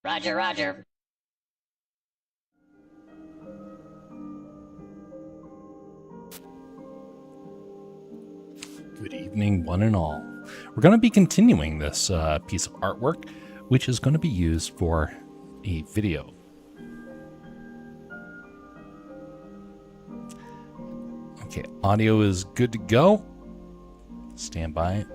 Roger, roger. Good evening, one and all. We're going to be continuing this piece of artwork, which is going to be used for a video. Okay, audio is good to go. Stand by.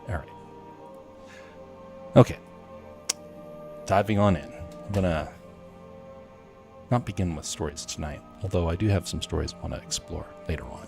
All right. Okay. Diving on in. I'm going to not begin with stories tonight, although I do have some stories I want to explore later on.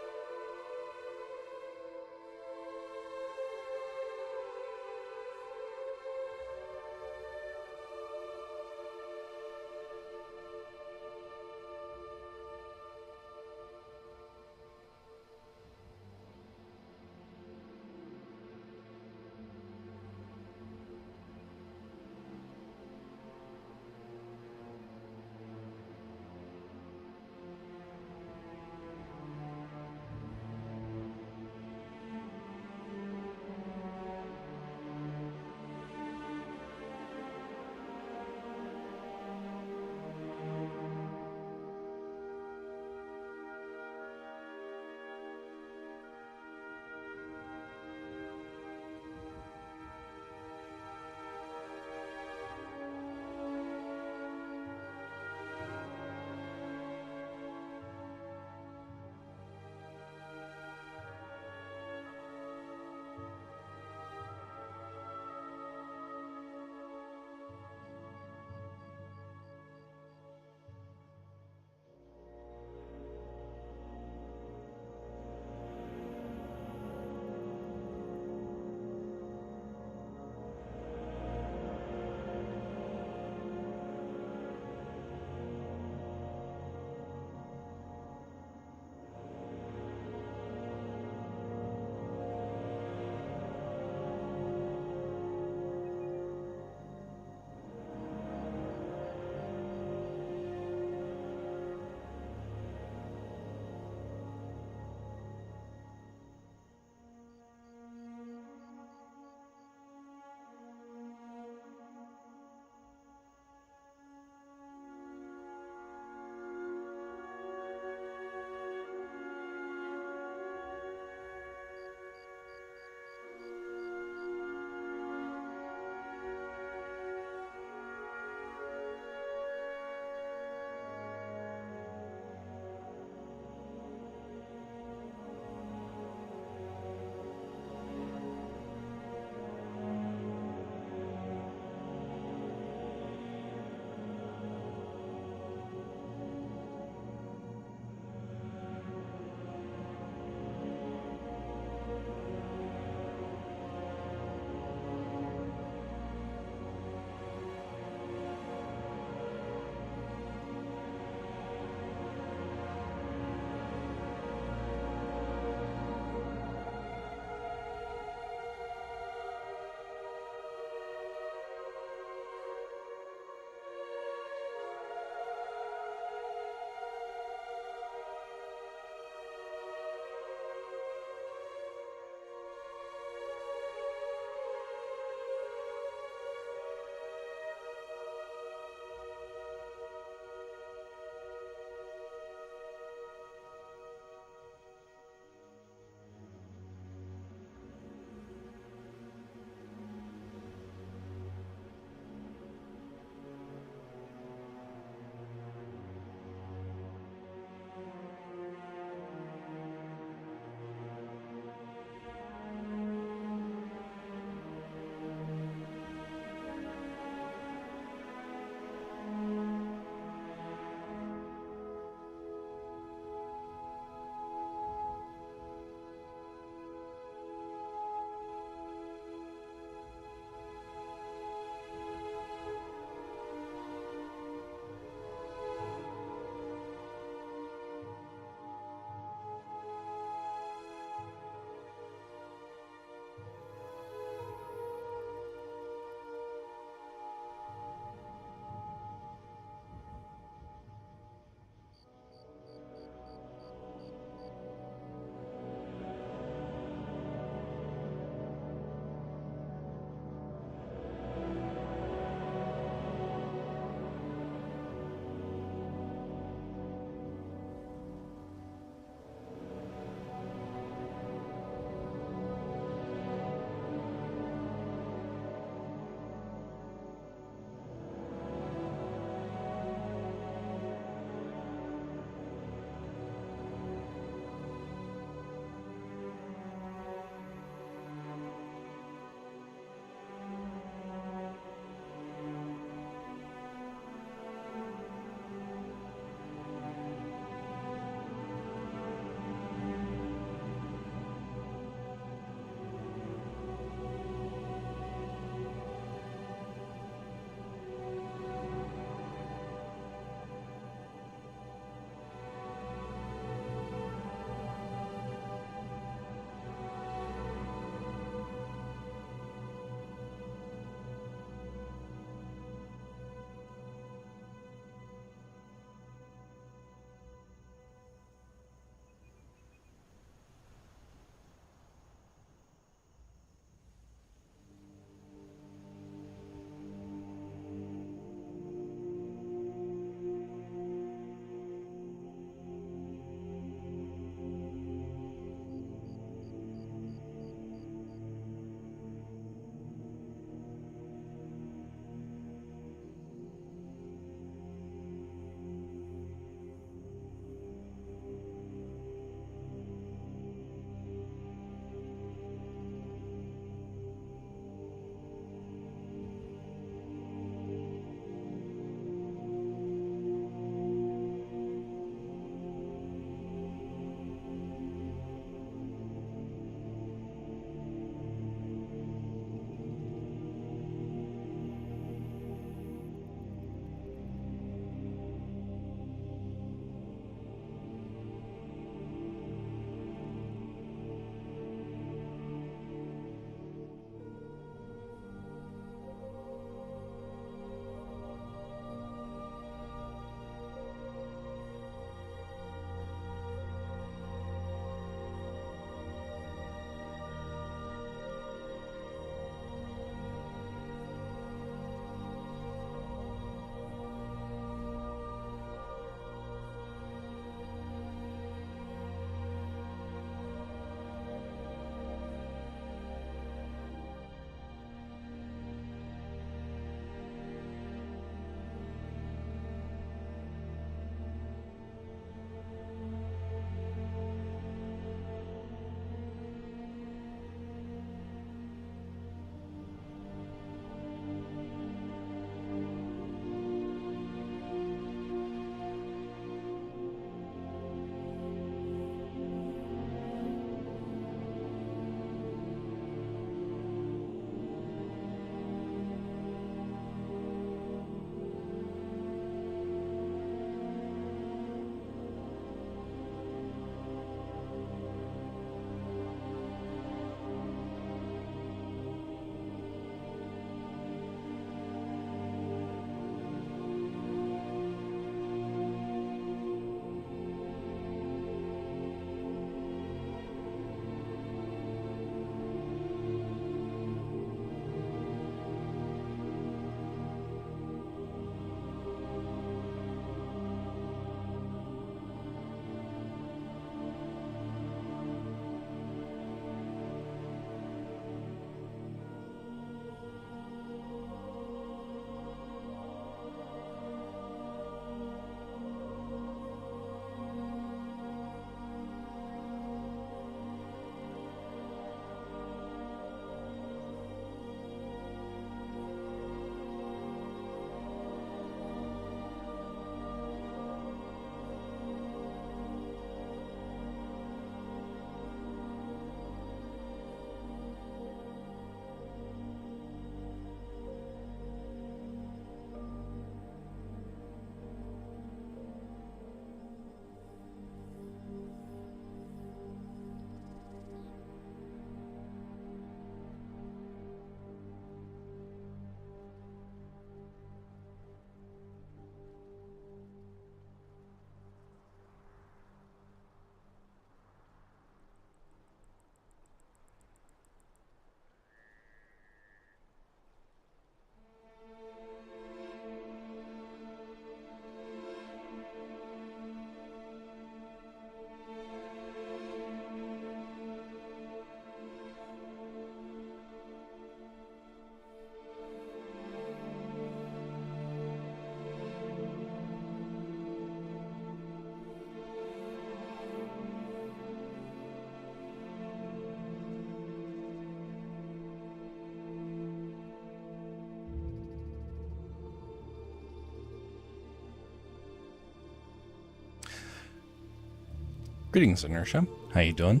Greetings, Inertia. How you doing?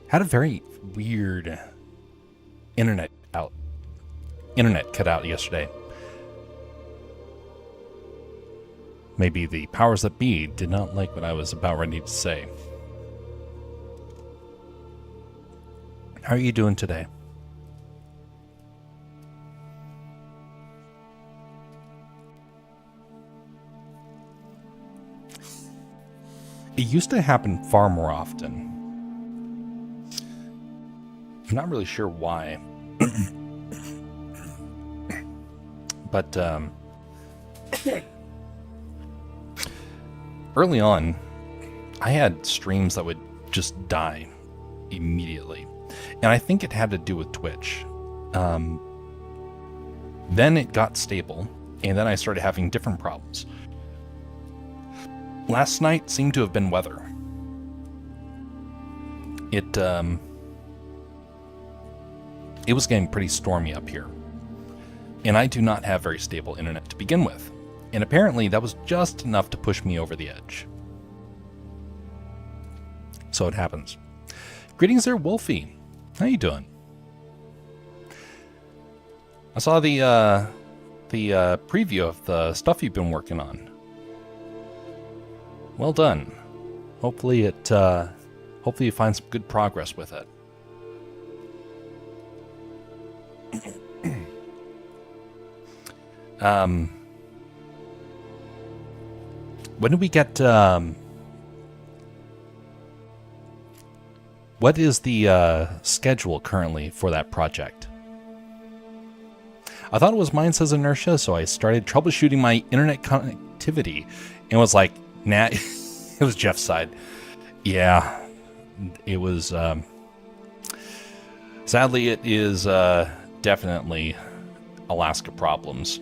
Had a very weird internet cut out yesterday. Maybe the powers that be did not like what I was about ready to say. How are you doing today? It used to happen far more often. I'm not really sure why. But early on, I had streams that would just die immediately. And I think it had to do with Twitch. Then it got stable, and then I started having different problems. Last night seemed to have been weather. It was getting pretty stormy up here. And I do not have very stable internet to begin with. And apparently that was just enough to push me over the edge. So it happens. Greetings there, Wolfie. How you doing? I saw the preview of the stuff you've been working on. Well done. Hopefully you find some good progress with it. When do we get, what is the schedule currently for that project? I thought it was mine, says Inertia, so I started troubleshooting my internet connectivity and was like, nah, it was Jeff's side. Yeah, it was, sadly it is definitely Alaska problems.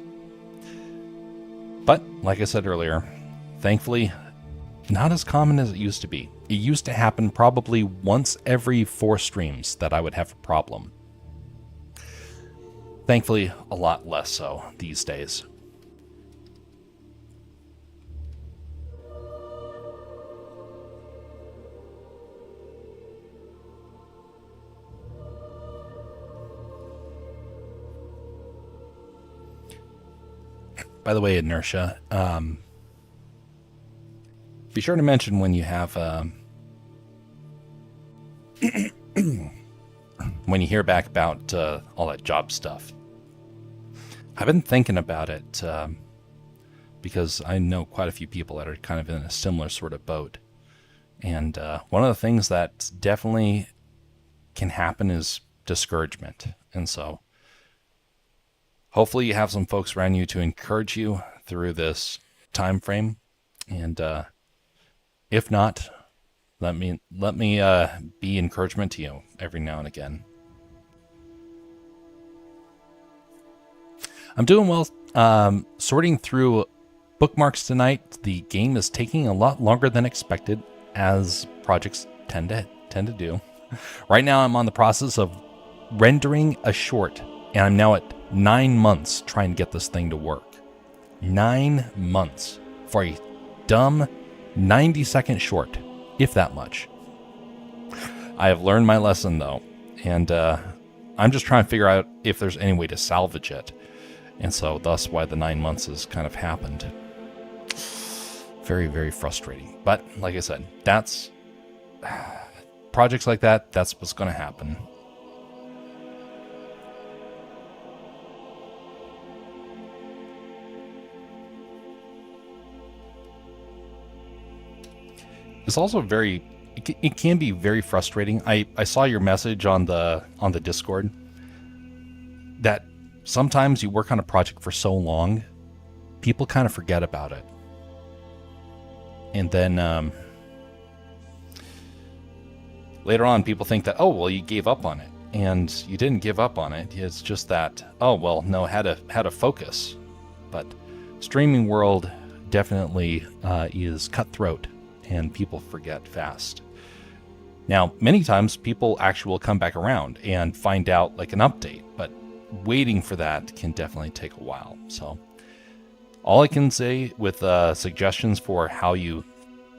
But, like I said earlier, thankfully, not as common as it used to be. It used to happen probably once every 4 streams that I would have a problem. Thankfully, a lot less so these days. By the way, Inertia, be sure to mention when you have, when you hear back about all that job stuff. I've been thinking about it because I know quite a few people that are kind of in a similar sort of boat. And one of the things that definitely can happen is discouragement. And so hopefully you have some folks around you to encourage you through this time frame. And if not, let me be encouragement to you every now and again. I'm doing well. Sorting through bookmarks tonight. The game is taking a lot longer than expected, as projects tend to do. Right now, I'm on the process of rendering a short, and I'm now at 9 months trying to get this thing to work. 9 months for a dumb 90-second short, if that much. I have learned my lesson, though, and I'm just trying to figure out if there's any way to salvage it. And so thus why the 9 months has kind of happened. Very, very frustrating. But like I said, that's projects like that, that's what's going to happen. It's also it can be very frustrating. I saw your message on the Discord that sometimes you work on a project for so long, people kind of forget about it. And then later on, people think that, oh, well, you gave up on it. And you didn't give up on it. It's just that, oh, well, no, had to focus. But streaming world definitely is cutthroat, and people forget fast. Now, many times, people actually will come back around and find out, like, an update. But waiting for that can definitely take a while. So all I can say with suggestions for how you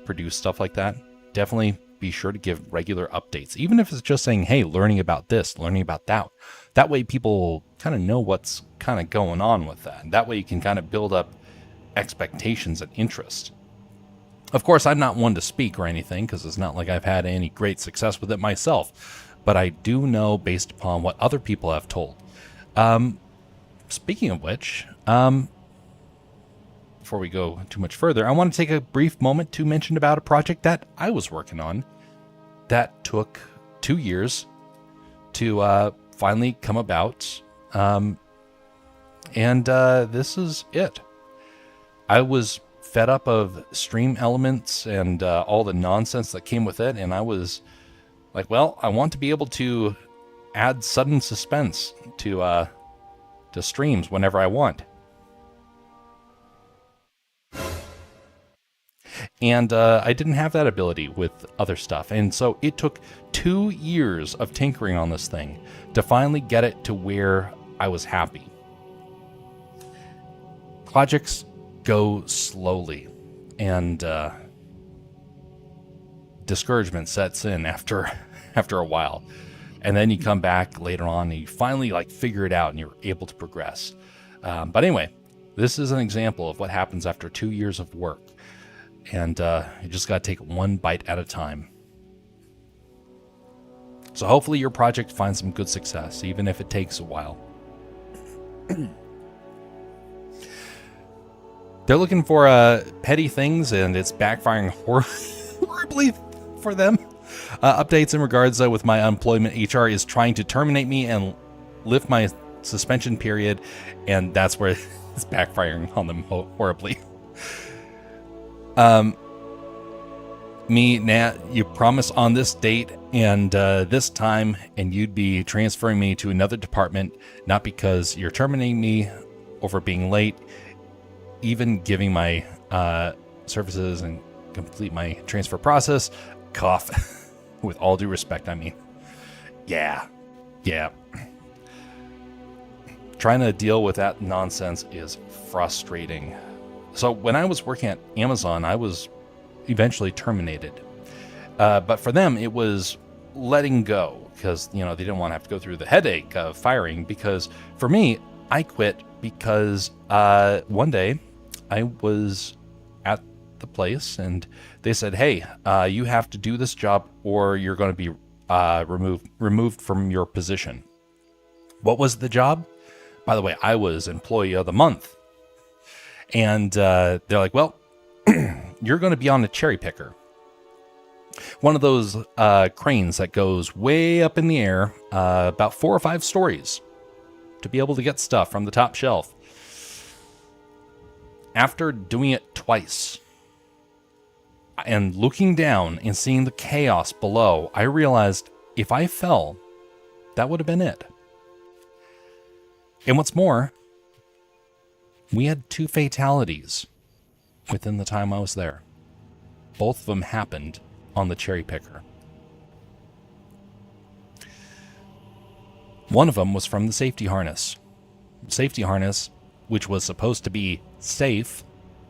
produce stuff like that definitely be sure to give regular updates, even if it's just saying, hey, learning about this, learning about that. That way people kind of know what's kind of going on with that. And that way you can kind of build up expectations and interest. Of course, I'm not one to speak or anything, because it's not like I've had any great success with it myself, but I do know based upon what other people have told. Speaking of which, before we go too much further, I want to take a brief moment to mention about a project that I was working on that took 2 years to finally come about. And this is it. I was fed up of stream elements and all the nonsense that came with it, and I was like, well, I want to be able to add sudden suspense to streams whenever I want. And I didn't have that ability with other stuff. And so it took 2 years of tinkering on this thing to finally get it to where I was happy. Projects go slowly, and discouragement sets in after a while. And then you come back later on and you finally figure it out and you're able to progress. But anyway, this is an example of what happens after 2 years of work. And you just got to take one bite at a time. So hopefully your project finds some good success, even if it takes a while. They're looking for petty things, and it's backfiring horribly for them. Updates in regards with my employment. HR is trying to terminate me and lift my suspension period, and that's where it's backfiring on them horribly. You promise on this date and this time, and you'd be transferring me to another department, not because you're terminating me over being late, even giving my services and complete my transfer process. Cough. With all due respect, I mean. Yeah. Trying to deal with that nonsense is frustrating. So when I was working at Amazon, I was eventually terminated. But for them, it was letting go, because, they didn't want to have to go through the headache of firing. Because for me, I quit because one day I was at the place and they said, hey, you have to do this job or you're going to be removed from your position. What was the job? By the way, I was employee of the month. And they're like, well, you're going to be on a cherry picker. One of those cranes that goes way up in the air, about 4 or 5 stories, to be able to get stuff from the top shelf. After doing it twice and looking down and seeing the chaos below, I realized if I fell, that would have been it. And what's more, we had 2 fatalities within the time I was there. Both of them happened on the cherry picker. One of them was from the safety harness. Safety harness, which was supposed to be safe,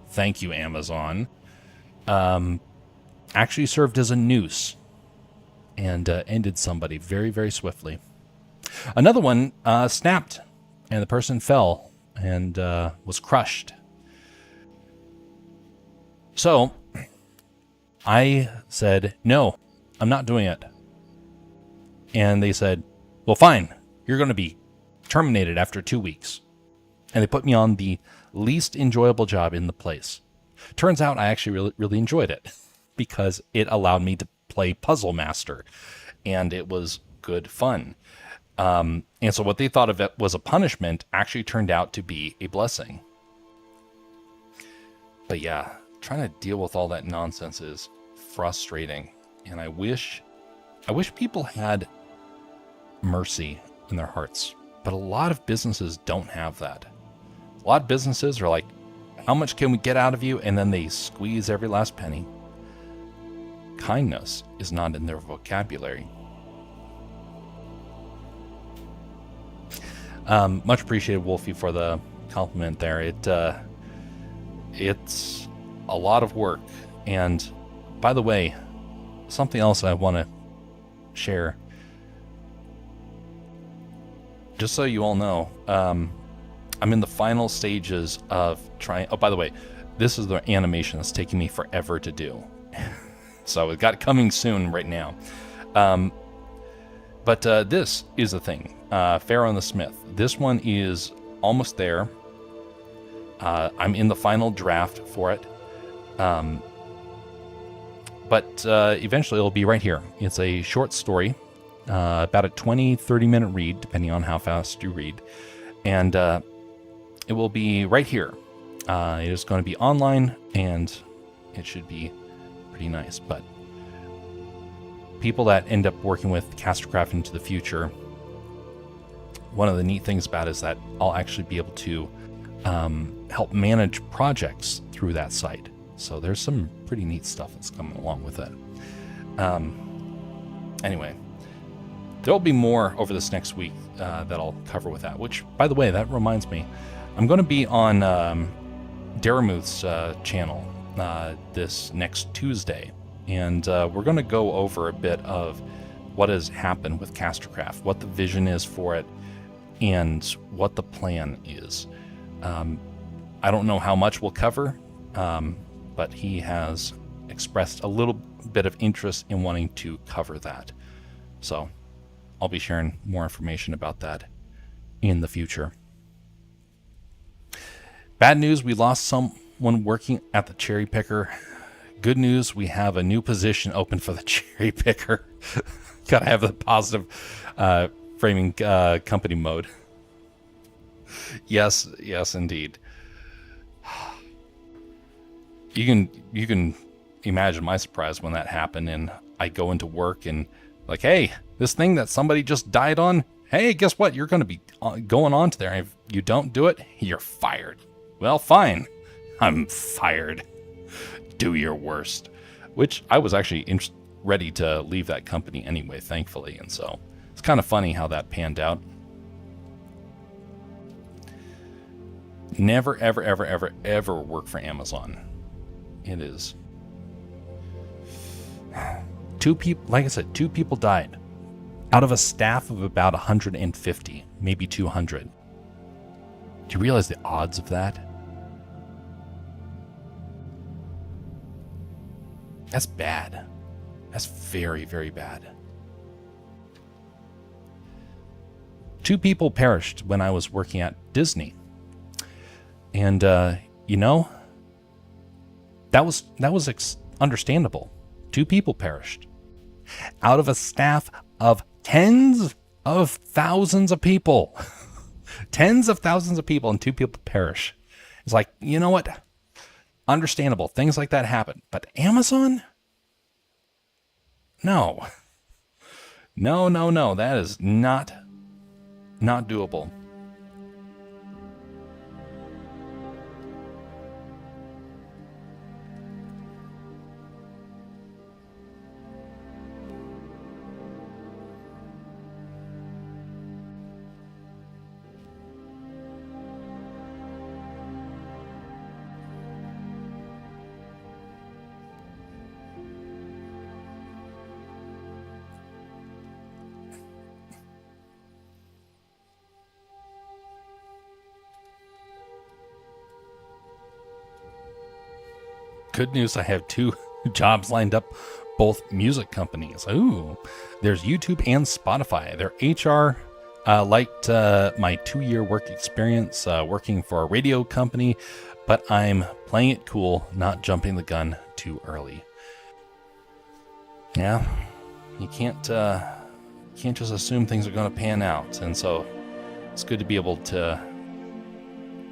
thank you, Amazon, actually served as a noose and ended somebody very, very swiftly. Another one snapped, and the person fell and was crushed. So I said, no, I'm not doing it. And they said, well, fine, you're going to be terminated after 2 weeks. And they put me on the least enjoyable job in the place. Turns out I actually really enjoyed it because it allowed me to play Puzzle Master, and it was good fun. And so what they thought of it was a punishment actually turned out to be a blessing. But yeah, trying to deal with all that nonsense is frustrating. And I wish people had mercy in their hearts. But a lot of businesses don't have that. A lot of businesses are like, how much can we get out of you? And then they squeeze every last penny. Kindness is not in their vocabulary. Much appreciated, Wolfie, for the compliment there. It's a lot of work. And by the way, something else I want to share. Just so you all know, I'm in the final stages of trying... Oh, by the way, this is the animation that's taking me forever to do. So it got coming soon right now. But this is the thing. Pharaoh and the Smith. This one is almost there. I'm in the final draft for it. But eventually it'll be right here. It's a short story. About a 20-30 minute read, depending on how fast you read. And it will be right here. It is going to be online, and it should be pretty nice. But people that end up working with Castercraft into the future, one of the neat things about it is that I'll actually be able to help manage projects through that site. So there's some pretty neat stuff that's coming along with it. Anyway, there'll be more over this next week that I'll cover with that, which, by the way, that reminds me, I'm going to be on Daramuth's channel this next Tuesday, and we're going to go over a bit of what has happened with Castercraft, what the vision is for it, and what the plan is. I don't know how much we'll cover, but he has expressed a little bit of interest in wanting to cover that. So I'll be sharing more information about that in the future. Bad news, we lost someone working at the cherry picker. Good news, we have a new position open for the cherry picker. Gotta have the positive framing company mode. Yes, indeed. You can imagine my surprise when that happened, and I go into work and like, hey, this thing that somebody just died on, hey, guess what? You're going to be going on to there. If you don't do it, you're fired. Well, fine. I'm fired. Do your worst. Which I was actually ready to leave that company anyway, thankfully. And so it's kind of funny how that panned out. Never, ever, ever, ever, ever work for Amazon. It is. Two people, like I said, 2 people died out of a staff of about 150, maybe 200. Do you realize the odds of that? That's bad. That's very, very bad. 2 people perished when I was working at Disney. And, you know, that was understandable. 2 people perished out of a staff of tens of thousands of people. Tens of thousands of people, and 2 people perish. It's like, you know what? Understandable. Things like that happen. But Amazon? No. No. That is not doable. Good news, I have 2 jobs lined up, both music companies. Ooh, there's YouTube and Spotify. Their HR liked my 2-year work experience working for a radio company, but I'm playing it cool, not jumping the gun too early. Yeah, you can't just assume things are going to pan out, and so it's good to be able to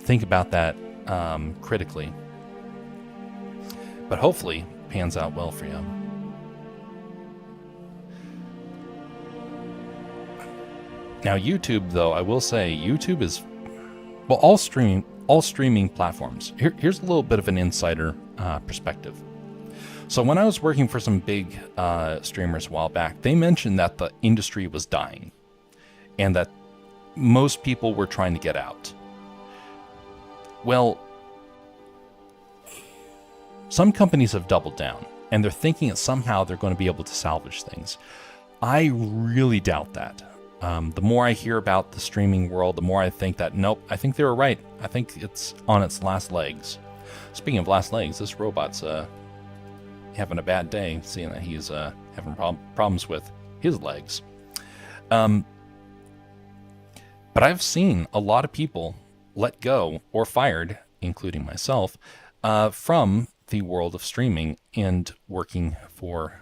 think about that critically. But hopefully pans out well for you. Now YouTube, though, I will say YouTube is, well, all streaming platforms. Here's a little bit of an insider perspective. So when I was working for some big streamers a while back, they mentioned that the industry was dying and that most people were trying to get out. Well, some companies have doubled down. and they're thinking that somehow they're going to be able to salvage things. I really doubt that. The more I hear about the streaming world, the more I think that, nope, I think they were right. I think it's on its last legs. Speaking of last legs, this robot's having a bad day, seeing that he's having problems with his legs. But I've seen a lot of people let go or fired, including myself, from the world of streaming and working for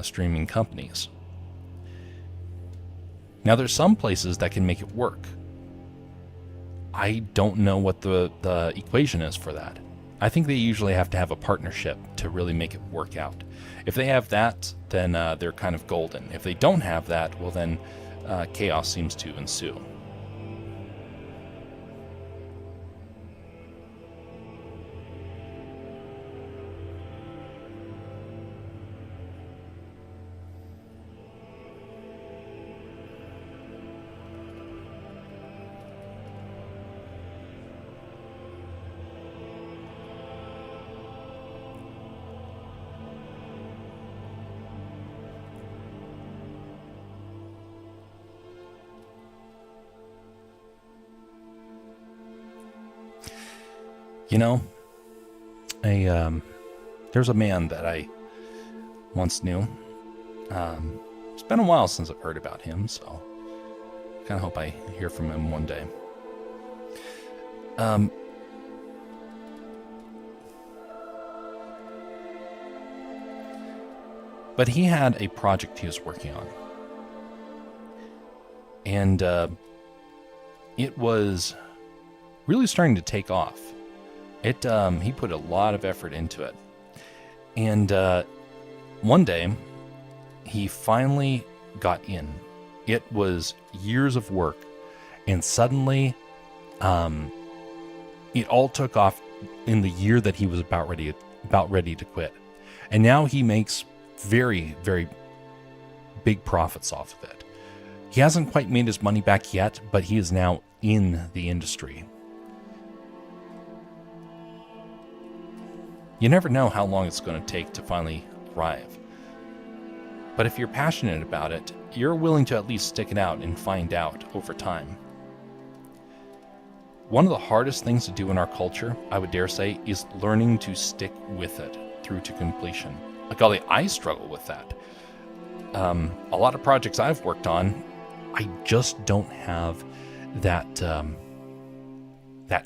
streaming companies. Now, there's some places that can make it work. I don't know what the equation is for that. I think they usually have to have a partnership to really make it work out. If they have that, then they're kind of golden. If they don't have that, well then chaos seems to ensue. You know, there's a man that I once knew. It's been a while since I've heard about him, so I kind of hope I hear from him one day. But he had a project he was working on. And it was really starting to take off. He put a lot of effort into it. And one day, he finally got in. It was years of work. And suddenly, it all took off in the year that he was about ready to quit. And now he makes very, very big profits off of it. He hasn't quite made his money back yet, but he is now in the industry. You never know how long it's going to take to finally arrive. But if you're passionate about it, you're willing to at least stick it out and find out over time. One of the hardest things to do in our culture, I would dare say, is learning to stick with it through to completion. Like, golly, I struggle with that. A lot of projects I've worked on, I just don't have that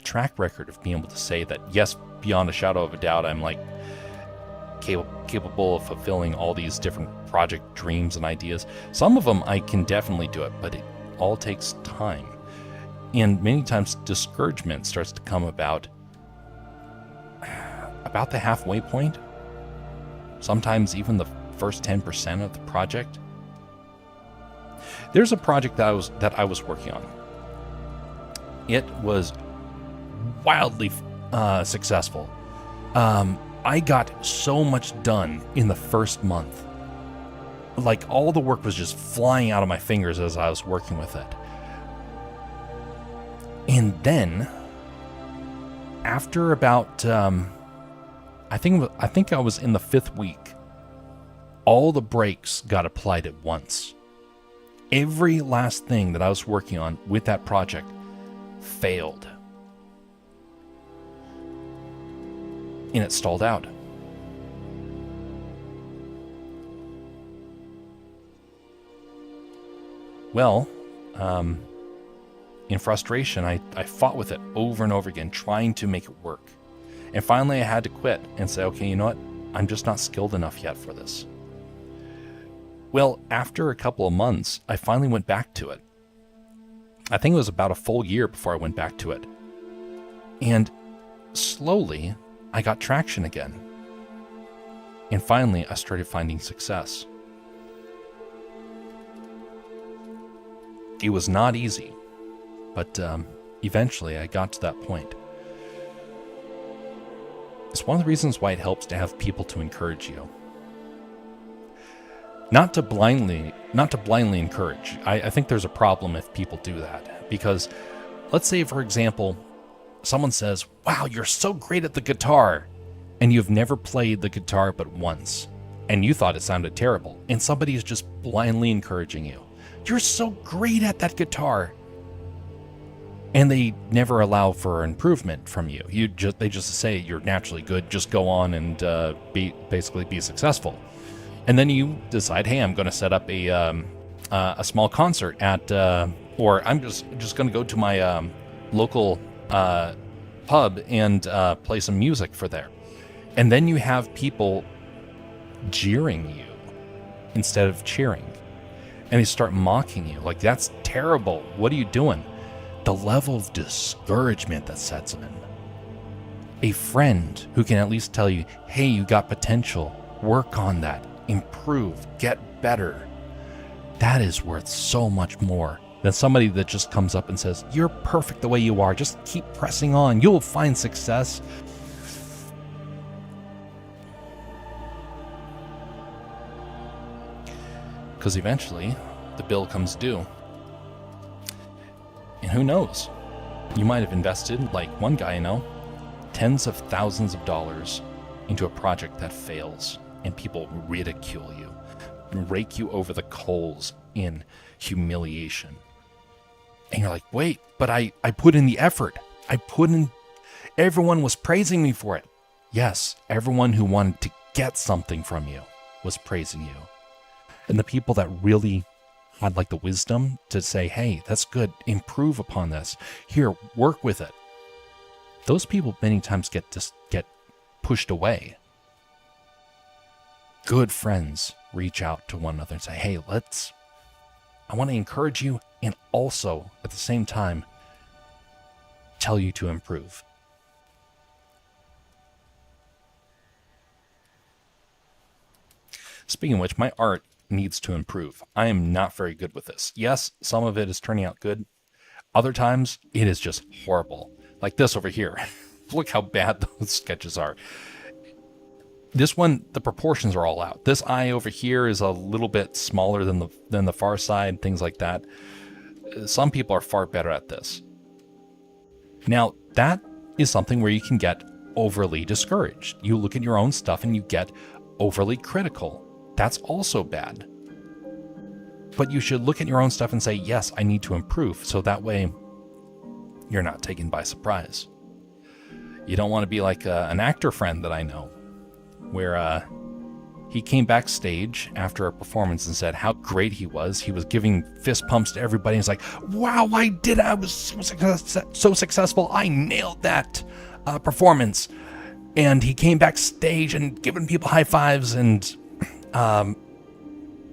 track record of being able to say that, yes, beyond a shadow of a doubt, I'm like capable of fulfilling all these different project dreams and ideas. Some of them I can definitely do it, but it all takes time. And many times discouragement starts to come about the halfway point. Sometimes even the first 10% of the project. There's a project that I was working on. It was wildly successful. I got so much done in the first month. Like, all the work was just flying out of my fingers as I was working with it. And then, after about, I think I was in the 5th week, all the brakes got applied at once. Every last thing that I was working on with that project failed. And it stalled out. Well, in frustration, I fought with it over and over again, trying to make it work. And finally, I had to quit and say, okay, you know what? I'm just not skilled enough yet for this. Well, after a couple of months, I finally went back to it. I think it was about a full year before I went back to it. And slowly, I got traction again. And finally, I started finding success. It was not easy, but eventually I got to that point. It's one of the reasons why it helps to have people to encourage you. Not to blindly encourage. I think there's a problem if people do that. Because let's say, for example, someone says, wow, you're so great at the guitar. and you've never played the guitar but once, and you thought it sounded terrible, and somebody is just blindly encouraging you. You're so great at that guitar. And they never allow for improvement from you. They just say you're naturally good, just go on and be successful. And then you decide, hey, I'm going to set up a small concert at, or I'm just going to go to my local pub and play some music for there. And then you have people jeering you instead of cheering. And they start mocking you. Like, that's terrible. What are you doing? The level of discouragement that sets in. A friend who can at least tell you, hey, you got potential. Work on that. Improve. Get better. That is worth so much more than somebody that just comes up and says, you're perfect the way you are. Just keep pressing on. You'll find success. Because eventually, the bill comes due. And who knows? You might have invested, like one guy I know, tens of thousands of dollars into a project that fails, and people ridicule you, rake you over the coals in humiliation. And you're like, wait, but I put in the effort. Everyone was praising me for it. Yes, everyone who wanted to get something from you was praising you. And the people that really had like the wisdom to say, hey, that's good, improve upon this. Here, work with it. Those people many times get pushed away. Good friends reach out to one another and say, hey, I want to encourage you and also at the same time tell you to improve. Speaking of which, my art needs to improve. I am not very good with this. Yes, some of it is turning out good. Other times, it is just horrible. Like this over here. Look how bad those sketches are. This one, the proportions are all out. This eye over here is a little bit smaller than the far side, things like that. Some people are far better at this. Now, that is something where you can get overly discouraged. You look at your own stuff and you get overly critical. That's also bad. But you should look at your own stuff and say, yes, I need to improve. So that way you're not taken by surprise. You don't want to be like an actor friend that I know, where he came backstage after a performance and said how great he was. He was giving fist pumps to everybody. He's like, wow, I did it. I was so successful. I nailed that performance. And he came backstage and giving people high fives and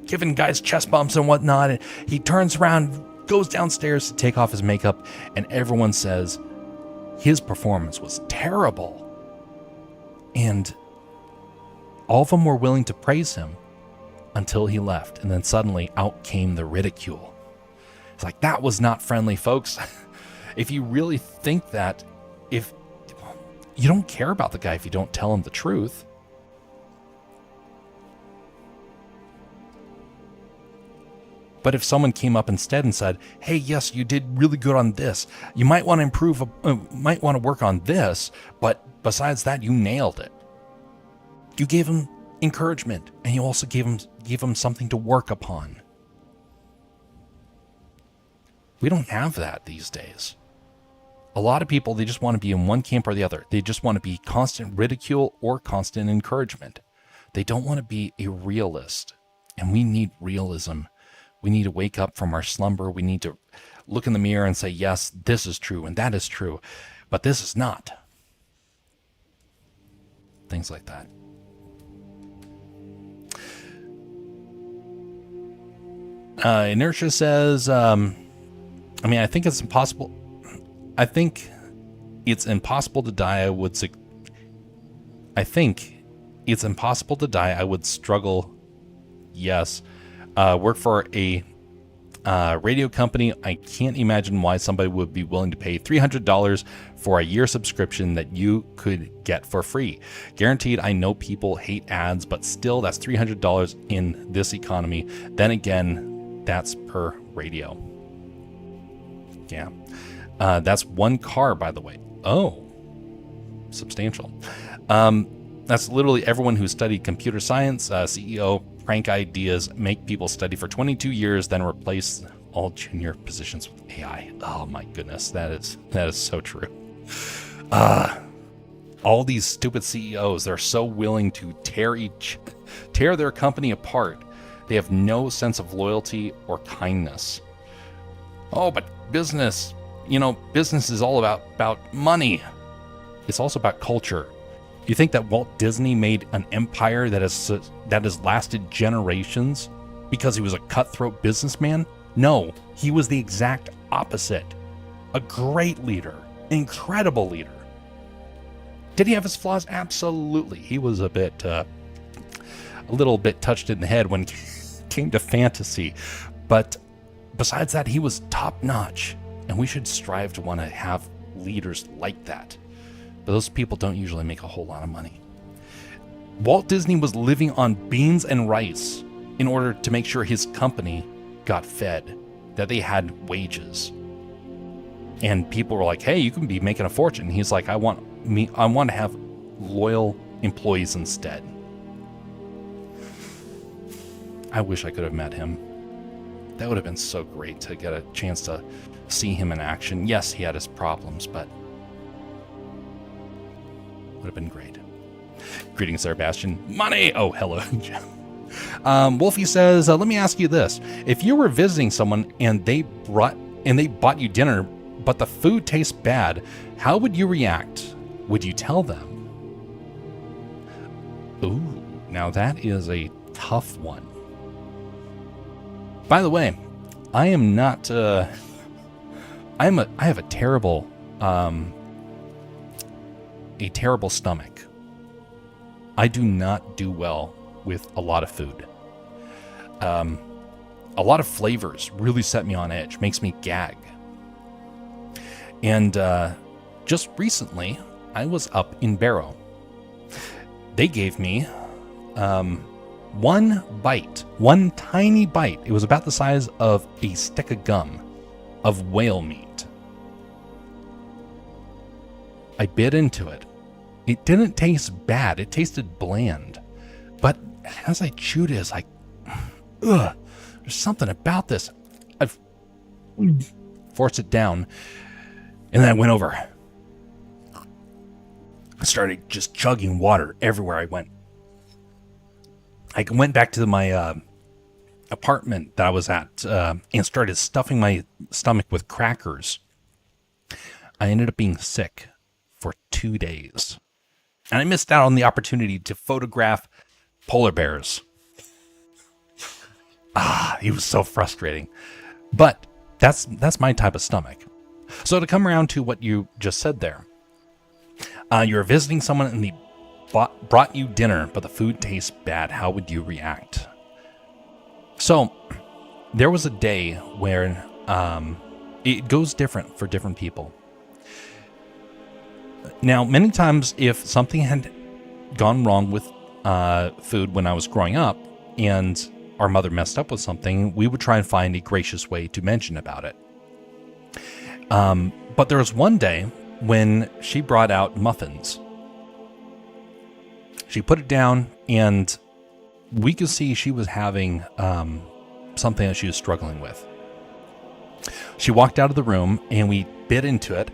giving guys chest bumps and whatnot. And he turns around, goes downstairs to take off his makeup, and everyone says his performance was terrible. And all of them were willing to praise him until he left. And then suddenly out came the ridicule. It's like, that was not friendly, folks. If you really think that, if you don't care about the guy if you don't tell him the truth. But if someone came up instead and said, hey, yes, you did really good on this. You might want to improve, might want to work on this, but besides that, you nailed it. You gave him encouragement, and you also gave him something to work upon. We don't have that these days. A lot of people, they just want to be in one camp or the other. They just want to be constant ridicule or constant encouragement. They don't want to be a realist. And we need realism. We need to wake up from our slumber. We need to look in the mirror and say, yes, this is true and that is true, but this is not. Things like that. Inertia says, I think it's impossible. I think it's impossible to die. I would struggle. Yes. Work for a radio company. I can't imagine why somebody would be willing to pay $300 for a year subscription that you could get for free. Guaranteed, I know people hate ads, but still, that's $300 in this economy. Then again, that's per radio. Yeah. That's one car, by the way. Oh, substantial. That's literally everyone who studied computer science, CEO, prank ideas, make people study for 22 years, then replace all junior positions with AI. Oh my goodness, that is so true. All these stupid CEOs, they're so willing to tear their company apart. They have no sense of loyalty or kindness. Oh, but business, business is all about money. It's also about culture. You think that Walt Disney made an empire that has lasted generations because he was a cutthroat businessman? No, he was the exact opposite. A great leader, incredible leader. Did he have his flaws? Absolutely. He was a little bit touched in the head when it came to fantasy. But besides that, he was top notch. And we should strive to want to have leaders like that. But those people don't usually make a whole lot of money. Walt Disney was living on beans and rice in order to make sure his company got fed, that they had wages. And people were like, hey, you can be making a fortune. He's like, I want to have loyal employees instead. I wish I could have met him. That would have been so great to get a chance to see him in action. Yes, he had his problems, but would have been great. Greetings there, Bastion. Money! Oh, hello. Wolfie says, let me ask you this. If you were visiting someone and they bought you dinner, but the food tastes bad, how would you react? Would you tell them? Ooh, now that is a tough one. By the way, I am not, I have a terrible stomach. I do not do well with a lot of food. A lot of flavors really set me on edge, makes me gag. And just recently, I was up in Barrow. They gave me one tiny bite. It was about the size of a stick of gum of whale meat. I bit into it. It didn't taste bad. It tasted bland. But as I chewed it, it's like, ugh, there's something about this. I've forced it down. And then I went over. I started just chugging water everywhere I went. I went back to my apartment that I was at and started stuffing my stomach with crackers. I ended up being sick for 2 days. And I missed out on the opportunity to photograph polar bears. It was so frustrating. But that's my type of stomach. So to come around to what you just said there, you're visiting someone and they brought you dinner, but the food tastes bad. How would you react? So there was a day where it goes different for different people. Now, many times if something had gone wrong with food when I was growing up and our mother messed up with something, we would try and find a gracious way to mention about it. But there was one day when she brought out muffins. She put it down and we could see she was having something that she was struggling with. She walked out of the room and we bit into it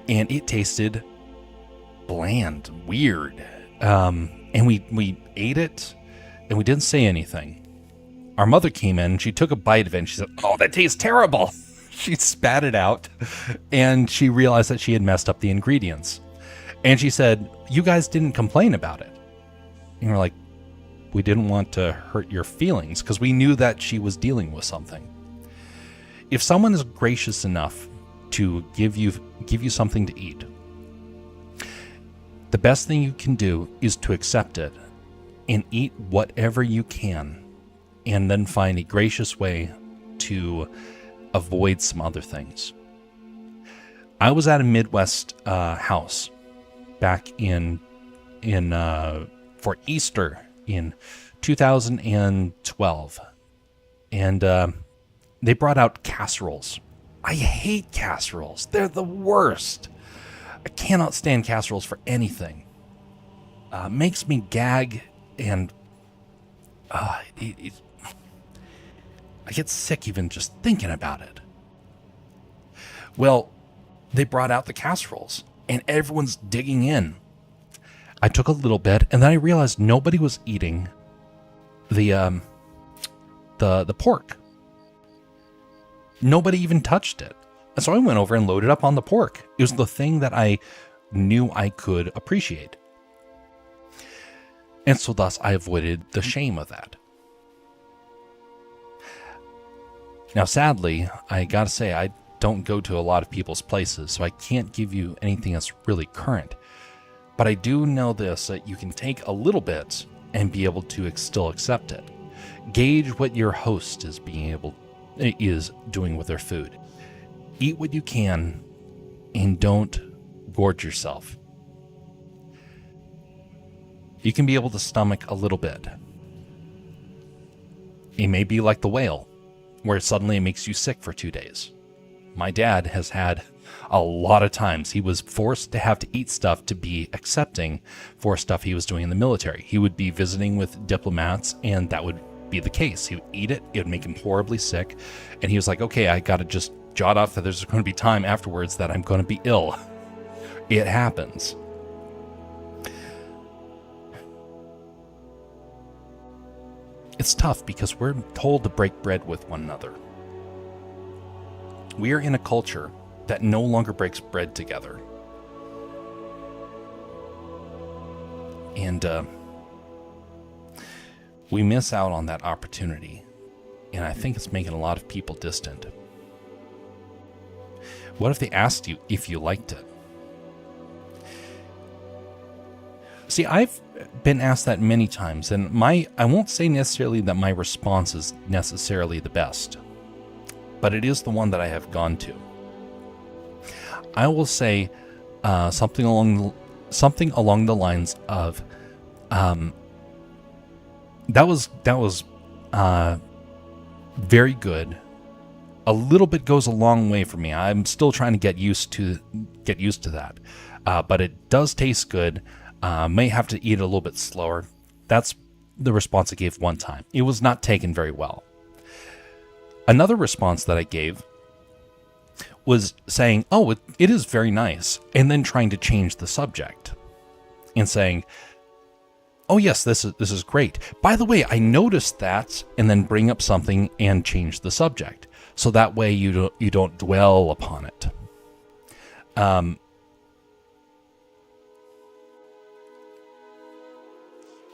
and it tasted bland, weird. And we ate it and we didn't say anything. Our mother came in, she took a bite of it and she said, "Oh, that tastes terrible." She spat it out and she realized that she had messed up the ingredients. And she said, "You guys didn't complain about it." And we're like, we didn't want to hurt your feelings because we knew that she was dealing with something. If someone is gracious enough to give you something to eat, the best thing you can do is to accept it and eat whatever you can and then find a gracious way to avoid some other things. I was at a Midwest house back in for Easter in 2012, and they brought out casseroles. I hate casseroles. They're the worst. I cannot stand casseroles for anything. makes me gag, and I get sick even just thinking about it. Well, they brought out the casseroles, and everyone's digging in. I took a little bit, and then I realized nobody was eating the pork. Nobody even touched it. And so I went over and loaded up on the pork. It was the thing that I knew I could appreciate. And so thus I avoided the shame of that. Now, sadly, I gotta say, I don't go to a lot of people's places, so I can't give you anything that's really current. But I do know this, that you can take a little bit and be able to still accept it. Gauge what your host is doing with their food. Eat what you can and don't gorge yourself. You can be able to stomach a little bit. It may be like the whale, where suddenly it makes you sick for 2 days. My dad has had a lot of times he was forced to have to eat stuff to be accepting for stuff he was doing in the military. He would be visiting with diplomats, and that would be the case. He would eat it, it would make him horribly sick, and he was like, okay, I gotta just jot off that there's going to be time afterwards that I'm going to be ill. It happens. It's tough because we're told to break bread with one another. We are in a culture that no longer breaks bread together. And we miss out on that opportunity. And I think it's making a lot of people distant. What if they asked you if you liked it? See, I've been asked that many times, and I won't say necessarily that my response is necessarily the best, but it is the one that I have gone to. I will say something along the lines of, that was very good. A little bit goes a long way for me. I'm still trying to get used to that, but it does taste good. May have to eat it a little bit slower. That's the response I gave one time. It was not taken very well. Another response that I gave was saying, oh, it is very nice, and then trying to change the subject and saying, oh yes, this is great. By the way, I noticed that, and then bring up something and change the subject. So that way you don't dwell upon it. I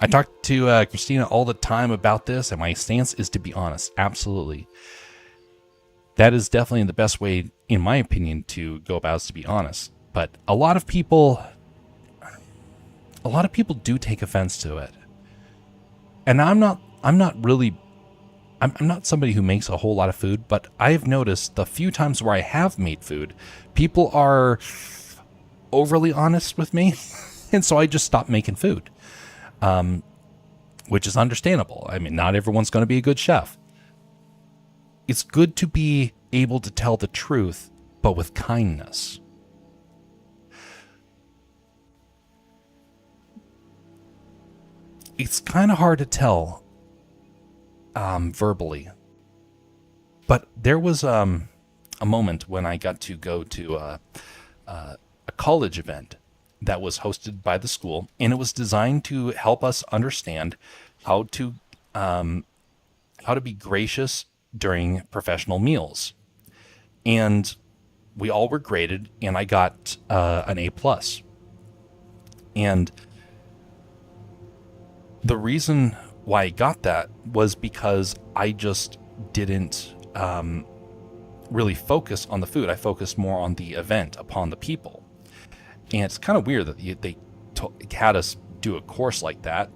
talk to Christina all the time about this, and my stance is to be honest. Absolutely. That is definitely the best way, in my opinion, to go about is to be honest. But a lot of people do take offense to it. And I'm not somebody who makes a whole lot of food, but I've noticed the few times where I have made food, people are overly honest with me. And so I just stopped making food. Which is understandable. I mean, not everyone's going to be a good chef. It's good to be able to tell the truth, but with kindness. It's kind of hard to tell verbally. But there was a moment when I got to go to a college event that was hosted by the school, and it was designed to help us understand how to be gracious during professional meals. And we all were graded, and I got an A+. And the reason why I got that was because I just didn't really focus on the food. I focused more on the event, upon the people. And it's kind of weird that they had us do a course like that.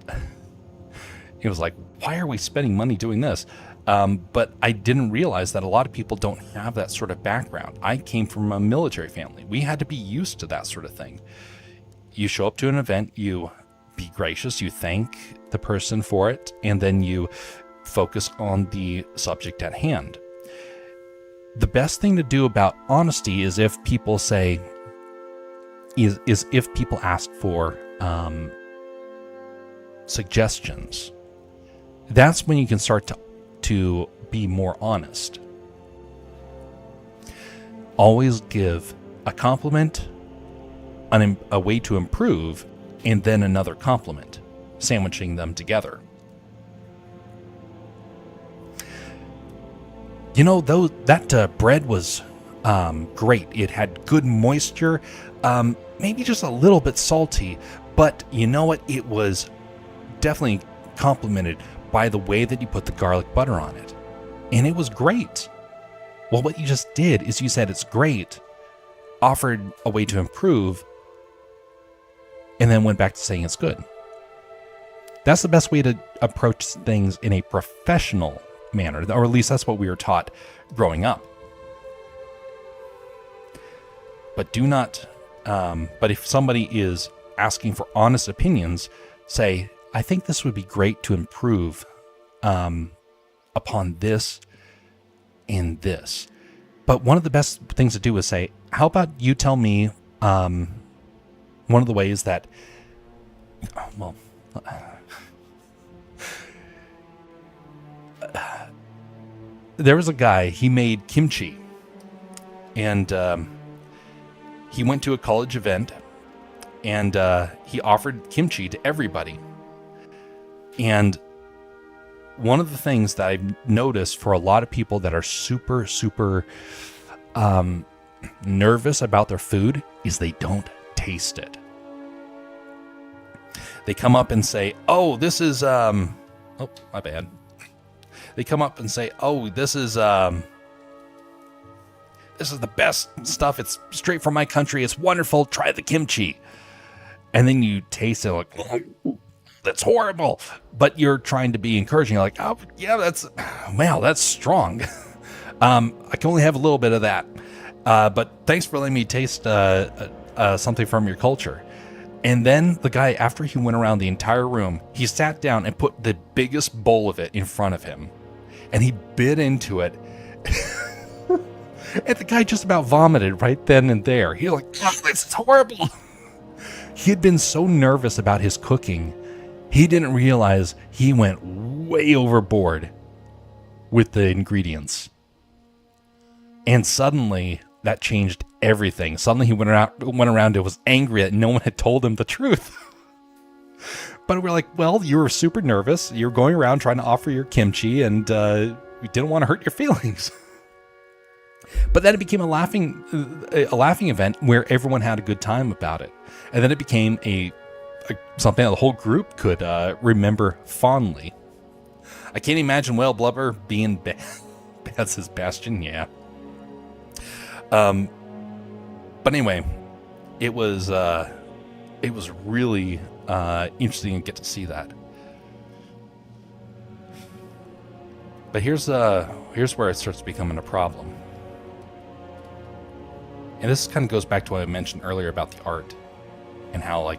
It was like, why are we spending money doing this? But I didn't realize that a lot of people don't have that sort of background. I came from a military family. We had to be used to that sort of thing. You show up to an event, you be gracious, you thank the person for it, and then you focus on the subject at hand. The best thing to do about honesty is if people say, is if people ask for suggestions, that's when you can start to be more honest. Always give a compliment, a way to improve, and then another compliment, sandwiching them together. You know, that bread was great. It had good moisture, maybe just a little bit salty, but you know what? It was definitely complimented by the way that you put the garlic butter on it. And it was great. Well, what you just did is you said it's great, offered a way to improve, and then went back to saying it's good. That's the best way to approach things in a professional manner, or at least that's what we were taught growing up. But do not, but if somebody is asking for honest opinions, say, I think this would be great to improve upon this and this. But one of the best things to do is say, how about you tell me one of the ways that, well, there was a guy, he made kimchi, and he went to a college event, and he offered kimchi to everybody. And one of the things that I've noticed for a lot of people that are super, super nervous about their food is they don't taste it. They come up and say, oh, this is, oh, my bad. They come up and say, oh, this is the best stuff. It's straight from my country. It's wonderful. Try the kimchi. And then you taste it like, oh, that's horrible. But you're trying to be encouraging. You're like, oh, yeah, that's strong. I can only have a little bit of that. But thanks for letting me taste something from your culture. And then the guy, after he went around the entire room, he sat down and put the biggest bowl of it in front of him. And he bit into it. And the guy just about vomited right then and there. He was like, oh, this is horrible. He had been so nervous about his cooking, he didn't realize he went way overboard with the ingredients. And suddenly, that changed everything. Suddenly he went around and was angry that no one had told him the truth. But we're like, well, you were super nervous. You're going around trying to offer your kimchi, and we didn't want to hurt your feelings. But then it became a laughing event where everyone had a good time about it. And then it became something that the whole group could remember fondly. I can't imagine Whale Blubber being bad, says Bastion, yeah. But anyway, it was really interesting to get to see that. But here's where it starts becoming a problem. And this kind of goes back to what I mentioned earlier about the art and how,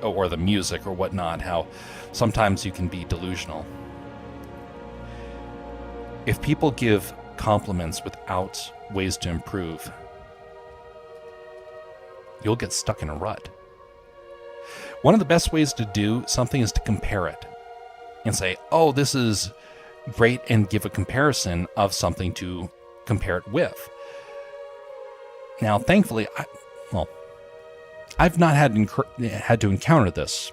or the music or whatnot, how sometimes you can be delusional. If people give compliments without ways to improve, you'll get stuck in a rut. One of the best ways to do something is to compare it and say, oh, this is great, and give a comparison of something to compare it with. Now, thankfully, I've not had to encounter this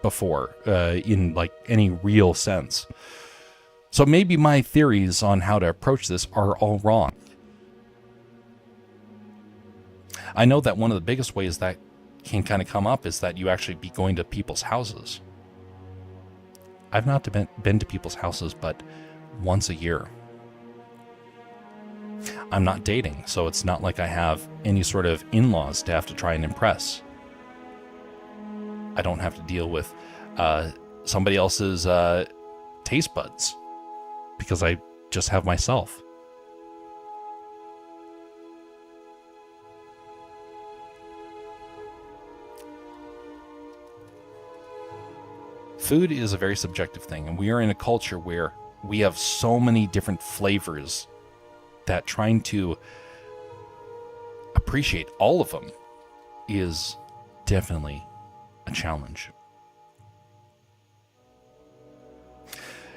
before in any real sense. So maybe my theories on how to approach this are all wrong. I know that one of the biggest ways that can kind of come up is that you actually be going to people's houses. I've not been to people's houses but once a year. I'm not dating, so it's not like I have any sort of in-laws to have to try and impress. I don't have to deal with somebody else's taste buds because I just have myself. Food is a very subjective thing, and we are in a culture where we have so many different flavors that trying to appreciate all of them is definitely a challenge.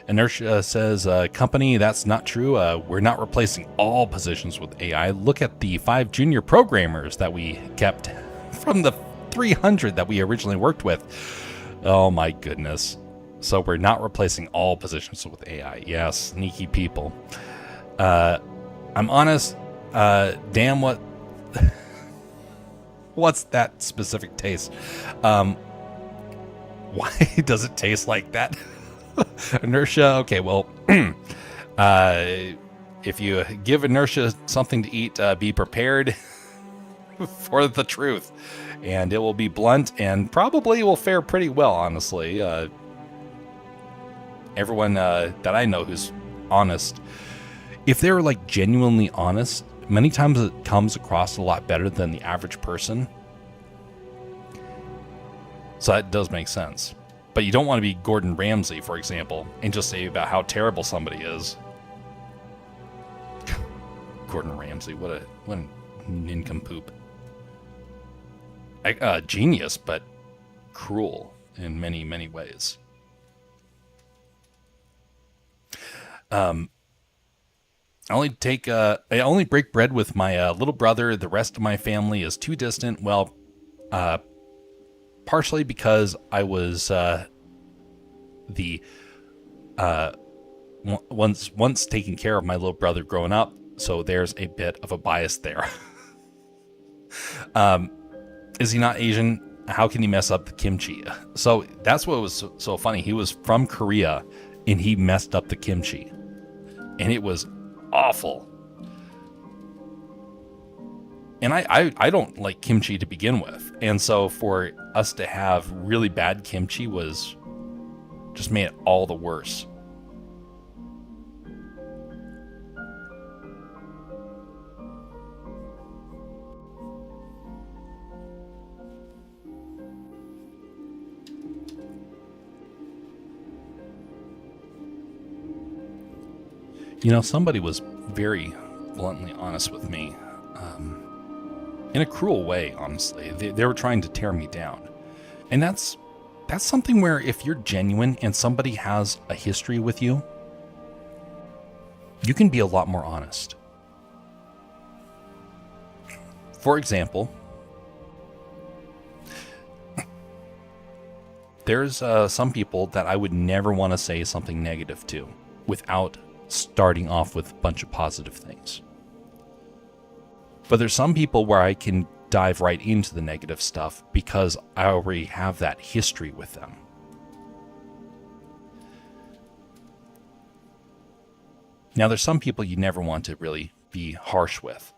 Inertia says, company, that's not true. We're not replacing all positions with AI. Look at the 5 junior programmers that we kept from the 300 that we originally worked with. Oh my goodness. So we're not replacing all positions with AI. Yeah, sneaky people. I'm honest. Damn, what's that specific taste? Why does it taste like that? Inertia. Okay, well, if you give Inertia something to eat, be prepared for the truth, and it will be blunt and probably will fare pretty well, honestly. Everyone that I know who's honest, if they're like genuinely honest, many times it comes across a lot better than the average person. So that does make sense. But you don't want to be Gordon Ramsay, for example, and just say about how terrible somebody is. Gordon Ramsay, what a nincompoop. Genius, but cruel in many, many ways. I only break bread with my little brother. The rest of my family is too distant. Well, partially because I was once taking care of my little brother growing up, so there's a bit of a bias there. Is he not Asian? How can he mess up the kimchi? So that's what was so funny. He was from Korea, and he messed up the kimchi, and it was awful. And I don't like kimchi to begin with. And so for us to have really bad kimchi was just made it all the worse. You know, somebody was very bluntly honest with me. In a cruel way, honestly. They were trying to tear me down. And that's something where if you're genuine and somebody has a history with you, you can be a lot more honest. For example, there's some people that I would never want to say something negative to without starting off with a bunch of positive things. But there's some people where I can dive right into the negative stuff because I already have that history with them. Now, there's some people you never want to really be harsh with.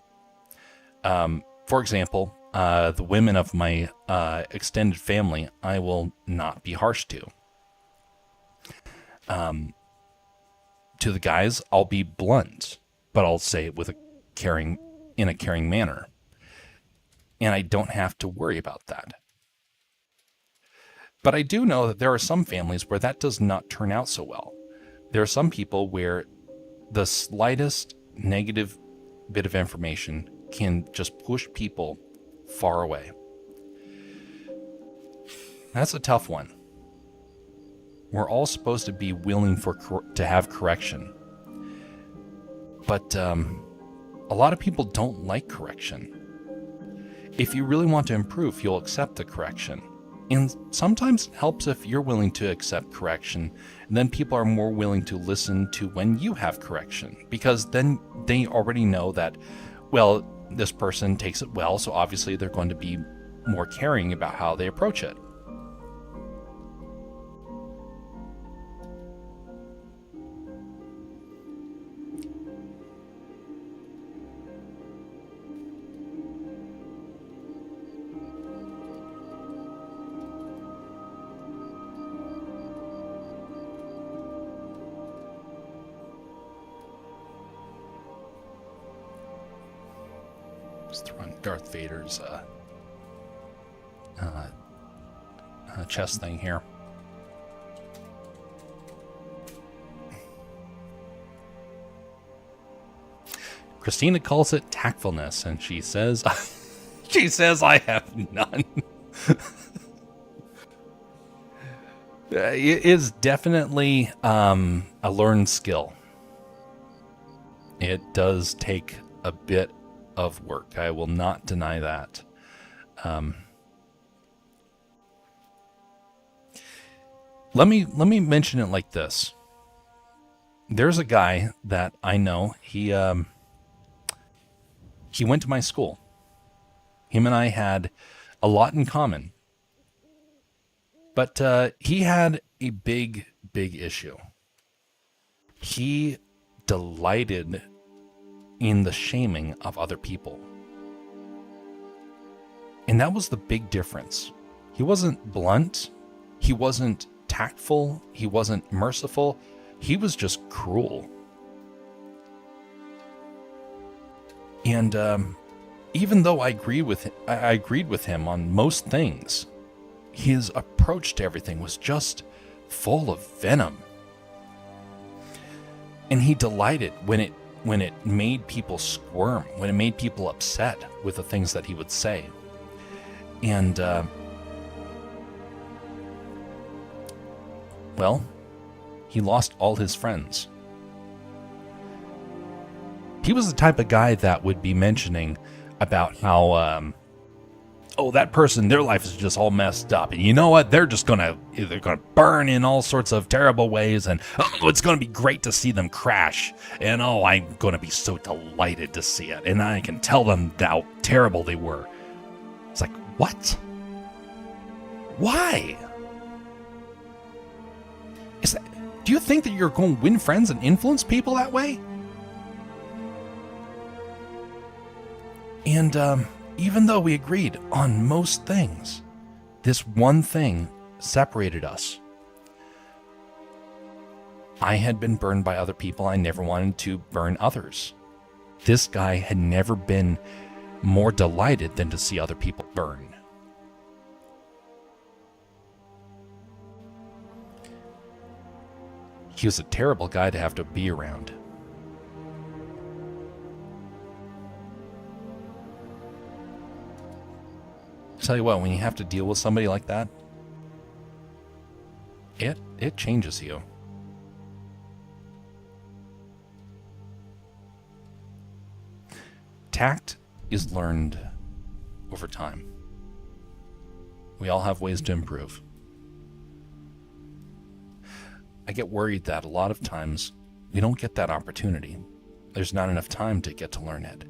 For example, the women of my extended family, I will not be harsh to. To the guys, I'll be blunt, but I'll say it with in a caring manner. And I don't have to worry about that. But I do know that there are some families where that does not turn out so well. There are some people where the slightest negative bit of information can just push people far away. That's a tough one. We're all supposed to be willing to have correction. But a lot of people don't like correction. If you really want to improve, you'll accept the correction. And sometimes it helps if you're willing to accept correction, and then people are more willing to listen to when you have correction, because then they already know that, well, this person takes it well, so obviously they're going to be more caring about how they approach it. Just throwing Darth Vader's chest thing here. Christina calls it tactfulness, and she says, I have none. It is definitely a learned skill. It does take a bit of work. I will not deny that. Let me mention it like this. There's a guy that I know. He went to my school. Him and I had a lot in common. But he had a big issue. He delighted in the shaming of other people. And that was the big difference. He wasn't blunt. He wasn't tactful. He wasn't merciful. He was just cruel. And even though I agreed with him on most things, his approach to everything was just full of venom. And he delighted when it made people squirm, when it made people upset with the things that he would say. And, well, he lost all his friends. He was the type of guy that would be mentioning about how, that person, their life is just all messed up. And you know what? They're gonna burn in all sorts of terrible ways. And it's gonna be great to see them crash. And I'm gonna be so delighted to see it. And I can tell them how terrible they were. It's like, what? Why? Do you think that you're going to win friends and influence people that way? And, even though we agreed on most things, this one thing separated us. I had been burned by other people. I never wanted to burn others. This guy had never been more delighted than to see other people burn. He was a terrible guy to have to be around. Tell you what, when you have to deal with somebody like that, it changes you. Tact is learned over time. We all have ways to improve. I get worried that a lot of times we don't get that opportunity. There's not enough time to get to learn it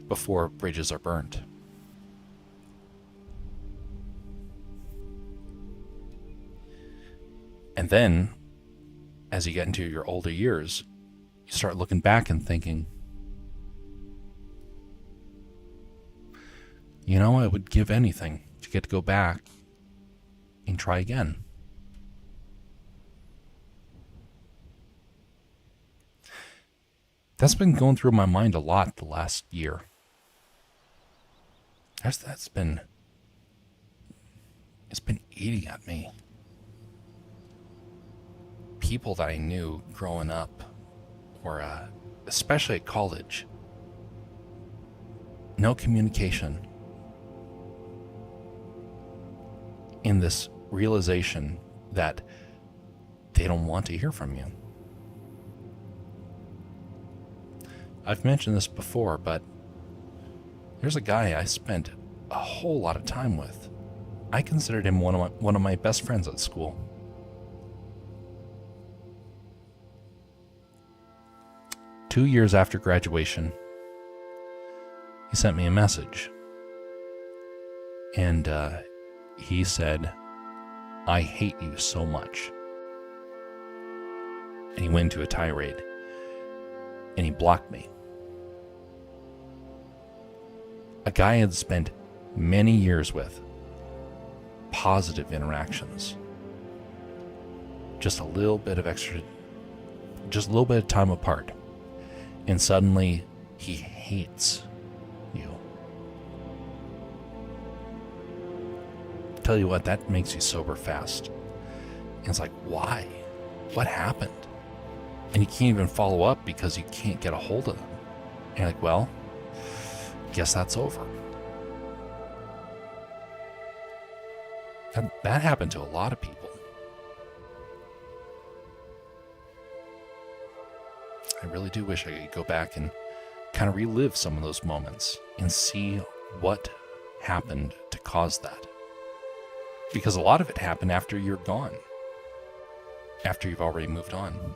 before bridges are burned. And then, as you get into your older years, you start looking back and thinking, I would give anything to get to go back and try again. That's been going through my mind a lot the last year. It's been eating at me. People that I knew growing up, or especially at college, no communication. In this realization that they don't want to hear from you. I've mentioned this before, but there's a guy I spent a whole lot of time with. I considered him one of my best friends at school. Two years after graduation, he sent me a message. And he said, "I hate you so much." And he went into a tirade. And he blocked me. A guy I had spent many years with. Positive interactions. Just a little bit of time apart. And suddenly, he hates you. Tell you what, that makes you sober fast. And it's like, why? What happened? And you can't even follow up because you can't get a hold of them. And you're like, well, guess that's over. That happened to a lot of people. I really do wish I could go back and kind of relive some of those moments and see what happened to cause that. Because a lot of it happened after you're gone, after you've already moved on.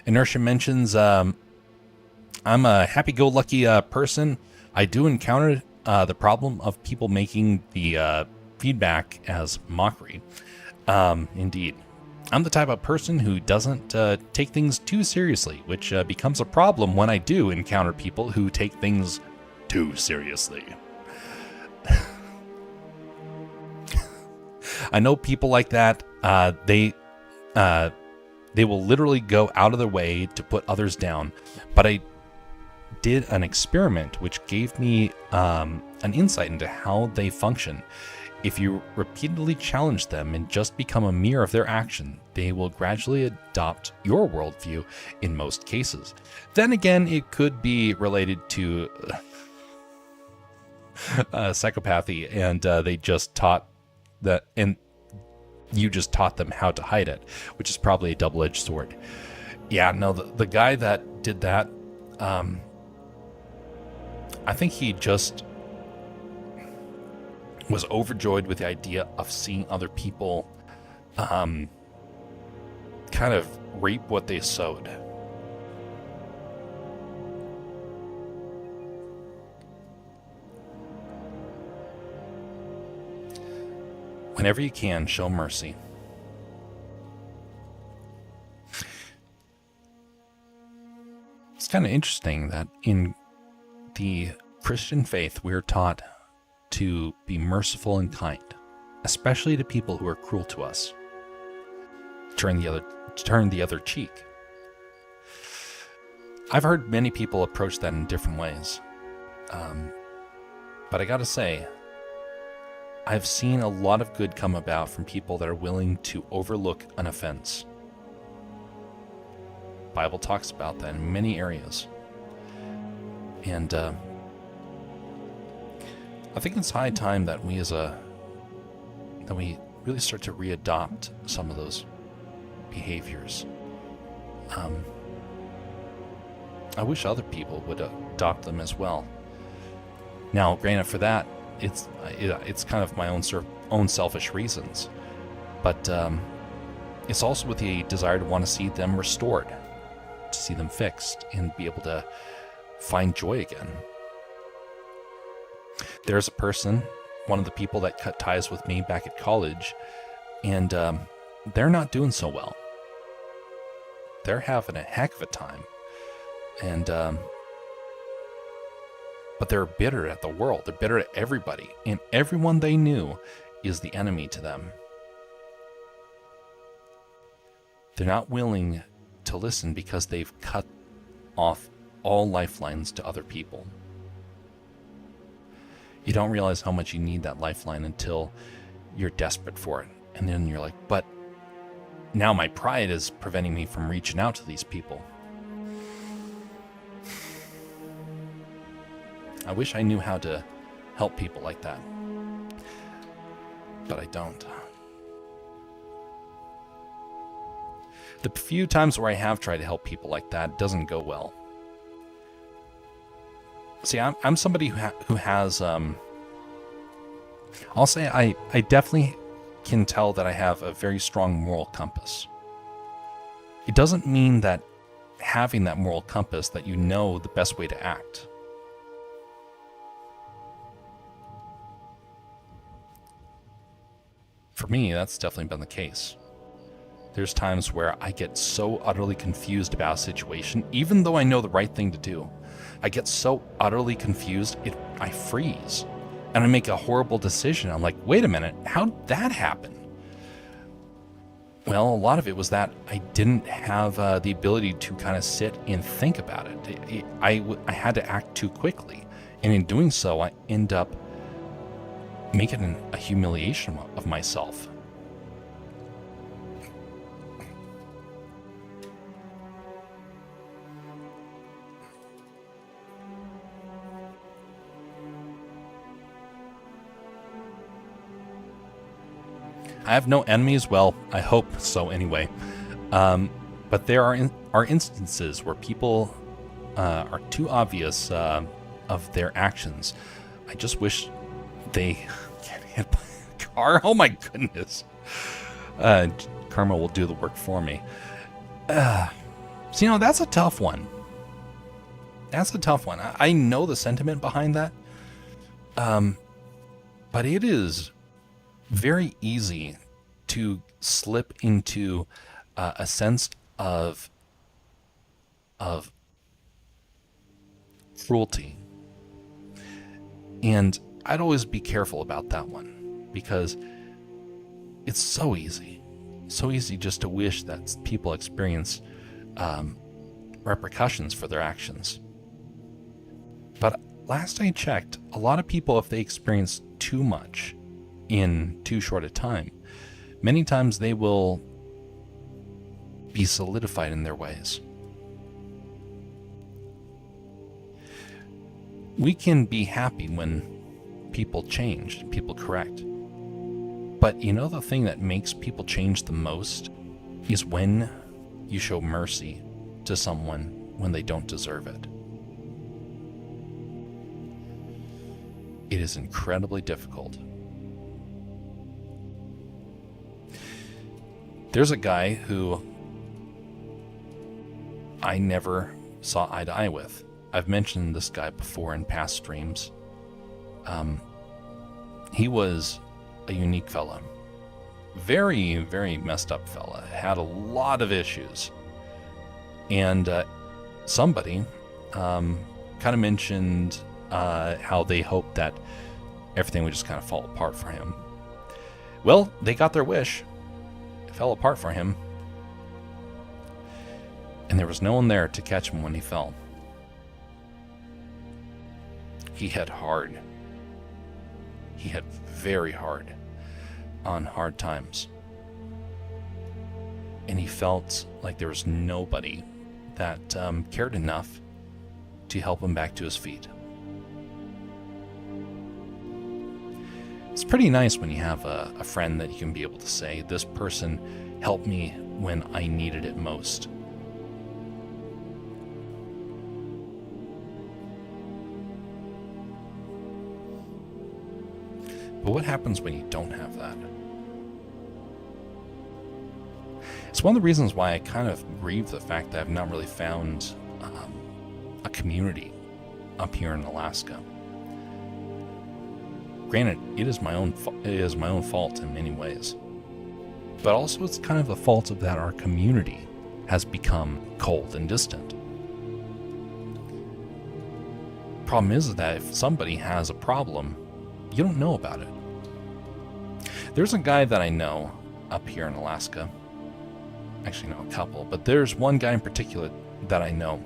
Inertia mentions, I'm a happy-go-lucky person. I do encounter the problem of people making the feedback as mockery. Indeed. I'm the type of person who doesn't take things too seriously, which becomes a problem when I do encounter people who take things too seriously. I know people like that. They will literally go out of their way to put others down. But I did an experiment which gave me an insight into how they function. If you repeatedly challenge them and just become a mirror of their action, they will gradually adopt your worldview in most cases. Then again, it could be related to psychopathy, and they just taught that, and you just taught them how to hide it, which is probably a double-edged sword. Yeah, no, the guy that did that, I think he just was overjoyed with the idea of seeing other people kind of reap what they sowed. Whenever you can, show mercy. It's kind of interesting that in the Christian faith, we're taught to be merciful and kind, especially to people who are cruel to us. Turn the other cheek. I've heard many people approach that in different ways. But I gotta say, I've seen a lot of good come about from people that are willing to overlook an offense. The Bible talks about that in many areas. And I think it's high time that we really start to readopt some of those behaviors. I wish other people would adopt them as well. Now, granted, for that, it's kind of my own selfish reasons, but it's also with the desire to want to see them restored, to see them fixed, and be able to find joy again. There's a person, one of the people that cut ties with me back at college, and they're not doing so well. They're having a heck of a time, and but they're bitter at the world. They're bitter at everybody, and everyone they knew is the enemy to them. They're not willing to listen because they've cut off all lifelines to other people. You don't realize how much you need that lifeline until you're desperate for it. And then you're like, but now my pride is preventing me from reaching out to these people. I wish I knew how to help people like that, but I don't. The few times where I have tried to help people like that, it doesn't go well. See, I'm somebody who has, I'll say I definitely can tell that I have a very strong moral compass. It doesn't mean that having that moral compass that you know the best way to act. For me, that's definitely been the case. There's times where I get so utterly confused about a situation, even though I know the right thing to do. I get so utterly confused, I freeze. And I make a horrible decision. I'm like, wait a minute, how'd that happen? Well, a lot of it was that I didn't have the ability to kind of sit and think about it. I had to act too quickly. And in doing so, I end up making a humiliation of myself. I have no enemies. Well, I hope so anyway. But there are instances where people are too obvious of their actions. I just wish they get hit by a car. Oh my goodness. Karma will do the work for me. So, that's a tough one. That's a tough one. I know the sentiment behind that. But it is very easy to slip into a sense of cruelty. And I'd always be careful about that one, because it's so easy just to wish that people experience repercussions for their actions. But last I checked, a lot of people, if they experience too much in too short a time, many times they will be solidified in their ways. We can be happy when people change, people correct. But the thing that makes people change the most is when you show mercy to someone when they don't deserve it. It is incredibly difficult. There's a guy who I never saw eye to eye with. I've mentioned this guy before in past streams. He was a unique fella. Very, very messed up fella. Had a lot of issues. And somebody kind of mentioned how they hoped that everything would just kind of fall apart for him. Well, they got their wish. It fell apart for him. And there was no one there to catch him when he fell. He hit hard. He hit very hard on hard times. And he felt like there was nobody that cared enough to help him back to his feet. It's pretty nice when you have a friend that you can be able to say, this person helped me when I needed it most. But what happens when you don't have that? It's one of the reasons why I kind of grieve the fact that I've not really found a community up here in Alaska. Granted, it is my own fault in many ways, but also it's kind of a fault of that our community has become cold and distant. Problem is that if somebody has a problem, you don't know about it. There's a guy that I know up here in Alaska. Actually, no, a couple, but there's one guy in particular that I know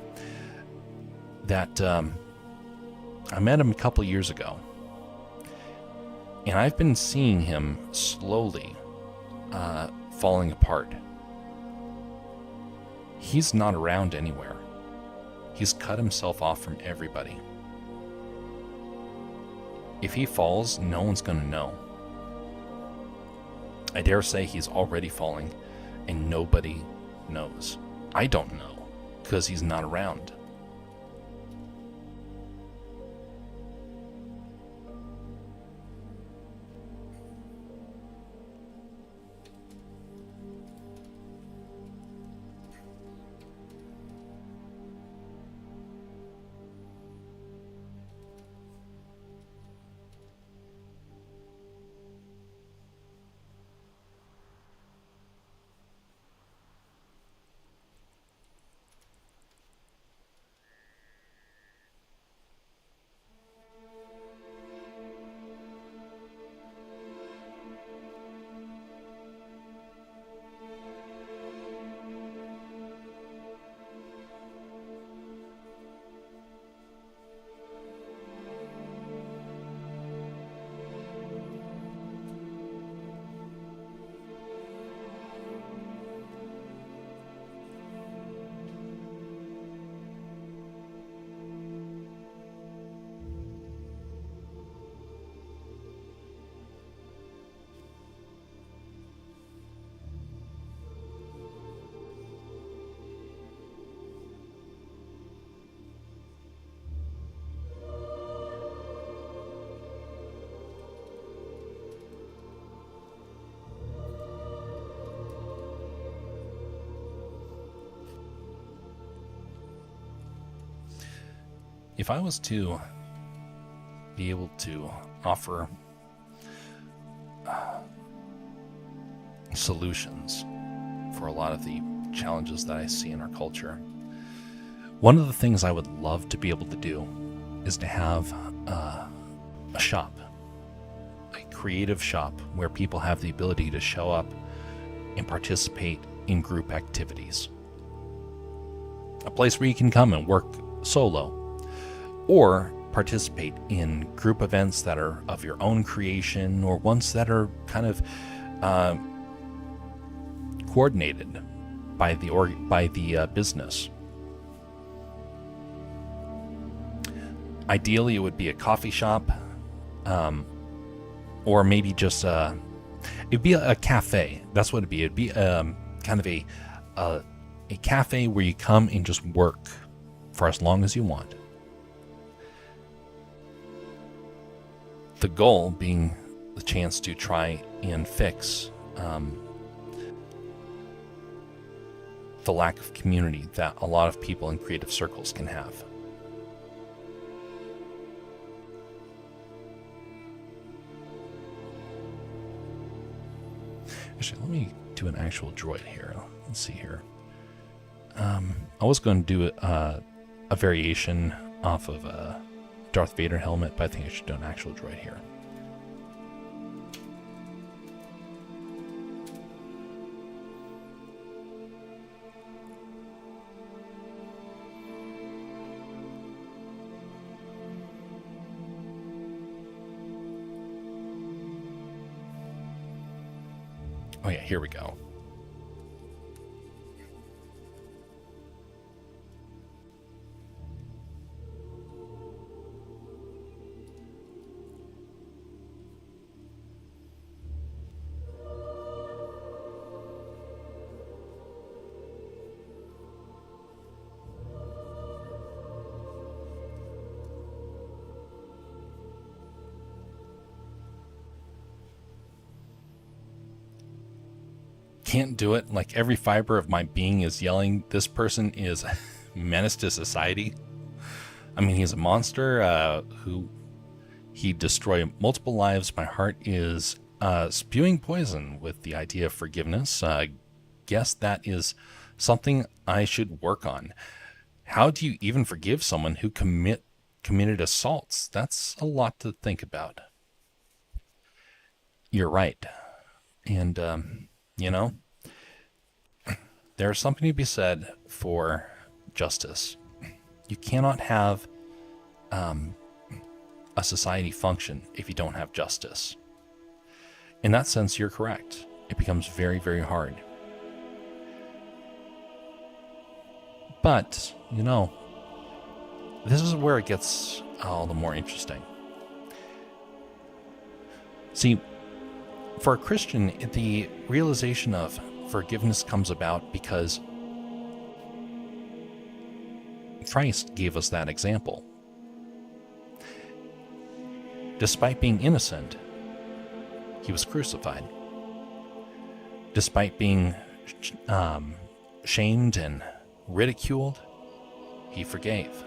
that I met him a couple years ago. And I've been seeing him slowly falling apart. He's not around anywhere. He's cut himself off from everybody. If he falls, no one's going to know. I dare say he's already falling, and nobody knows. I don't know, because he's not around. if I was to be able to offer solutions for a lot of the challenges that I see in our culture, one of the things I would love to be able to do is to have a shop, a creative shop where people have the ability to show up and participate in group activities. A place where you can come and work solo or participate in group events that are of your own creation or ones that are kind of coordinated by the business. Ideally, it would be a coffee shop, or maybe just it'd be a cafe. That's what it'd be. It'd be kind of a cafe where you come and just work for as long as you want. The goal being the chance to try and fix the lack of community that a lot of people in creative circles can have. Actually, let me do an actual droid here. Let's see here. I was going to do a variation off of a Darth Vader helmet, but I think I should do an actual droid here. Oh yeah, here we go. Can't do it. Like, every fiber of my being is yelling, this person is a menace to society. I mean, he's a monster who he destroyed multiple lives. My heart is spewing poison with the idea of forgiveness. Guess that is something I should work on. How do you even forgive someone who committed assaults? That's a lot to think about. You're right. And, there's something to be said for justice. You cannot have a society function if you don't have justice. In that sense, you're correct. It becomes very, very hard. But, this is where it gets all the more interesting. See, for a Christian, the realization of forgiveness comes about because Christ gave us that example. Despite being innocent, he was crucified. Despite being shamed and ridiculed, he forgave.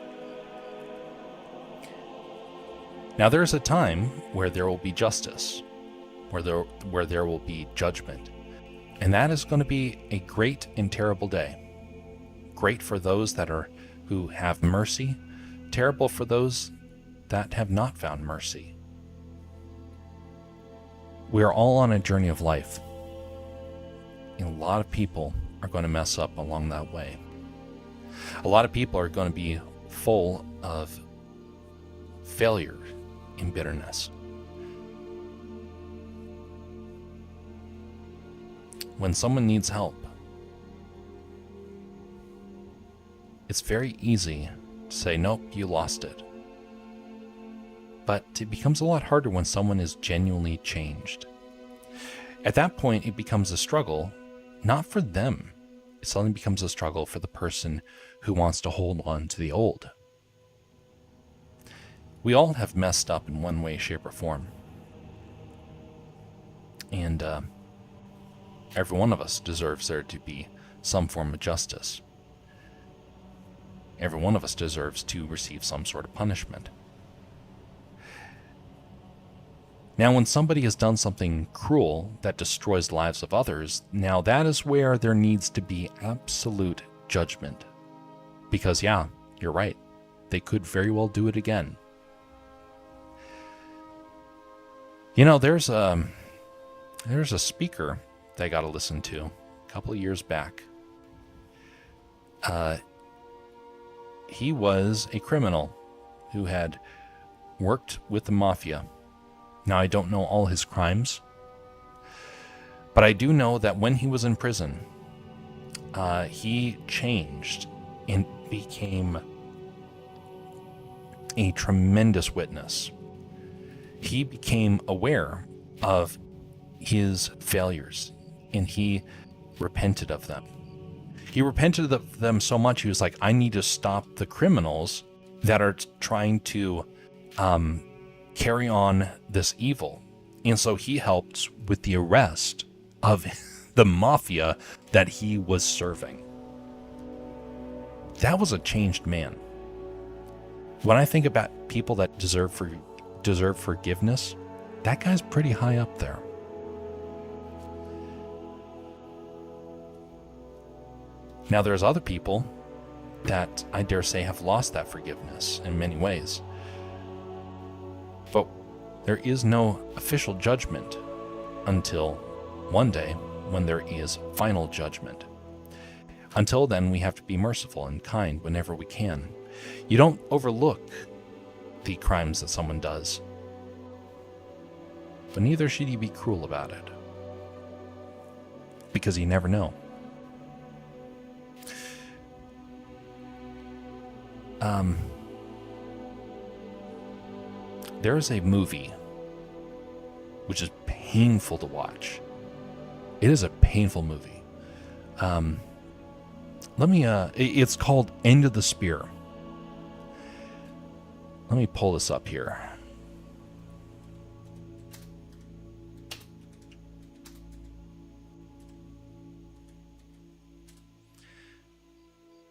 Now there is a time where there will be justice, where there will be judgment. And that is going to be a great and terrible day. Great for those who have mercy, terrible for those that have not found mercy. We are all on a journey of life. And a lot of people are going to mess up along that way. A lot of people are going to be full of failure and bitterness. When someone needs help, it's very easy to say, nope, you lost it. But it becomes a lot harder when someone is genuinely changed. At that point, it becomes a struggle, not for them. It suddenly becomes a struggle for the person who wants to hold on to the old. We all have messed up in one way, shape, or form. And every one of us deserves there to be some form of justice. Every one of us deserves to receive some sort of punishment. Now, when somebody has done something cruel that destroys the lives of others, now that is where there needs to be absolute judgment. Because, yeah, you're right. They could very well do it again. You know, there's a speaker that I got to listen to a couple of years back. He was a criminal who had worked with the mafia. Now, I don't know all his crimes, but I do know that when he was in prison, he changed and became a tremendous witness. He became aware of his failures, and he repented of them. He repented of them so much, he was like, I need to stop the criminals that are trying to carry on this evil. And so he helped with the arrest of the mafia that he was serving. That was a changed man. When I think about people that deserve forgiveness, that guy's pretty high up there. Now, there's other people that I dare say have lost that forgiveness in many ways. But there is no official judgment until one day when there is final judgment. Until then, we have to be merciful and kind whenever we can. You don't overlook the crimes that someone does, but neither should you be cruel about it, because you never know. There's a movie which is painful to watch. It is a painful movie. It's called End of the Spear. Let me pull this up here.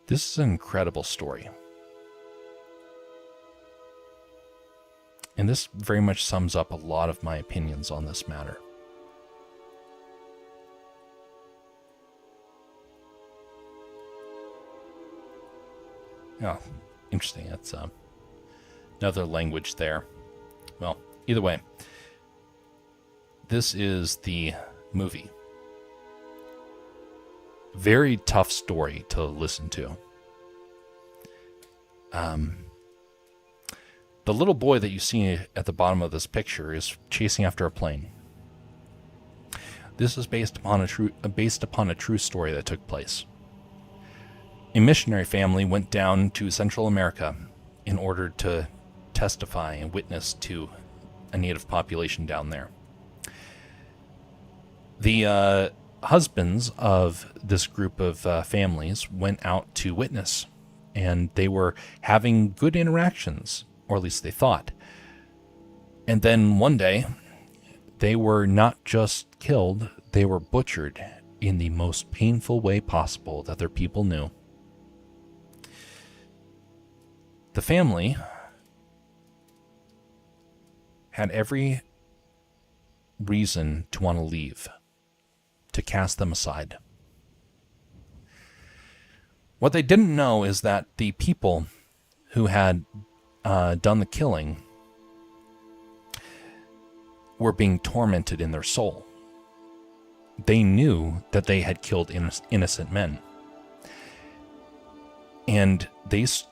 This is an incredible story. And this very much sums up a lot of my opinions on this matter. Oh, interesting. That's another language there. Well, either way, this is the movie. Very tough story to listen to. The little boy that you see at the bottom of this picture is chasing after a plane. This is based upon a true story that took place. A missionary family went down to Central America in order to testify and witness to a native population down there. The husbands of this group of families went out to witness, and they were having good interactions, or at least they thought. And then one day, they were not just killed, they were butchered in the most painful way possible that their people knew. The family had every reason to want to leave, to cast them aside. What they didn't know is that the people who had done the killing were being tormented in their soul. They knew that they had killed innocent men. And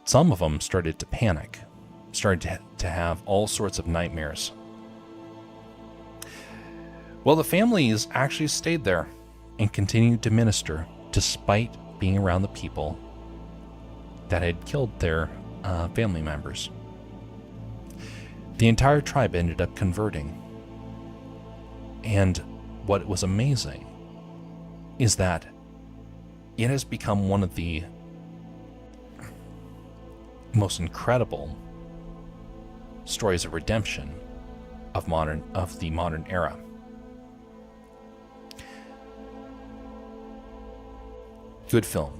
some of them started to panic, started to have all sorts of nightmares. Well, the families actually stayed there and continued to minister despite being around the people that had killed their family members. The entire tribe ended up converting. And what was amazing is that it has become one of the most incredible stories of redemption of the modern era. Good film,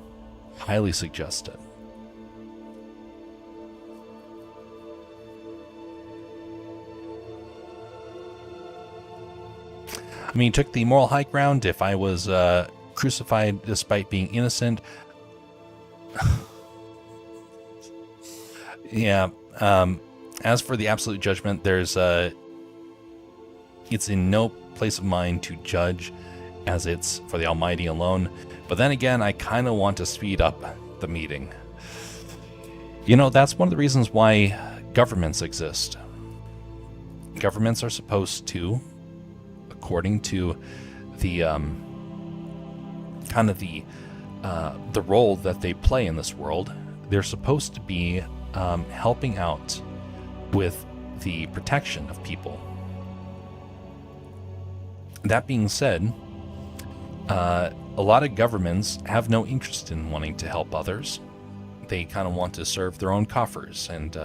highly suggested. I mean, he took the moral high ground. If I was crucified despite being innocent, yeah. As for the absolute judgment, it's in no place of mine to judge, as it's for the Almighty alone. But then again, I kind of want to speed up the meeting. You know, that's one of the reasons why governments exist. Governments are supposed to, according to the the role that they play in this world, they're supposed to be helping out with the protection of people. That being said, a lot of governments have no interest in wanting to help others. They kind of want to serve their own coffers and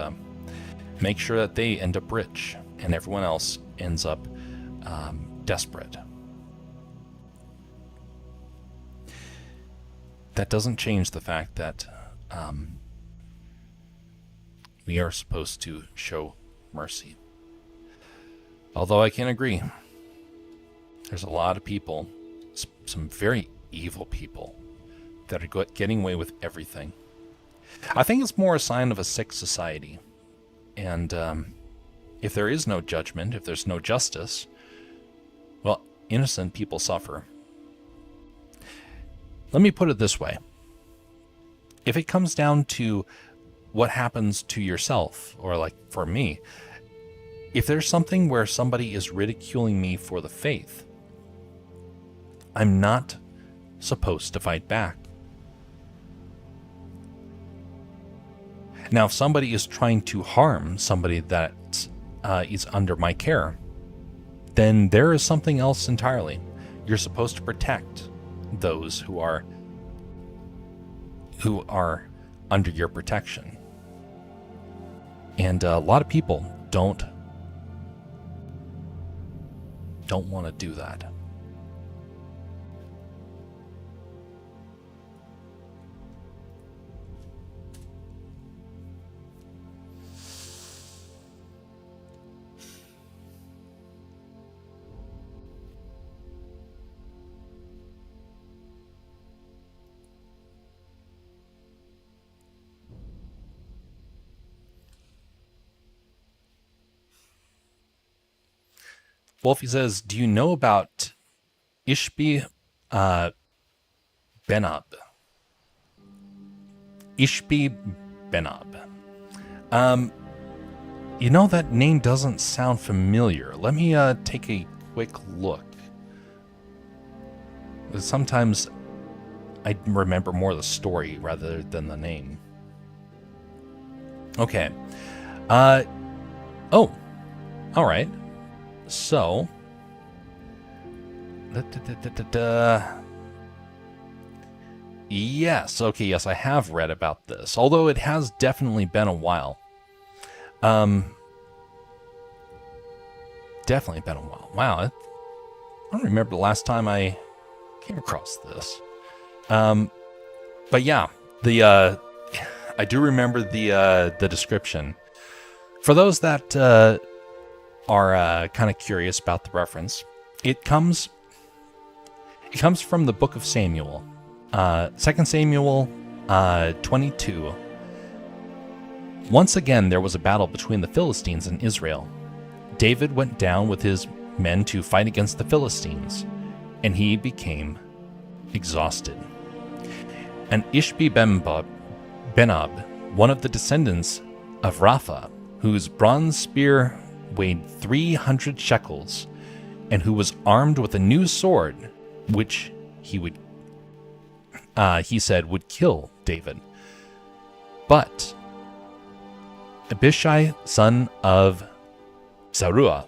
make sure that they end up rich and everyone else ends up desperate. That doesn't change the fact that we are supposed to show mercy. Although I can agree, there's a lot of people, some very evil people, that are getting away with everything. I think it's more a sign of a sick society. And if there is no judgment, if there's no justice, well, innocent people suffer. Let me put it this way. If it comes down to what happens to yourself, or like for me, if there's something where somebody is ridiculing me for the faith, I'm not supposed to fight back. Now, if somebody is trying to harm somebody that is under my care, then there is something else entirely. You're supposed to protect those who are under your protection. And a lot of people don't want to do that. Wolfie says, do you know about Ishbi Benob? Ishbi Benob. You know, that name doesn't sound familiar. Let me take a quick look. Sometimes I remember more the story rather than the name. Okay. Oh. All right. So, yes, okay, yes, I have read about this, although it has definitely been a while. Definitely been a while. Wow, I don't remember the last time I came across this. But yeah, I do remember the description. For those that are kind of curious about the reference, it comes from the book of Samuel, 2 Samuel 22. Once again there was a battle between the Philistines and Israel. David went down with his men to fight against the Philistines, and he became exhausted. And Ishbi Benob, one of the descendants of Rapha, whose bronze spear weighed 300 shekels, and who was armed with a new sword, which he said would kill David. But Abishai, son of Zeruiah,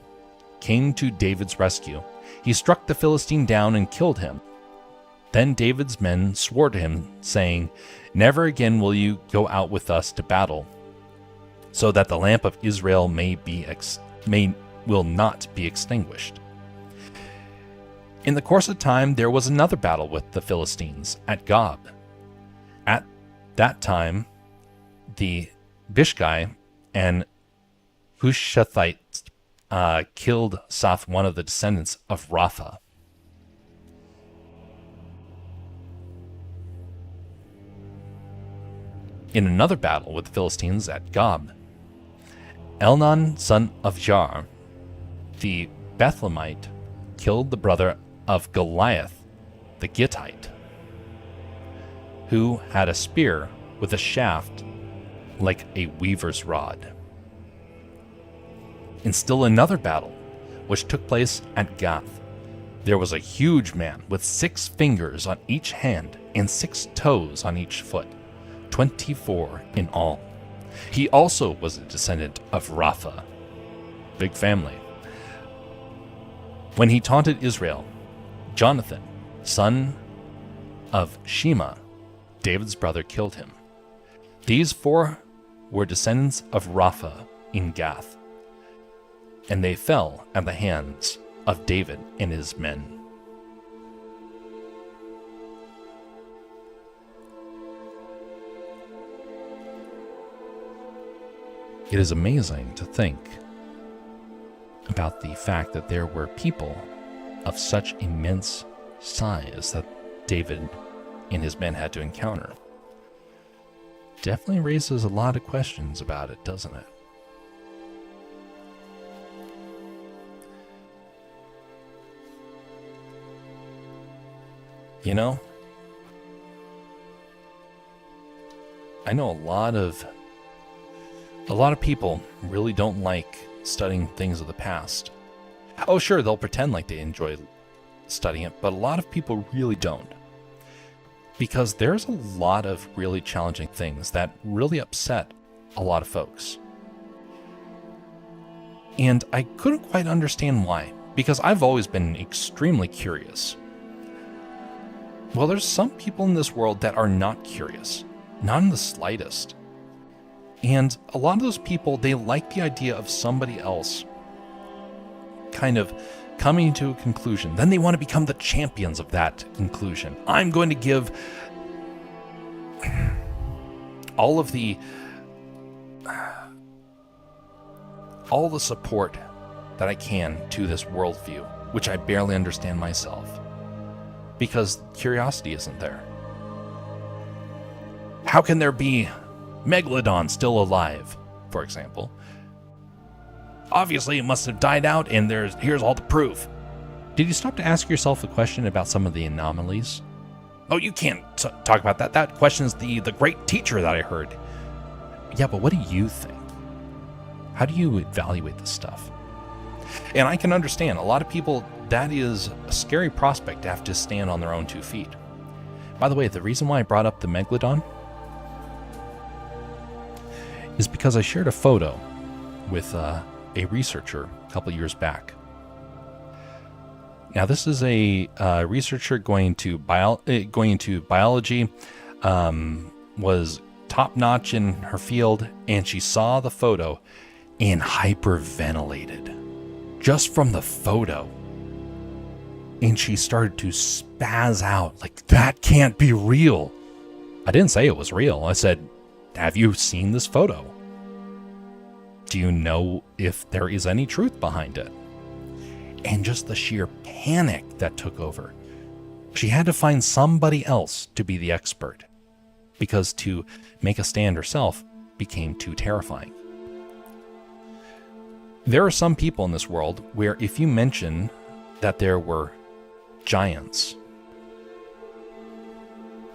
came to David's rescue. He struck the Philistine down and killed him. Then David's men swore to him, saying, "Never again will you go out with us to battle, so that the lamp of Israel will not be extinguished." In the course of time, there was another battle with the Philistines at Gob. At that time, the Bishkai and Hushathites killed Soph, one of the descendants of Rapha. In another battle with the Philistines at Gob, Elnan, son of Jar, the Bethlehemite, killed the brother of Goliath, the Gittite, who had a spear with a shaft like a weaver's rod. In still another battle, which took place at Gath, there was a huge man with 6 fingers on each hand and 6 toes on each foot, 24 in all. He also was a descendant of Rapha. Big family. When he taunted Israel, Jonathan, son of Shema, David's brother, killed him. These 4 were descendants of Rapha in Gath, and they fell at the hands of David and his men. It is amazing to think about the fact that there were people of such immense size that David and his men had to encounter. Definitely raises a lot of questions about it, doesn't it? You know, I know a lot of people really don't like studying things of the past. Oh, sure, they'll pretend like they enjoy studying it, but a lot of people really don't. Because there's a lot of really challenging things that really upset a lot of folks. And I couldn't quite understand why, because I've always been extremely curious. Well, there's some people in this world that are not curious, not in the slightest. And a lot of those people, they like the idea of somebody else kind of coming to a conclusion. Then they want to become the champions of that conclusion. I'm going to give all the support that I can to this worldview, which I barely understand myself, because curiosity isn't there. How can there be Megalodon still alive, for example? Obviously, it must have died out, and here's all the proof. Did you stop to ask yourself a question about some of the anomalies? Oh, you can't talk about that. That questions the great teacher that I heard. Yeah, but what do you think? How do you evaluate this stuff? And I can understand, a lot of people, that is a scary prospect to have to stand on their own 2 feet. By the way, the reason why I brought up the Megalodon is because I shared a photo with a researcher a couple years back. Now, this is a researcher going to biology, was top-notch in her field, and she saw the photo and hyperventilated just from the photo. And she started to spaz out, like, that can't be real. I didn't say it was real. I said, have you seen this photo? Do you know if there is any truth behind it? And just the sheer panic that took over. She had to find somebody else to be the expert, because to make a stand herself became too terrifying. There are some people in this world where if you mention that there were giants,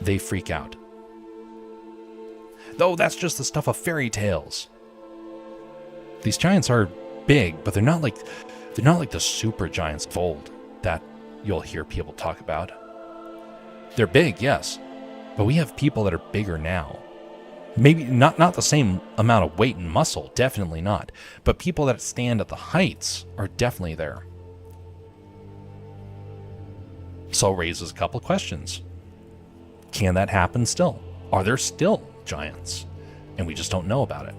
they freak out. Though that's just the stuff of fairy tales. These giants are big, but they're not like the super giants of old that you'll hear people talk about. They're big, yes, but we have people that are bigger now. Maybe not the same amount of weight and muscle, definitely not, but people that stand at the heights are definitely there. So it raises a couple of questions. Can that happen still? Are there still giants, and we just don't know about it?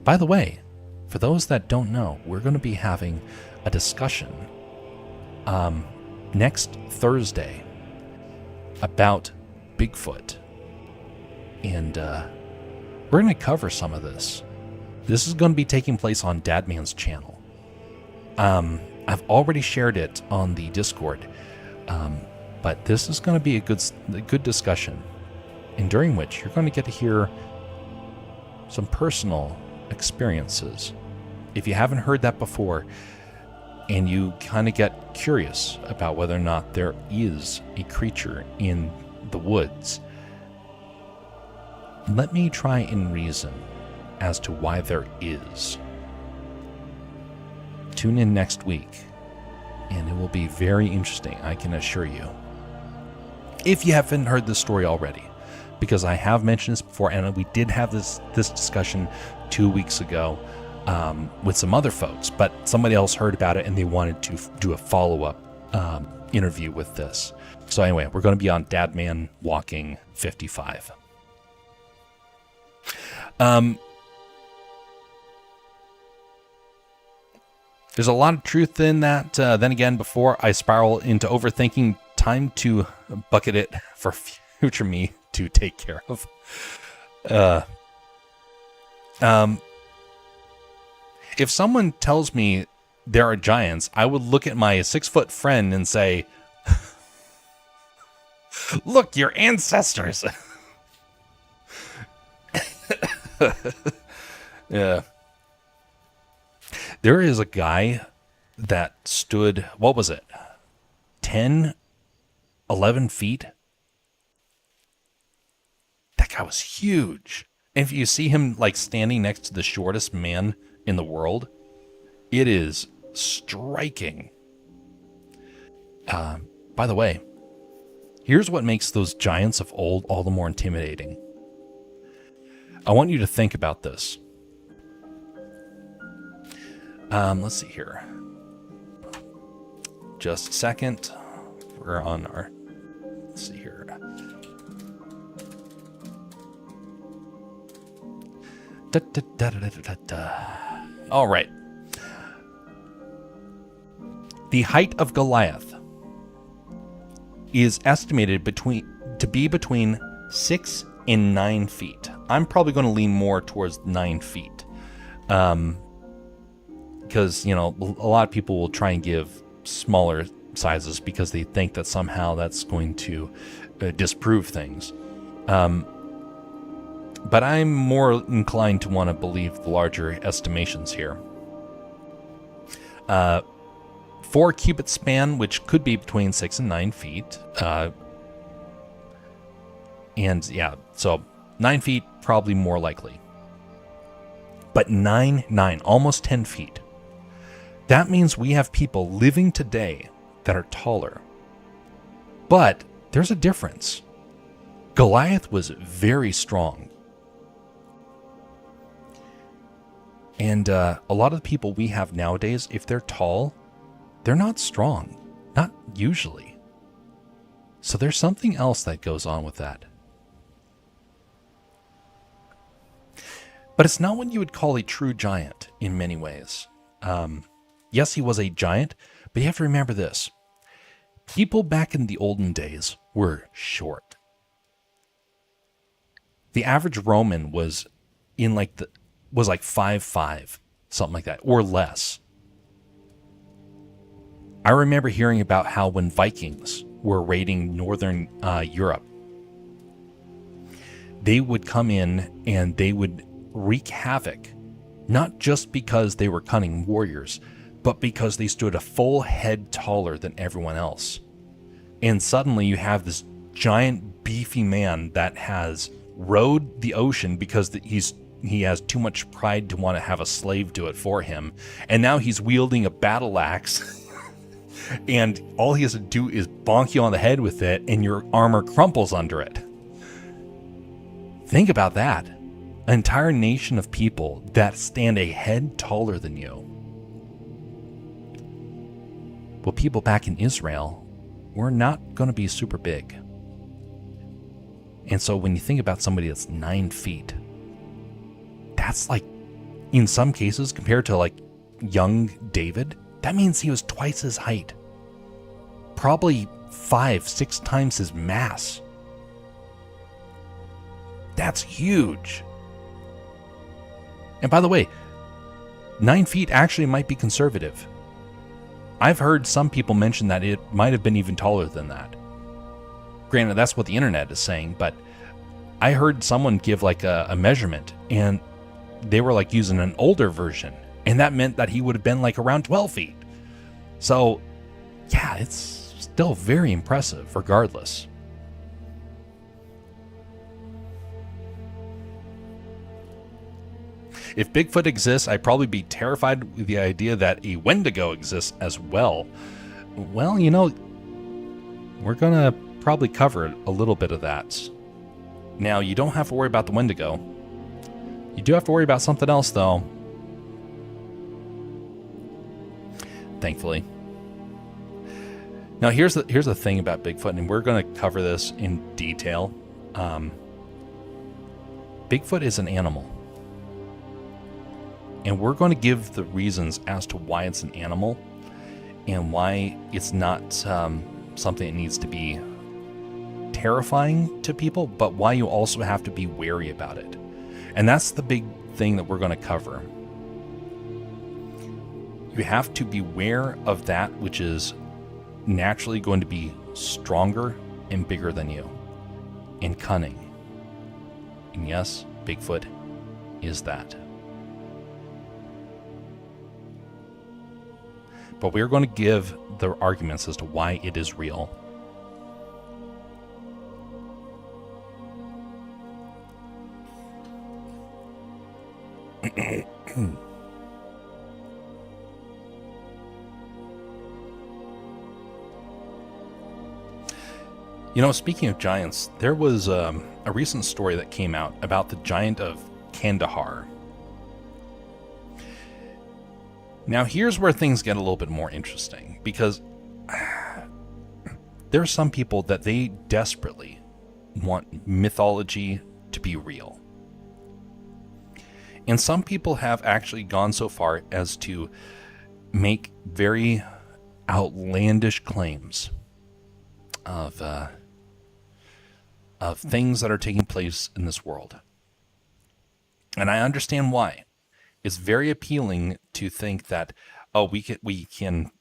By the way, for those that don't know, we're going to be having a discussion next Thursday about Bigfoot, and we're going to cover some of this. This is going to be taking place on Dadman's channel. I've already shared it on the Discord, but this is going to be a good discussion. and during which you're going to get to hear some personal experiences. If you haven't heard that before, and you kind of get curious about whether or not there is a creature in the woods, let me try and reason as to why there is. Tune in next week, and it will be very interesting, I can assure you. If you haven't heard this story already, because I have mentioned this before, and we did have this discussion 2 weeks ago with some other folks, but somebody else heard about it and they wanted to do a follow-up interview with this. So anyway, we're going to be on Dadman Walking 55. There's a lot of truth in that. Then again, before I spiral into overthinking, time to bucket it for future me to take care of. If someone tells me there are giants, I would look at my 6-foot friend and say, "Look, your ancestors." Yeah. There is a guy that stood, what was it? 10, 11 feet? That guy was huge. And if you see him like standing next to the shortest man in the world, it is striking. By the way, here's what makes those giants of old all the more intimidating. I want you to think about this. Let's see here. Just a second. We're on our... Let's see here. All right. The height of Goliath is estimated to be between 6 and 9 feet. I'm probably going to lean more towards 9 feet. Because, you know, a lot of people will try and give smaller sizes because they think that somehow that's going to disprove things. But I'm more inclined to want to believe the larger estimations here. 4-cubit span, which could be between 6 and 9 feet. And yeah, so 9 feet, probably more likely. But 9, almost 10 feet. That means we have people living today that are taller. But there's a difference. Goliath was very strong. And a lot of the people we have nowadays, if they're tall, they're not strong. Not usually. So there's something else that goes on with that. But it's not what you would call a true giant in many ways. Yes, he was a giant, but you have to remember this. People back in the olden days were short. The average Roman was like 5'5", something like that, or less. I remember hearing about how when Vikings were raiding northern Europe, they would come in and they would wreak havoc, not just because they were cunning warriors, but because they stood a full head taller than everyone else. And suddenly you have this giant beefy man that has rode the ocean because he has too much pride to want to have a slave do it for him. And now he's wielding a battle axe and all he has to do is bonk you on the head with it and your armor crumples under it. Think about that. An entire nation of people that stand a head taller than you. Well, people back in Israel were not going to be super big. And so when you think about somebody that's 9 feet, that's like, in some cases, compared to like young David, that means he was twice his height. Probably 5-6 times his mass. That's huge. And by the way, 9 feet actually might be conservative. I've heard some people mention that it might have been even taller than that. Granted, that's what the internet is saying, but I heard someone give like a measurement, and they were like using an older version, and that meant that he would have been like around 12 feet. So yeah, it's still very impressive regardless. If Bigfoot exists, I'd probably be terrified with the idea that a Wendigo exists as well. Well, you know, we're gonna probably cover a little bit of that. Now, you don't have to worry about the Wendigo. You do have to worry about something else, though. Thankfully. Now, here's the thing about Bigfoot, and we're going to cover this in detail. Bigfoot is an animal. And we're going to give the reasons as to why it's an animal and why it's not something that needs to be terrifying to people, but why you also have to be wary about it. And that's the big thing that we're going to cover. You have to beware of that which is naturally going to be stronger and bigger than you, and cunning. And yes, Bigfoot is that. But we're going to give the arguments as to why it is real. You know, speaking of giants, there was a recent story that came out about the giant of Kandahar. Now, here's where things get a little bit more interesting, because there are some people that they desperately want mythology to be real. And some people have actually gone so far as to make very outlandish claims of things that are taking place in this world. And I understand why. It's very appealing to think that, oh, we can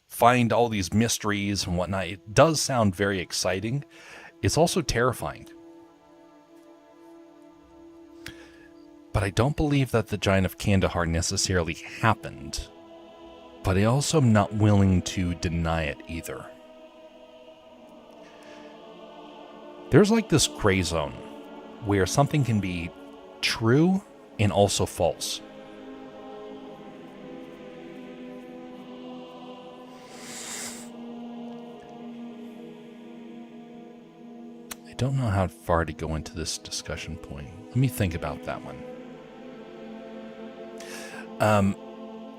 find all these mysteries and whatnot. It does sound very exciting. It's also terrifying. But I don't believe that the giant of Kandahar necessarily happened. But I also am not willing to deny it either. There's like this gray zone where something can be true and also false. I don't know how far to go into this discussion point. Let me think about that one.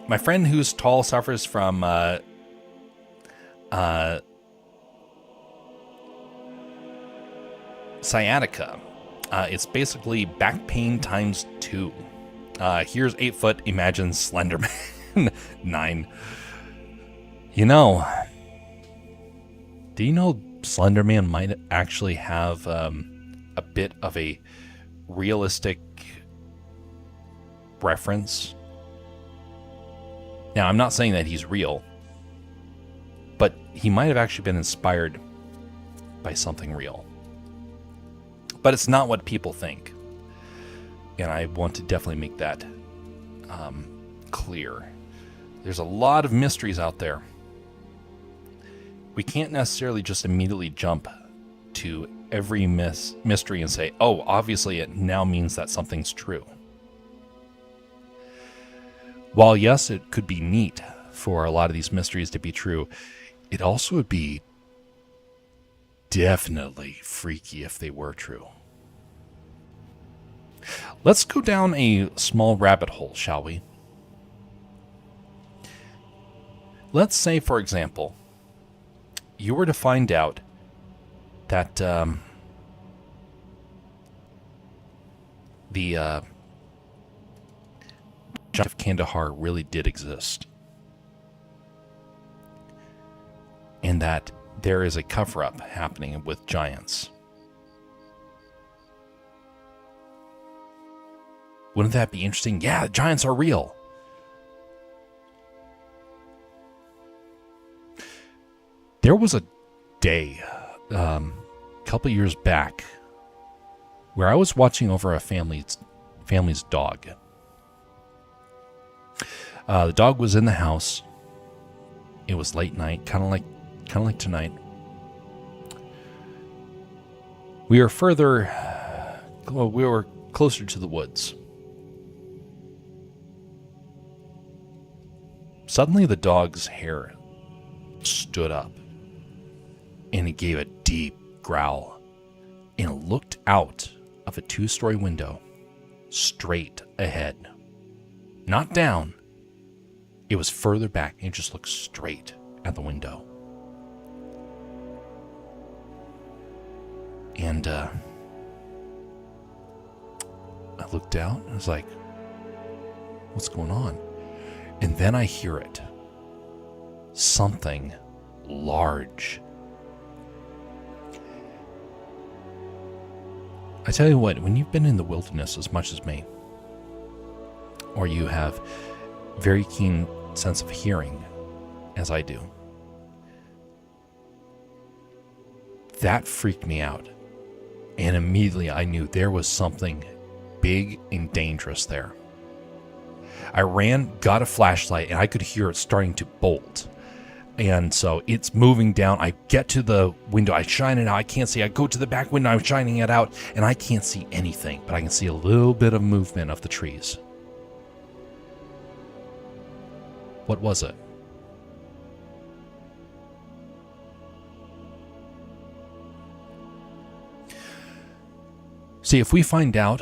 My friend who's tall suffers from sciatica. It's basically back pain times 2. Here's 8 foot, imagine Slenderman. 9. You know, do you know Slenderman might actually have a bit of a realistic reference? Now, I'm not saying that he's real, but he might have actually been inspired by something real. But it's not what people think. And I want to definitely make that clear. There's a lot of mysteries out there. We can't necessarily just immediately jump to every mystery and say, oh, obviously it now means that something's true. While yes, it could be neat for a lot of these mysteries to be true, it also would be definitely freaky if they were true. Let's go down a small rabbit hole, shall we? Let's say, for example, you were to find out that the giant of Kandahar really did exist, and that there is a cover-up happening with giants. Wouldn't that be interesting? Yeah, giants are real. There was a day, a couple years back, where I was watching over a family's dog. The dog was in the house. It was late night, kind of like tonight. We were closer to the woods. Suddenly the dog's hair stood up and he gave a deep growl and looked out of a 2-story window straight ahead. Not down. It was further back and just looked straight at the window. And I looked out and I was like, what's going on? And then I hear it. Something large. I tell you what, when you've been in the wilderness as much as me, or you have very keen sense of hearing, as I do, that freaked me out. And immediately I knew there was something big and dangerous there. I ran, got a flashlight, and I could hear it starting to bolt. And so it's moving down. I get to the window. I shine it out. I can't see. I go to the back window. I'm shining it out, and I can't see anything. But I can see a little bit of movement of the trees. What was it? See, if we find out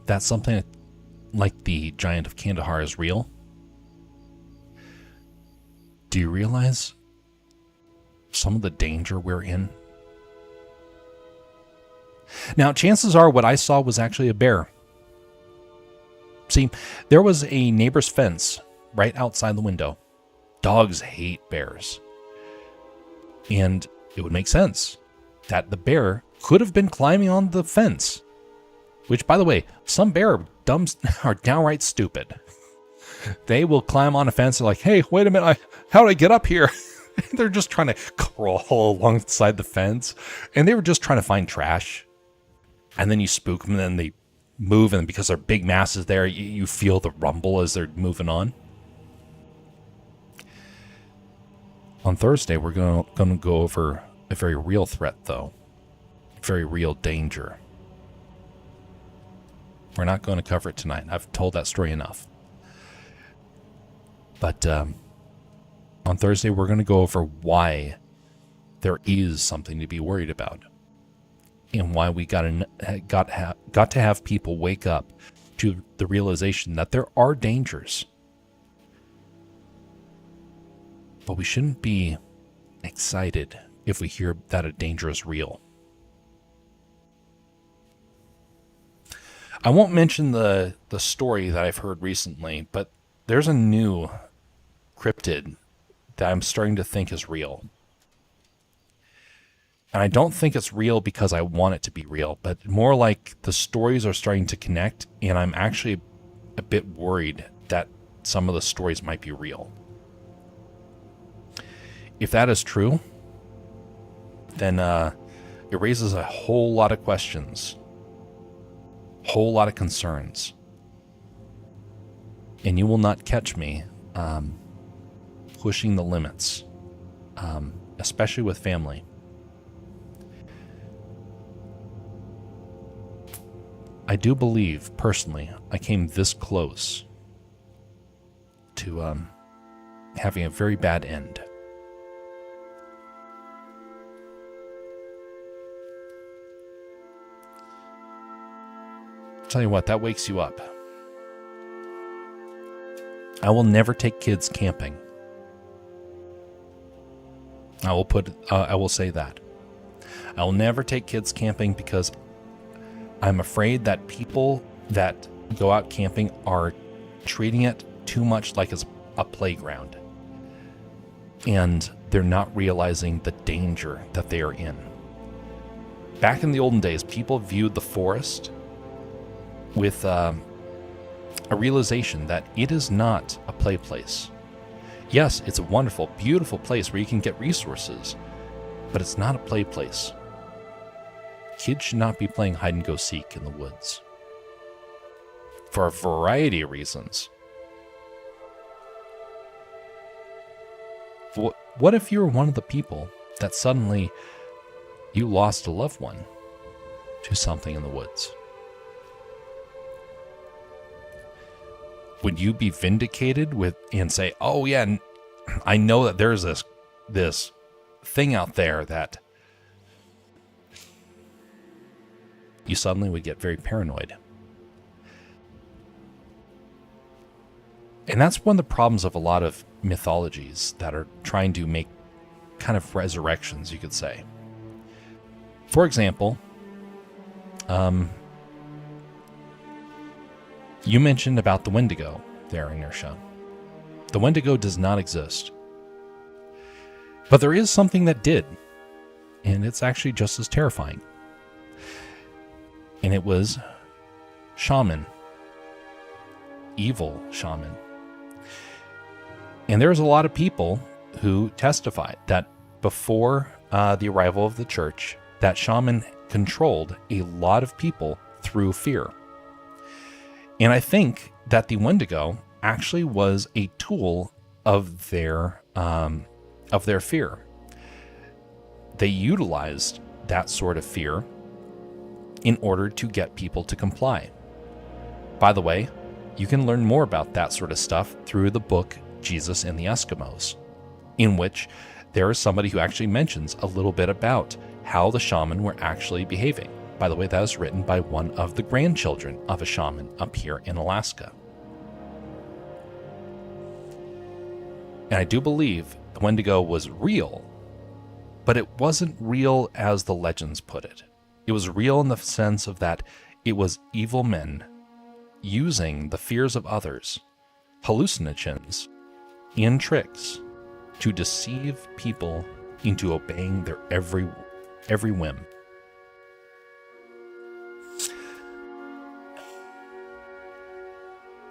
that something like the Giant of Kandahar is real, do you realize some of the danger we're in? Now, chances are what I saw was actually a bear. See, there was a neighbor's fence right outside the window. Dogs hate bears. And it would make sense that the bear could have been climbing on the fence. Which, by the way, some bear are downright stupid. They will climb on a fence and like, hey, wait a minute, how do I get up here? They're just trying to crawl alongside the fence. And they were just trying to find trash. And then you spook them and then they move. And because they're big masses there, you feel the rumble as they're moving on. On Thursday, we're going to go over a very real threat, though. A very real danger. We're not going to cover it tonight. I've told that story enough. But on Thursday, we're going to go over why there is something to be worried about. And why we got to have people wake up to the realization that there are dangers. But we shouldn't be excited if we hear that a danger is real. I won't mention the story that I've heard recently, but there's a new cryptid that I'm starting to think is real. And I don't think it's real because I want it to be real, but more like the stories are starting to connect, and I'm actually a bit worried that some of the stories might be real. If that is true, then it raises a whole lot of questions, whole lot of concerns. And you will not catch me pushing the limits, especially with family. I do believe, personally, I came this close to having a very bad end. Tell you what, that wakes you up. I will never take kids camping. I will say that. I will never take kids camping because I'm afraid that people that go out camping are treating it too much like it's a playground. And they're not realizing the danger that they are in. Back in the olden days, people viewed the forest with a realization that it is not a play place. Yes, it's a wonderful, beautiful place where you can get resources, but it's not a play place. kids should not be playing hide and go seek in the woods for a variety of reasons. What if you were one of the people that suddenly you lost a loved one to something in the woods? Would you be vindicated and say, oh yeah, I know that there's this thing out there that you suddenly would get very paranoid? And that's one of the problems of a lot of mythologies that are trying to make kind of resurrections, you could say. For example, you mentioned about the Wendigo there, Inertia. The Wendigo does not exist. But there is something that did, and it's actually just as terrifying. And it was shaman. Evil shaman. And there's a lot of people who testified that before the arrival of the church, that shaman controlled a lot of people through fear. And I think that the Wendigo actually was a tool of their fear. They utilized that sort of fear in order to get people to comply. By the way, you can learn more about that sort of stuff through the book Jesus and the Eskimos, in which there is somebody who actually mentions a little bit about how the shaman were actually behaving. By the way, that was written by one of the grandchildren of a shaman up here in Alaska. And I do believe the Wendigo was real, but it wasn't real as the legends put it. It was real in the sense of that it was evil men using the fears of others, hallucinogens, and tricks to deceive people into obeying their every whim.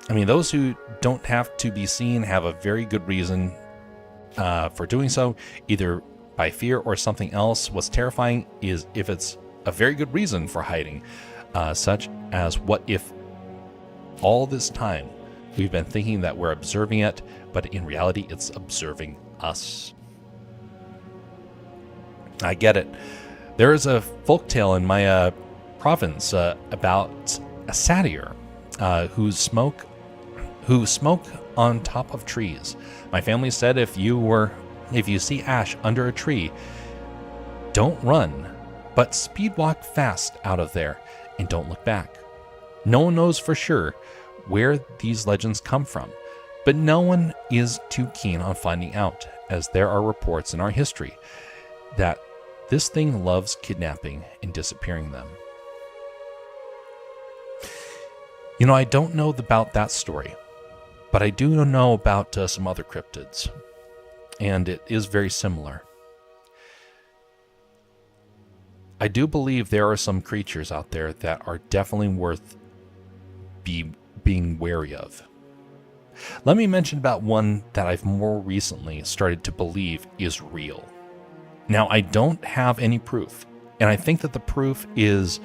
I mean, those who don't have to be seen have a very good reason for doing so, either by fear or something else. What's terrifying is if it's a very good reason for hiding, such as what if all this time we've been thinking that we're observing it, but in reality it's observing us. I get it. There is a folktale in my province about a satyr who smoke on top of trees. My family said if you see ash under a tree, don't run, but speed walk fast out of there and don't look back. No one knows for sure where these legends come from, but no one is too keen on finding out, as there are reports in our history that this thing loves kidnapping and disappearing them. You know, I don't know about that story, but I do know about some other cryptids, and it is very similar. I do believe there are some creatures out there that are definitely worth being wary of. Let me mention about one that I've more recently started to believe is real. Now, I don't have any proof, and I think that the proof is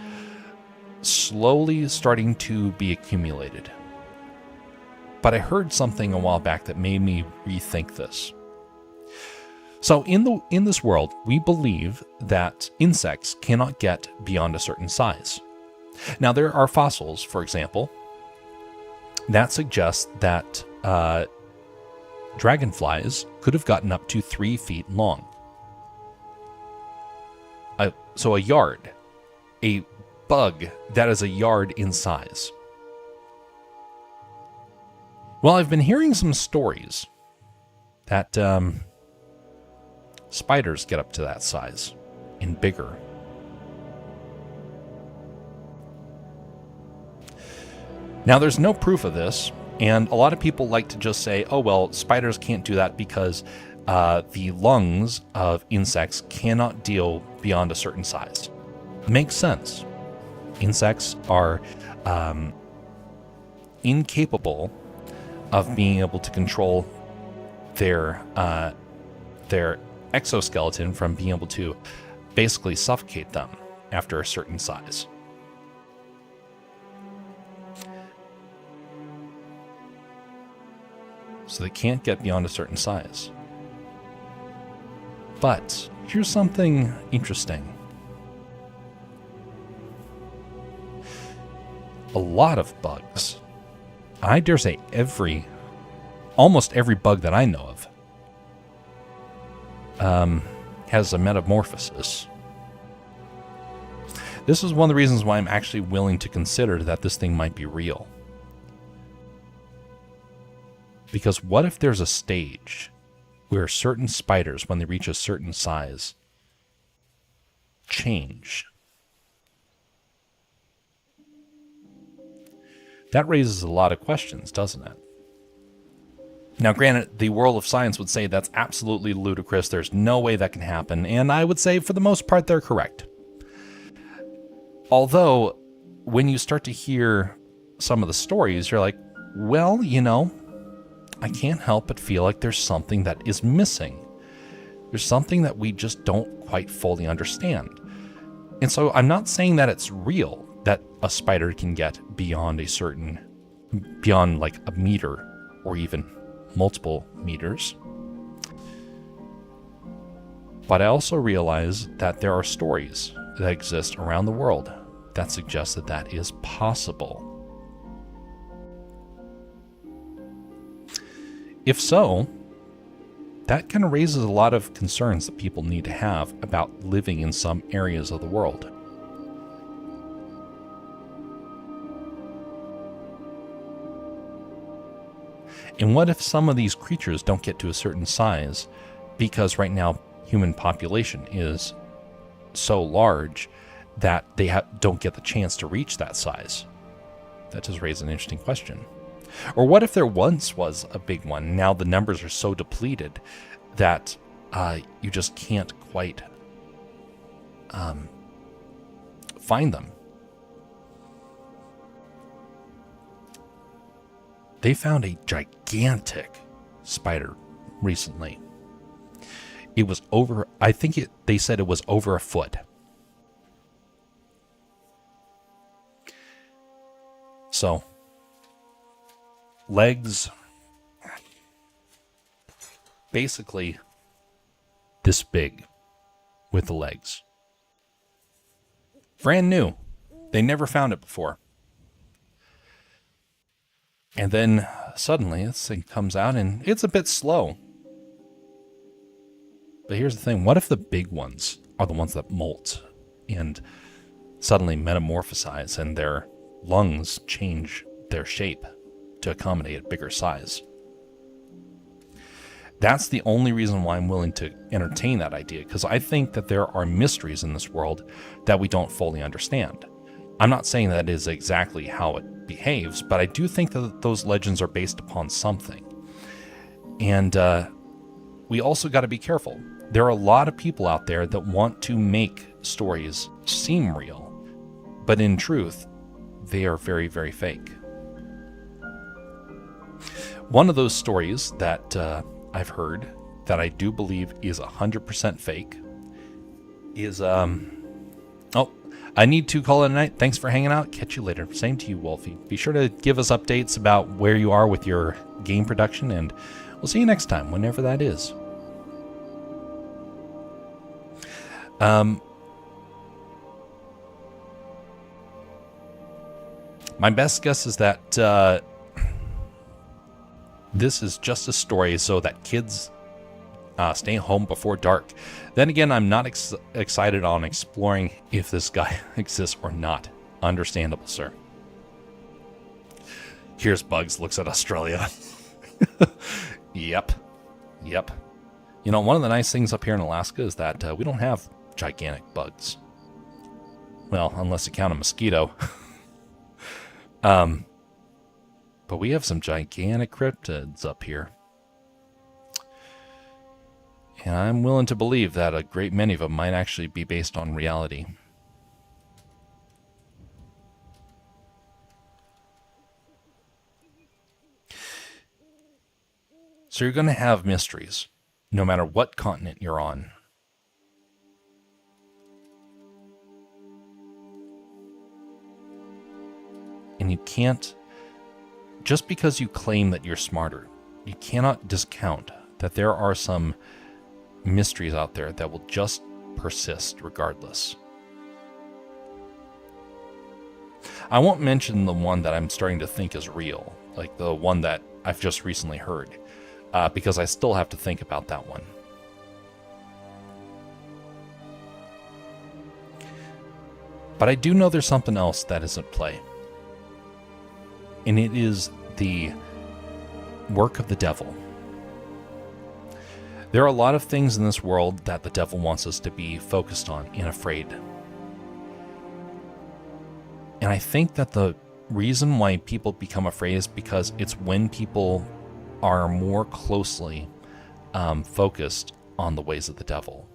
slowly starting to be accumulated. But I heard something a while back that made me rethink this. So in this world, we believe that insects cannot get beyond a certain size. Now, there are fossils, for example, that suggest that dragonflies could have gotten up to 3 feet long. So a yard, a bug that is a yard in size. Well, I've been hearing some stories that spiders get up to that size and bigger. Now, there's no proof of this, and a lot of people like to just say, oh, well, spiders can't do that because the lungs of insects cannot deal beyond a certain size. Makes sense. Insects are incapable of being able to control their exoskeleton from being able to basically suffocate them. after a certain size. So they can't get beyond a certain size. But here's something interesting. A lot of bugs, I dare say almost every bug that I know of, has a metamorphosis. This is one of the reasons why I'm actually willing to consider that this thing might be real. Because what if there's a stage where certain spiders, when they reach a certain size, change? That raises a lot of questions, doesn't it? Now, granted, the world of science would say that's absolutely ludicrous. There's no way that can happen. And I would say, for the most part, they're correct. Although, when you start to hear some of the stories, you're like, well, I can't help but feel like there's something that is missing. There's something that we just don't quite fully understand. And so I'm not saying that it's real, that a spider can get beyond like a meter or even multiple meters. But I also realize that there are stories that exist around the world that suggest that that is possible. If so, that kind of raises a lot of concerns that people need to have about living in some areas of the world. And what if some of these creatures don't get to a certain size because right now human population is so large that they don't get the chance to reach that size? That does raise an interesting question. Or what if there once was a big one, now the numbers are so depleted that you just can't quite find them? They found a gigantic spider recently. It was they said it was over a foot. So, legs, basically this big with the legs. Brand new. They never found it before. And then suddenly this thing comes out and it's a bit slow. But here's the thing. What if the big ones are the ones that molt and suddenly metamorphosize and their lungs change their shape to accommodate a bigger size? That's the only reason why I'm willing to entertain that idea, because I think that there are mysteries in this world that we don't fully understand. I'm not saying that is exactly how it behaves, but I do think that those legends are based upon something. And we also got to be careful. There are a lot of people out there that want to make stories seem real, but in truth, they are very, very fake. One of those stories that I've heard that I do believe is 100% fake is, I need to call it a night. Thanks for hanging out. Catch you later. Same to you, Wolfie. Be sure to give us updates about where you are with your game production, and we'll see you next time, whenever that is. My best guess is that this is just a story so that kids stay home before dark. Then again, I'm not excited on exploring if this guy exists or not. Understandable, sir. Here's Bugs, looks at Australia. Yep. One of the nice things up here in Alaska is that we don't have gigantic bugs. Well, unless you count a mosquito. But we have some gigantic cryptids up here. And I'm willing to believe that a great many of them might actually be based on reality. So you're going to have mysteries, no matter what continent you're on. And you can't, just because you claim that you're smarter, you cannot discount that there are some mysteries out there that will just persist regardless. I won't mention the one that I'm starting to think is real, like the one that I've just recently heard, because I still have to think about that one. But I do know there's something else that is at play. And it is the work of the devil. There are a lot of things in this world that the devil wants us to be focused on and afraid. And I think that the reason why people become afraid is because it's when people are more closely focused on the ways of the devil.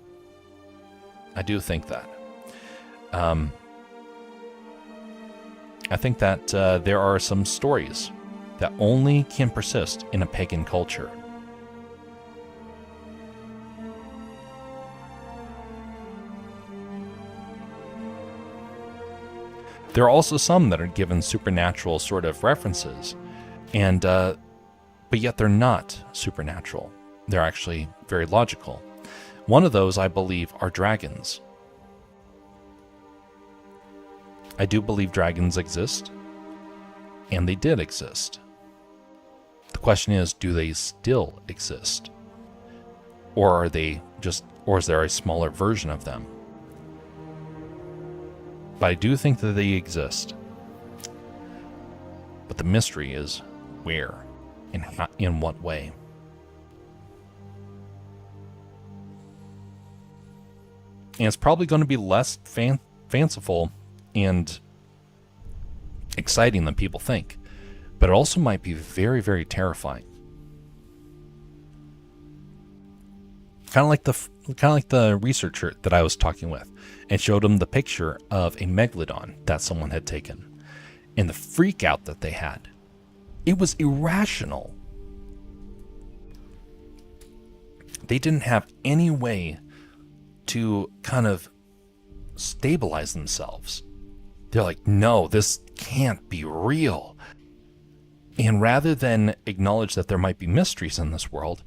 I do think that. I think that there are some stories that only can persist in a pagan culture. There are also some that are given supernatural sort of references, and but yet they're not supernatural. They're actually very logical. One of those, I believe, are dragons. I do believe dragons exist, and they did exist. The question is, do they still exist? Or are they just, or is there a smaller version of them? But I do think that they exist. But the mystery is where and how, in what way. And it's probably going to be less fanciful and exciting than people think. But it also might be very, very terrifying. Kind of like the researcher that I was talking with, and showed him the picture of a megalodon that someone had taken, and the freak out that they had. It was irrational. They didn't have any way to kind of stabilize themselves. They're like, no, this can't be real. And rather than acknowledge that there might be mysteries in this world,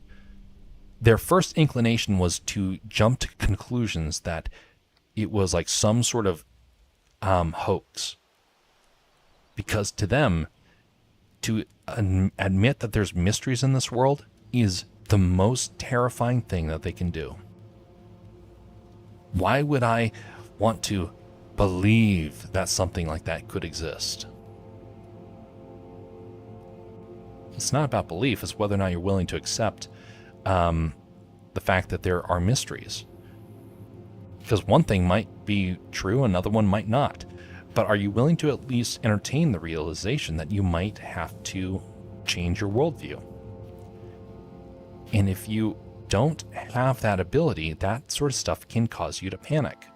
their first inclination was to jump to conclusions that it was like some sort of hoax. Because to them, to admit that there's mysteries in this world is the most terrifying thing that they can do. Why would I want to believe that something like that could exist? It's not about belief, it's whether or not you're willing to accept the fact that there are mysteries. Because one thing might be true, another one might not. But are you willing to at least entertain the realization that you might have to change your worldview? And if you don't have that ability, that sort of stuff can cause you to panic.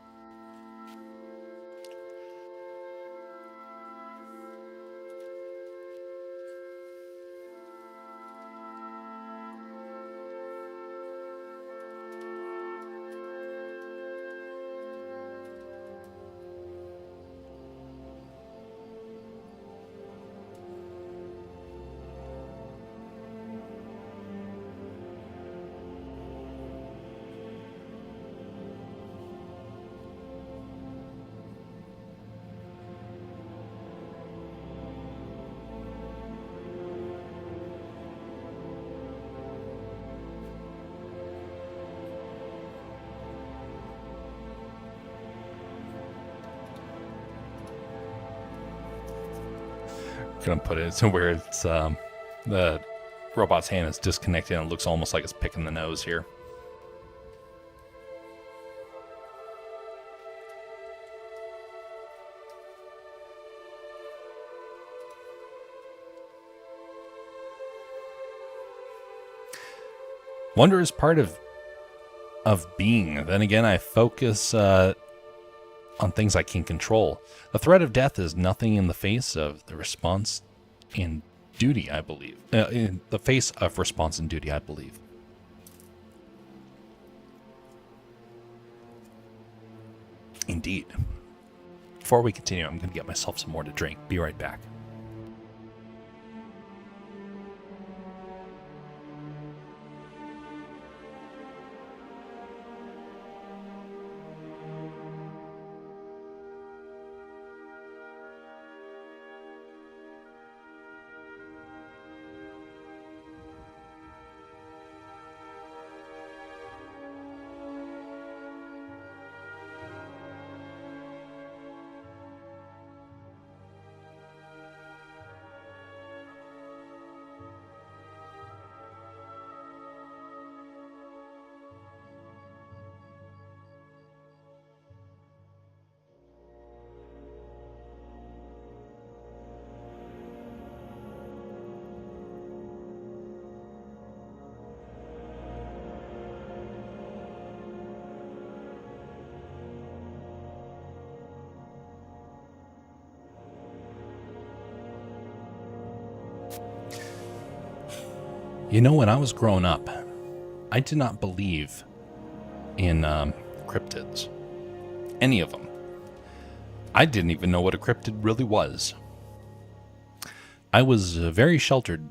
Gonna put it so where it's the robot's hand is disconnected and it looks almost like it's picking the nose here. Wonder is part of being. Then again, I focus on things I can control. The threat of death is nothing in the face of the response and duty, I believe. In the face of response and duty, I believe. Indeed. Before we continue, I'm going to get myself some more to drink. Be right back. You know, when I was growing up, I did not believe in cryptids. Any of them. I didn't even know what a cryptid really was. I was a very sheltered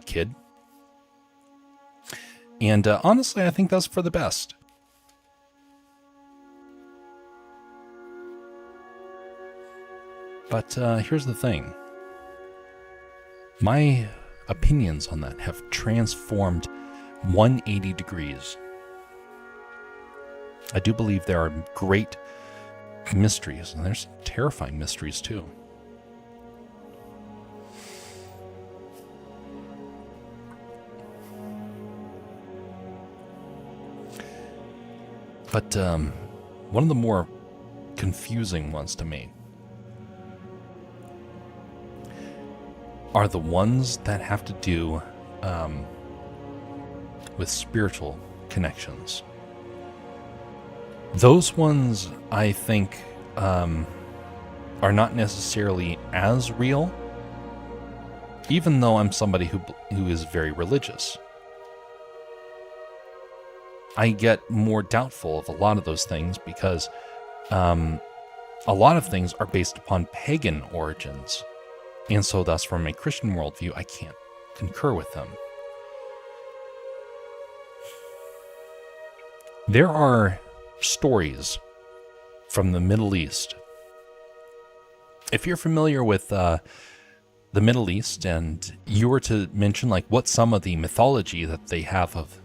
kid. And honestly, I think that's for the best. But here's the thing. My opinions on that have transformed 180 degrees. I do believe there are great mysteries, and there's terrifying mysteries too. But one of the more confusing ones to me are the ones that have to do with spiritual connections. Those ones, I think, are not necessarily as real, even though I'm somebody who is very religious. I get more doubtful of a lot of those things because a lot of things are based upon pagan origins. And so thus, from a Christian worldview, I can't concur with them. There are stories from the Middle East. If you're familiar with the Middle East and you were to mention like what some of the mythology that they have of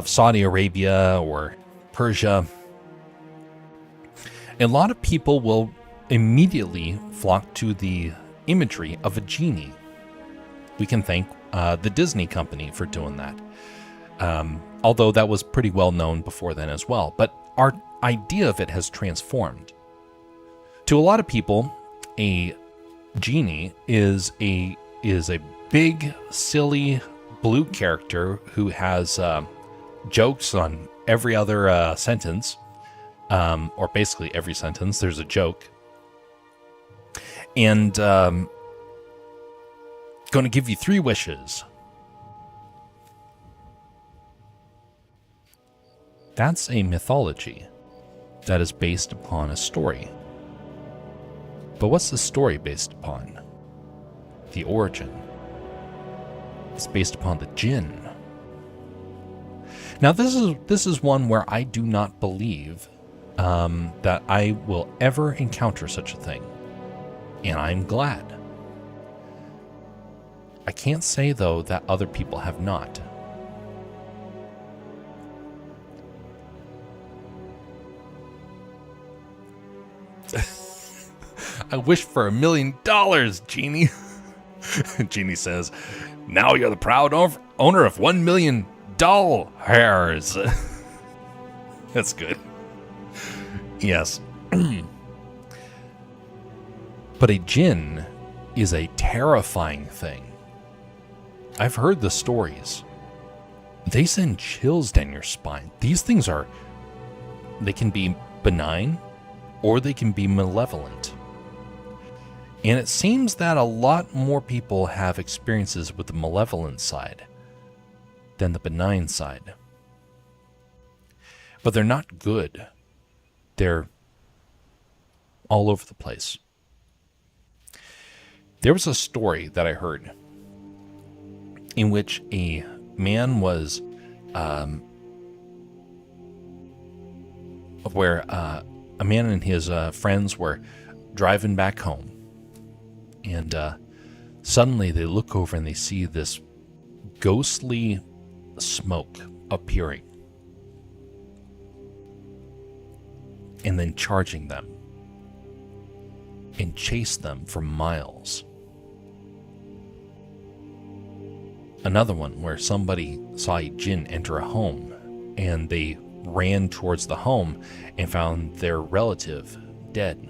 Saudi Arabia or Persia, a lot of people will immediately flock to the imagery of a genie. We can thank the Disney company for doing that. Although that was pretty well known before then as well. But our idea of it has transformed. To a lot of people, a genie is a big, silly blue character who has jokes on every other sentence, or basically every sentence there's a joke, and going to give you 3 wishes. That's a mythology that is based upon a story. But what's the story based upon? The origin. It's based upon the jinn. Now this is one where I do not believe that I will ever encounter such a thing. And I'm glad. I can't say, though, that other people have not. I wish for $1 million, Genie. Genie says, now you're the proud owner of $1 million hairs. That's good. Yes. But a jinn is a terrifying thing. I've heard the stories. They send chills down your spine. These things they can be benign or they can be malevolent. And it seems that a lot more people have experiences with the malevolent side than the benign side. But they're not good. They're all over the place. There was a story that I heard in which a man was, where a man and his friends were driving back home, and suddenly they look over and they see this ghostly smoke appearing and then charging them and chase them for miles. Another one where somebody saw a jinn enter a home and they ran towards the home and found their relative dead.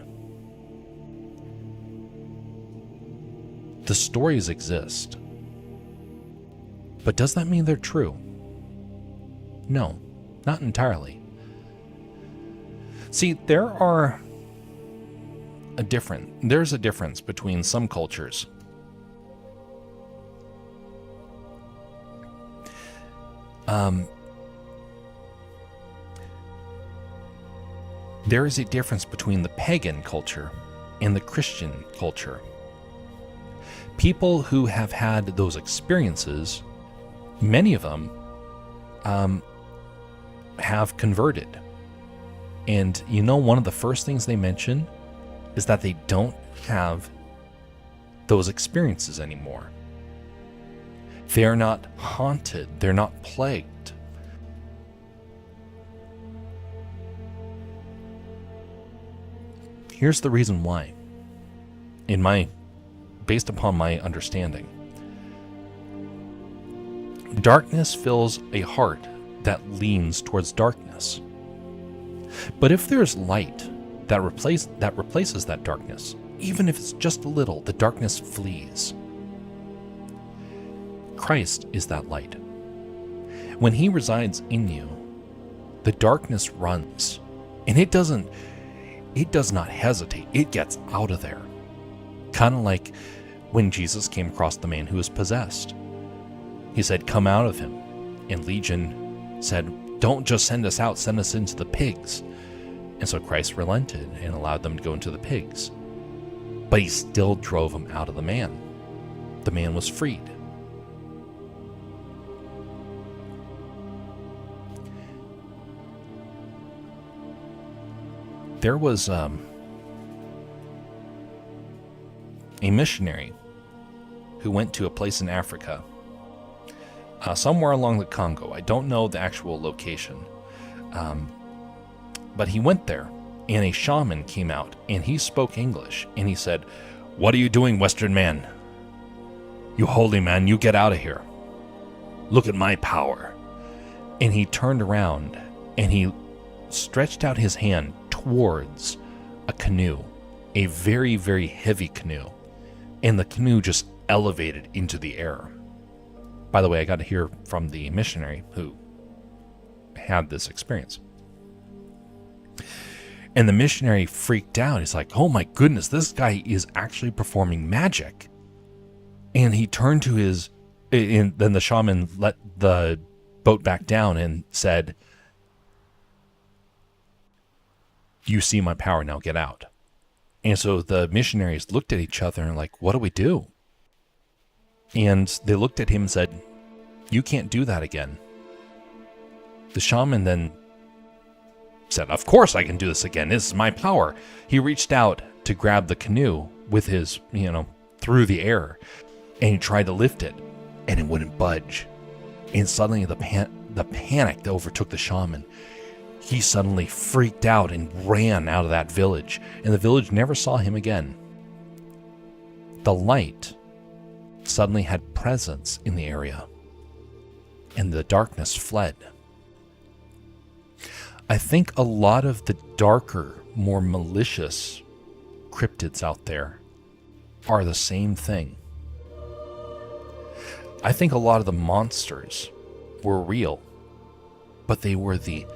The stories exist, but does that mean they're true? No, not entirely. See, there are there's a difference between some cultures. There is a difference between the pagan culture and the Christian culture. People who have had those experiences, many of them have converted. And you know, one of the first things they mention is that they don't have those experiences anymore. They're not haunted. They're not plagued. Here's the reason why. Based upon my understanding, darkness fills a heart that leans towards darkness. But if there's light that replaces that darkness, even if it's just a little, the darkness flees. Christ is that light. When he resides in you, the darkness runs, and it does not hesitate. It gets out of there. Kind of like when Jesus came across the man who was possessed. He said, "Come out of him." And Legion said, "Don't just send us out, send us into the pigs." And so Christ relented and allowed them to go into the pigs. But he still drove them out of the man. The man was freed. There was a missionary who went to a place in Africa, somewhere along the Congo. I don't know the actual location, but he went there, and a shaman came out, and he spoke English, and he said, "What are you doing, Western man? You holy man, you get out of here. Look at my power." And he turned around, and he stretched out his hand towards a canoe, a very, very heavy canoe, and the canoe just elevated into the air. By the way, I got to hear from the missionary who had this experience. And the missionary freaked out. He's like, "Oh my goodness, this guy is actually performing magic." And he turned to then the shaman let the boat back down and said, "You see my power, now get out." And so the missionaries looked at each other and like, "What do we do?" And they looked at him and said, "You can't do that again." The shaman then said, "Of course I can do this again. This is my power." He reached out to grab the canoe with his, through the air, and he tried to lift it, and it wouldn't budge. And suddenly the panic that overtook the shaman. He suddenly freaked out and ran out of that village, and the village never saw him again. The light suddenly had presence in the area, and the darkness fled. I think a lot of the darker, more malicious cryptids out there are the same thing. I think a lot of the monsters were real, but they were the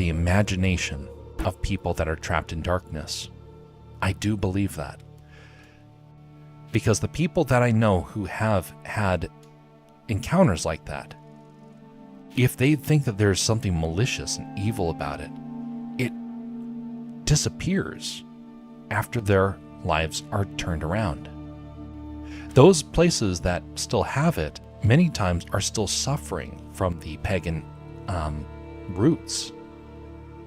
imagination of people that are trapped in darkness. I do believe that. Because the people that I know who have had encounters like that, if they think that there's something malicious and evil about it, it disappears after their lives are turned around. Those places that still have it, many times are still suffering from the pagan roots.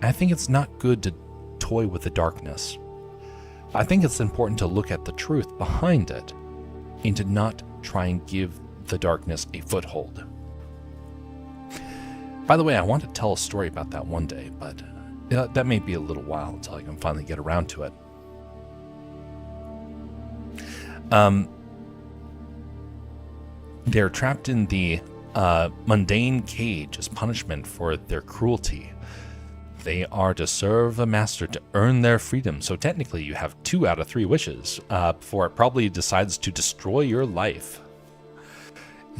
I think it's not good to toy with the darkness. I think it's important to look at the truth behind it and to not try and give the darkness a foothold. By the way, I want to tell a story about that one day, but that may be a little while until I can finally get around to it. They're trapped in the mundane cage as punishment for their cruelty. They are to serve a master to earn their freedom. So technically you have 2 out of 3 wishes before it probably decides to destroy your life.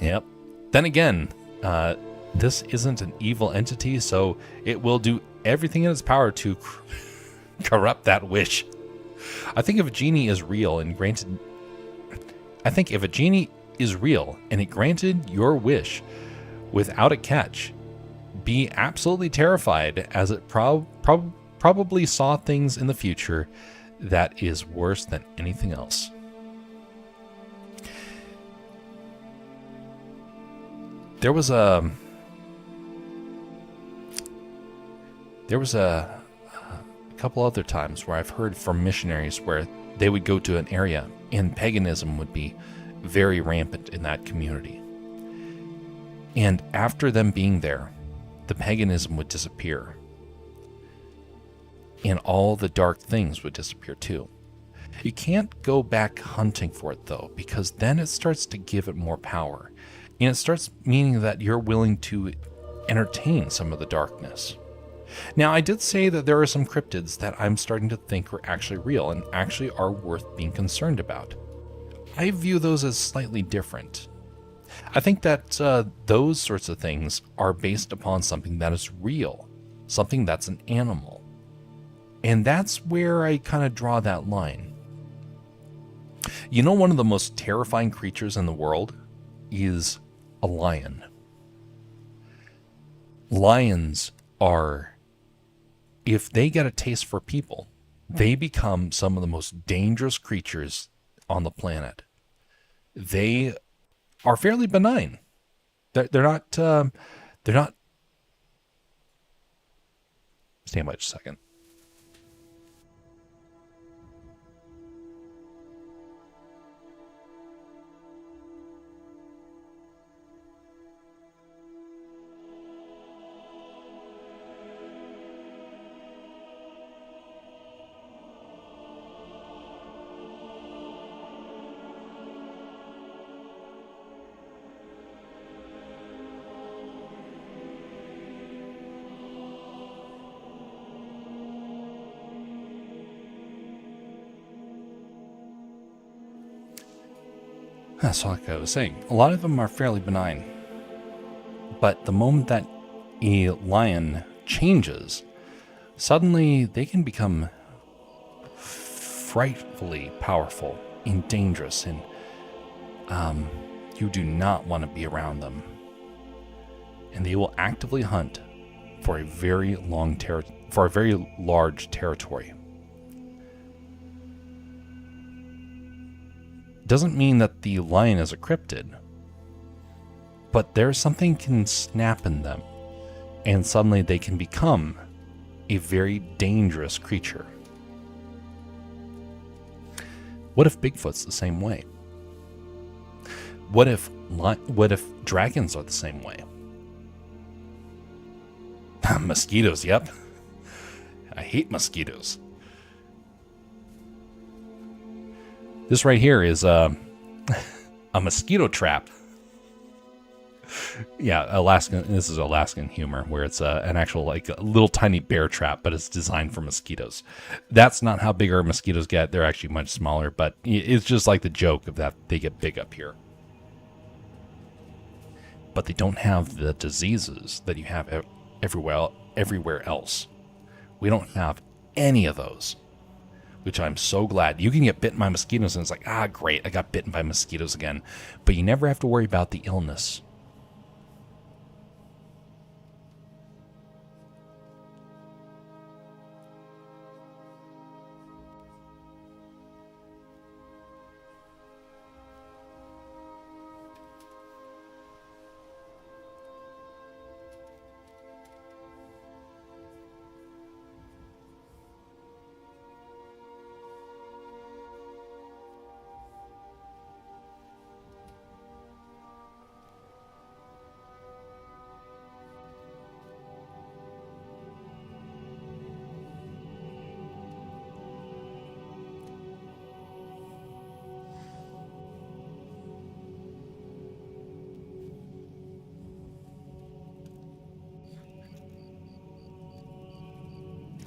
Yep. Then again, this isn't an evil entity, so it will do everything in its power to Corrupt that wish. I think if a genie is real and granted it granted your wish without a catch, be absolutely terrified, as it probably saw things in the future that is worse than anything else. There was a couple other times where I've heard from missionaries where they would go to an area and paganism would be very rampant in that community. And after them being there, the paganism would disappear. And all the dark things would disappear too. You can't go back hunting for it though, because then it starts to give it more power. And it starts meaning that you're willing to entertain some of the darkness. Now, I did say that there are some cryptids that I'm starting to think are actually real and actually are worth being concerned about. I view those as slightly different. I think that those sorts of things are based upon something that is real, something that's an animal. And that's where I kind of draw that line. You know, one of the most terrifying creatures in the world is a lion. Lions are, if they get a taste for people, they become some of the most dangerous creatures on the planet. They are fairly benign. They're not. Stand by just a second. That's like I was saying. A lot of them are fairly benign. But the moment that a lion changes, suddenly they can become frightfully powerful and dangerous, and you do not want to be around them. And they will actively hunt for a very large territory. Doesn't mean that the lion is a cryptid, but there's something can snap in them, and suddenly they can become a very dangerous creature. What if Bigfoot's the same way? What if dragons are the same way? Mosquitoes, yep. I hate mosquitoes. This right here is a mosquito trap. Yeah, Alaskan. This is Alaskan humor, where it's an actual like a little tiny bear trap, but it's designed for mosquitoes. That's not how big our mosquitoes get. They're actually much smaller, but it's just like the joke of that they get big up here. But they don't have the diseases that you have everywhere else. We don't have any of those, which I'm so glad. You can get bitten by mosquitoes and it's like, great, I got bitten by mosquitoes again. But you never have to worry about the illness.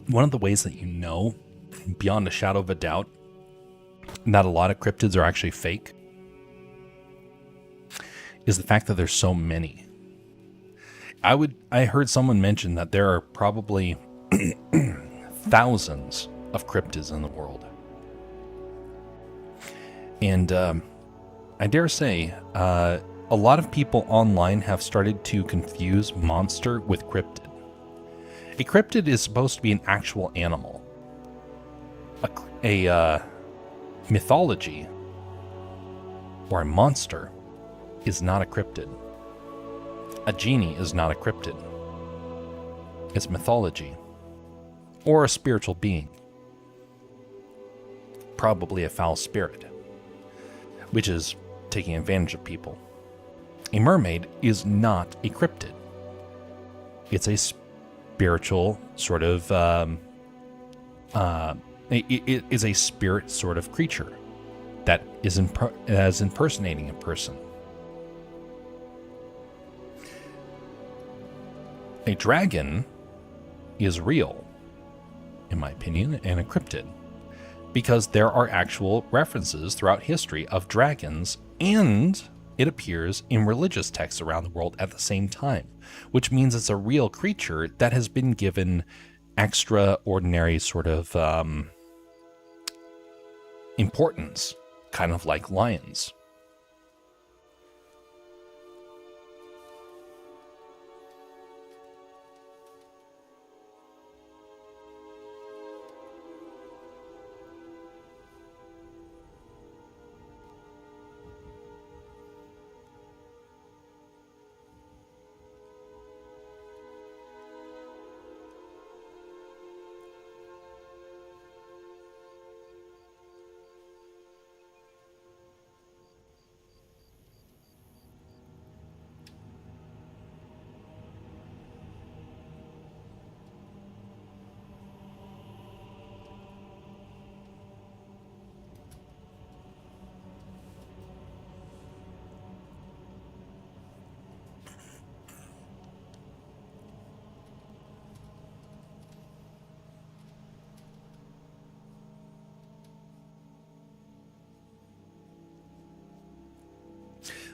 One of the ways that you know, beyond a shadow of a doubt, that a lot of cryptids are actually fake is the fact that there's so many. I heard someone mention that there are probably thousands of cryptids in the world. And I dare say, a lot of people online have started to confuse monster with cryptid. A cryptid is supposed to be an actual animal. A mythology or a monster is not a cryptid. A genie is not a cryptid. It's mythology or a spiritual being. Probably a foul spirit, which is taking advantage of people. A mermaid is not a cryptid. It's a spiritual sort of, it is a spirit sort of creature that is impersonating a person. A dragon is real, in my opinion, and a cryptid, because there are actual references throughout history of dragons, and it appears in religious texts around the world at the same time, which means it's a real creature that has been given extraordinary sort of importance, kind of like lions.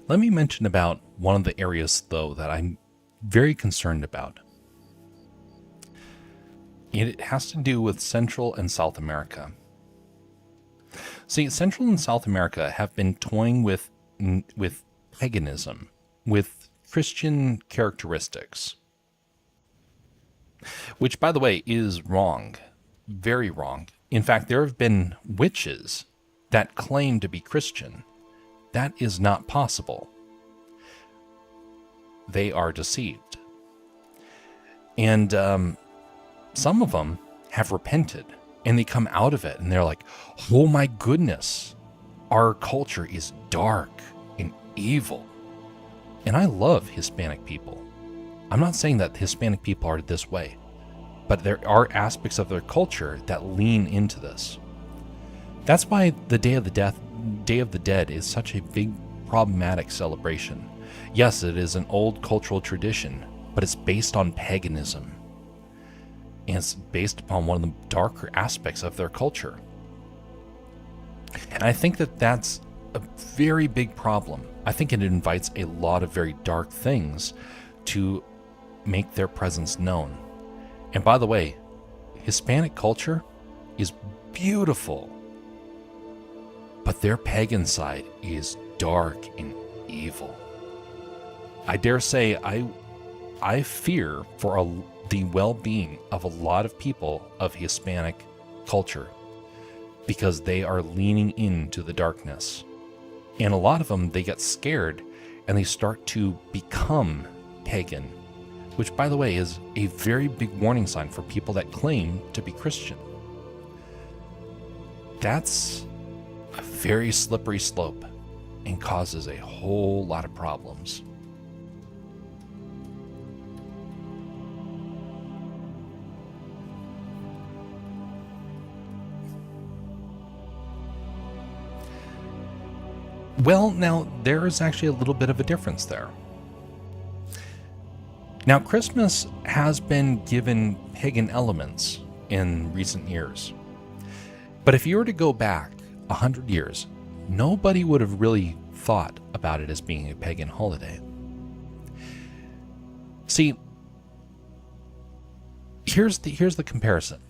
Let me mention about one of the areas, though, that I'm very concerned about. It has to do with Central and South America. See, Central and South America have been toying with paganism, with Christian characteristics, which, by the way, is wrong, very wrong. In fact, there have been witches that claim to be Christian. That is not possible. They are deceived. And some of them have repented, and they come out of it, and they're like, oh my goodness, our culture is dark and evil. And I love Hispanic people. I'm not saying that Hispanic people are this way, but there are aspects of their culture that lean into this. That's why the Day of the Dead is such a big problematic celebration. Yes, it is an old cultural tradition, but it's based on paganism. And it's based upon one of the darker aspects of their culture. And I think that that's a very big problem. I think it invites a lot of very dark things to make their presence known. And by the way, Hispanic culture is beautiful, but their pagan side is dark and evil. I dare say I fear for the well-being of a lot of people of Hispanic culture because they are leaning into the darkness. And a lot of them, they get scared and they start to become pagan, which, by the way, is a very big warning sign for people that claim to be Christian. That's a very slippery slope and causes a whole lot of problems. Well, now, there is actually a little bit of a difference there. Now, Christmas has been given pagan elements in recent years. But if you were to go back 100 years, nobody would have really thought about it as being a pagan holiday. See, here's the comparison.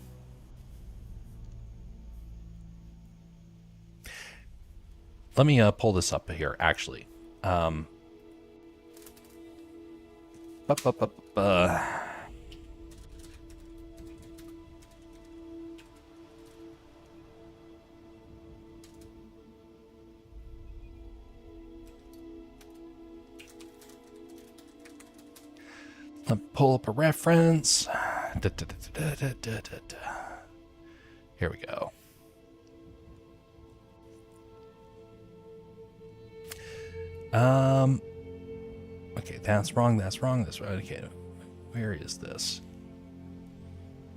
let me pull this up here, actually. Bu- bu- bu- bu- Let me pull up a reference. Here we go. Okay, that's wrong. That's wrong. That's right. Okay, where is this?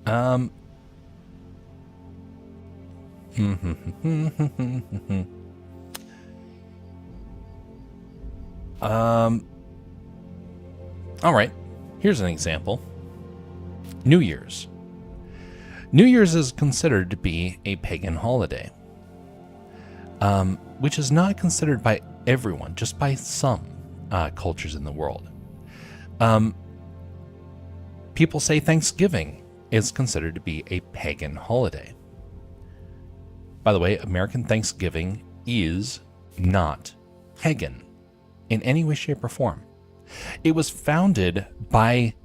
All right. Here's an example. New Year's. New Year's is considered to be a pagan holiday, which is not considered by everyone, just by some cultures in the world. People say Thanksgiving is considered to be a pagan holiday. By the way, American Thanksgiving is not pagan in any way, shape, or form. It was founded by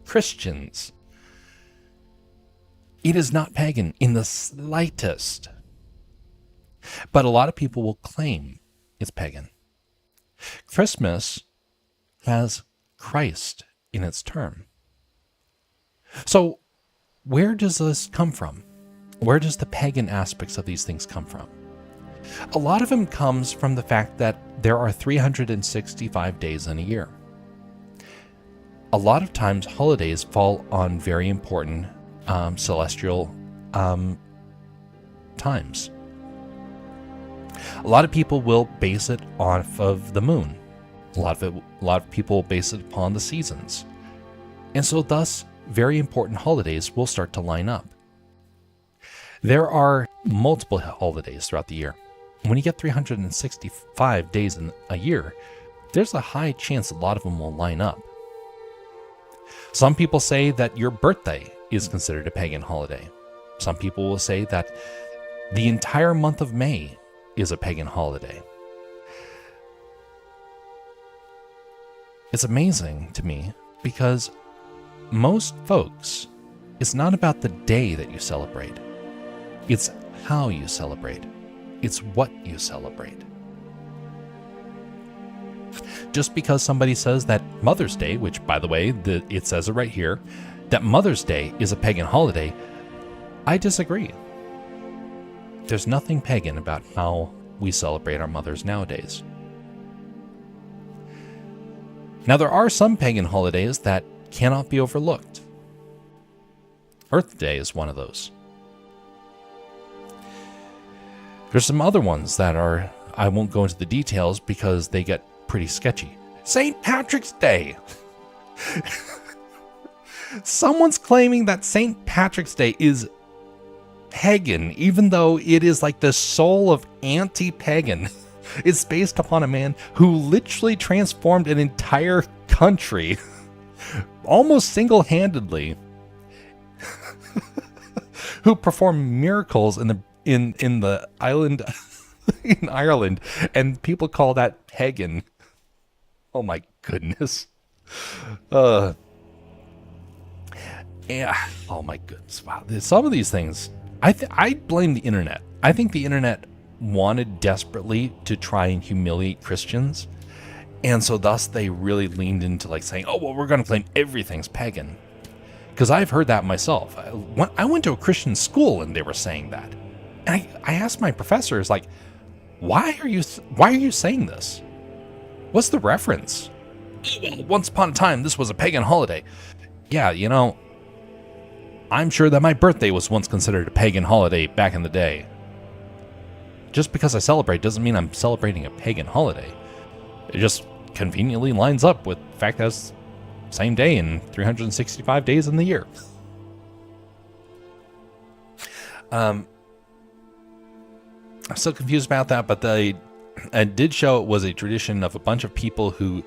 Christians. It is not pagan in the slightest. But a lot of people will claim it's pagan. Christmas has Christ in its term. So where does this come from? Where does the pagan aspects of these things come from? A lot of them comes from the fact that there are 365 days in a year. A lot of times holidays fall on very important celestial times. A lot of people will base it off of the moon. A lot of people base it upon the seasons. And so thus, very important holidays will start to line up. There are multiple holidays throughout the year. When you get 365 days in a year, there's a high chance a lot of them will line up. Some people say that your birthday is considered a pagan holiday. Some people will say that the entire month of May is a pagan holiday. It's amazing to me because most folks, it's not about the day that you celebrate. It's how you celebrate. It's what you celebrate. Just because somebody says that Mother's Day, which by the way, it says it right here, that Mother's Day is a pagan holiday, I disagree. There's nothing pagan about how we celebrate our mothers nowadays. Now, there are some pagan holidays that cannot be overlooked. Earth Day is one of those. There's some other ones that are, I won't go into the details because they get pretty sketchy. St. Patrick's Day. Someone's claiming that St. Patrick's Day is pagan, even though it is like the soul of anti-pagan. It's based upon a man who literally transformed an entire country, almost single-handedly, who performed miracles in the island in Ireland, and people call that pagan. Oh my goodness. Yeah. Oh my goodness. Wow. Some of these things, I blame the internet. I think the internet wanted desperately to try and humiliate Christians, and so thus they really leaned into like saying, oh, well, we're going to claim everything's pagan. Because I've heard that myself. I went to a Christian school and they were saying that. And I asked my professors, like, why are you saying this? What's the reference? Well, once upon a time, this was a pagan holiday. Yeah, you know, I'm sure that my birthday was once considered a pagan holiday back in the day. Just because I celebrate doesn't mean I'm celebrating a pagan holiday. It just conveniently lines up with the fact that it's the same day in 365 days in the year. I'm still confused about that, but it did show it was a tradition of a bunch of people who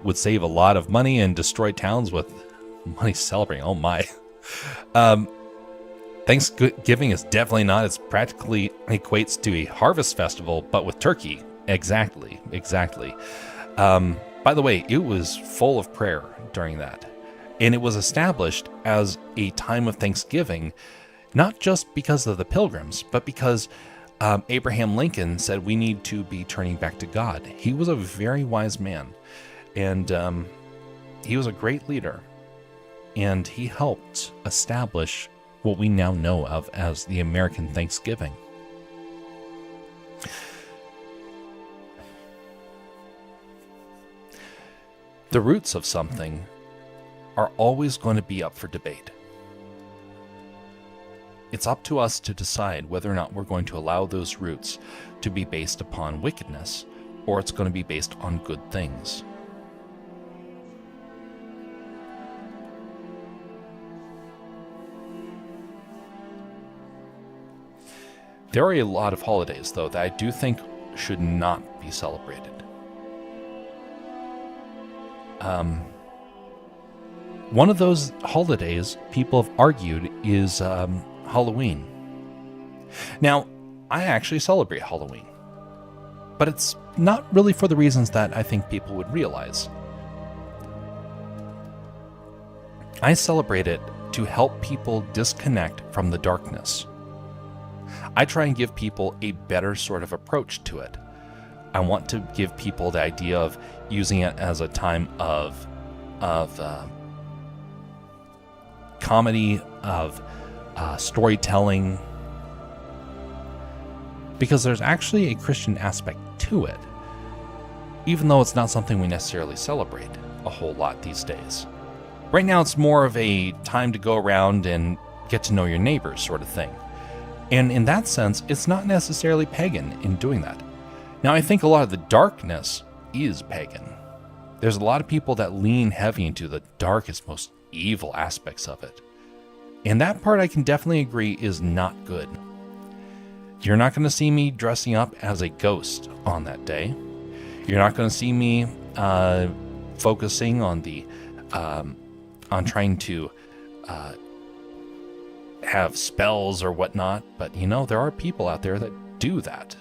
would save a lot of money and destroy towns with money celebrating. Oh my. Thanksgiving is definitely not. It's practically equates to a harvest festival, but with turkey. Exactly. By the way, it was full of prayer during that. And it was established as a time of thanksgiving, not just because of the pilgrims, but because Abraham Lincoln said we need to be turning back to God. He was a very wise man, and he was a great leader, and he helped establish what we now know of as the American Thanksgiving. The roots of something are always going to be up for debate. It's up to us to decide whether or not we're going to allow those roots to be based upon wickedness, or it's going to be based on good things. There are a lot of holidays, though, that I do think should not be celebrated. One of those holidays people have argued is Halloween. Now, I actually celebrate Halloween, but it's not really for the reasons that I think people would realize. I celebrate it to help people disconnect from the darkness. I try and give people a better sort of approach to it. I want to give people the idea of using it as a time of comedy, of storytelling, because there's actually a Christian aspect to it, even though it's not something we necessarily celebrate a whole lot these days. Right now, it's more of a time to go around and get to know your neighbors sort of thing. And in that sense, it's not necessarily pagan in doing that. Now, I think a lot of the darkness is pagan. There's a lot of people that lean heavy into the darkest, most evil aspects of it. And that part I can definitely agree is not good. You're not going to see me dressing up as a ghost on that day. You're not going to see me focusing on on trying to have spells or whatnot. But, there are people out there that do that.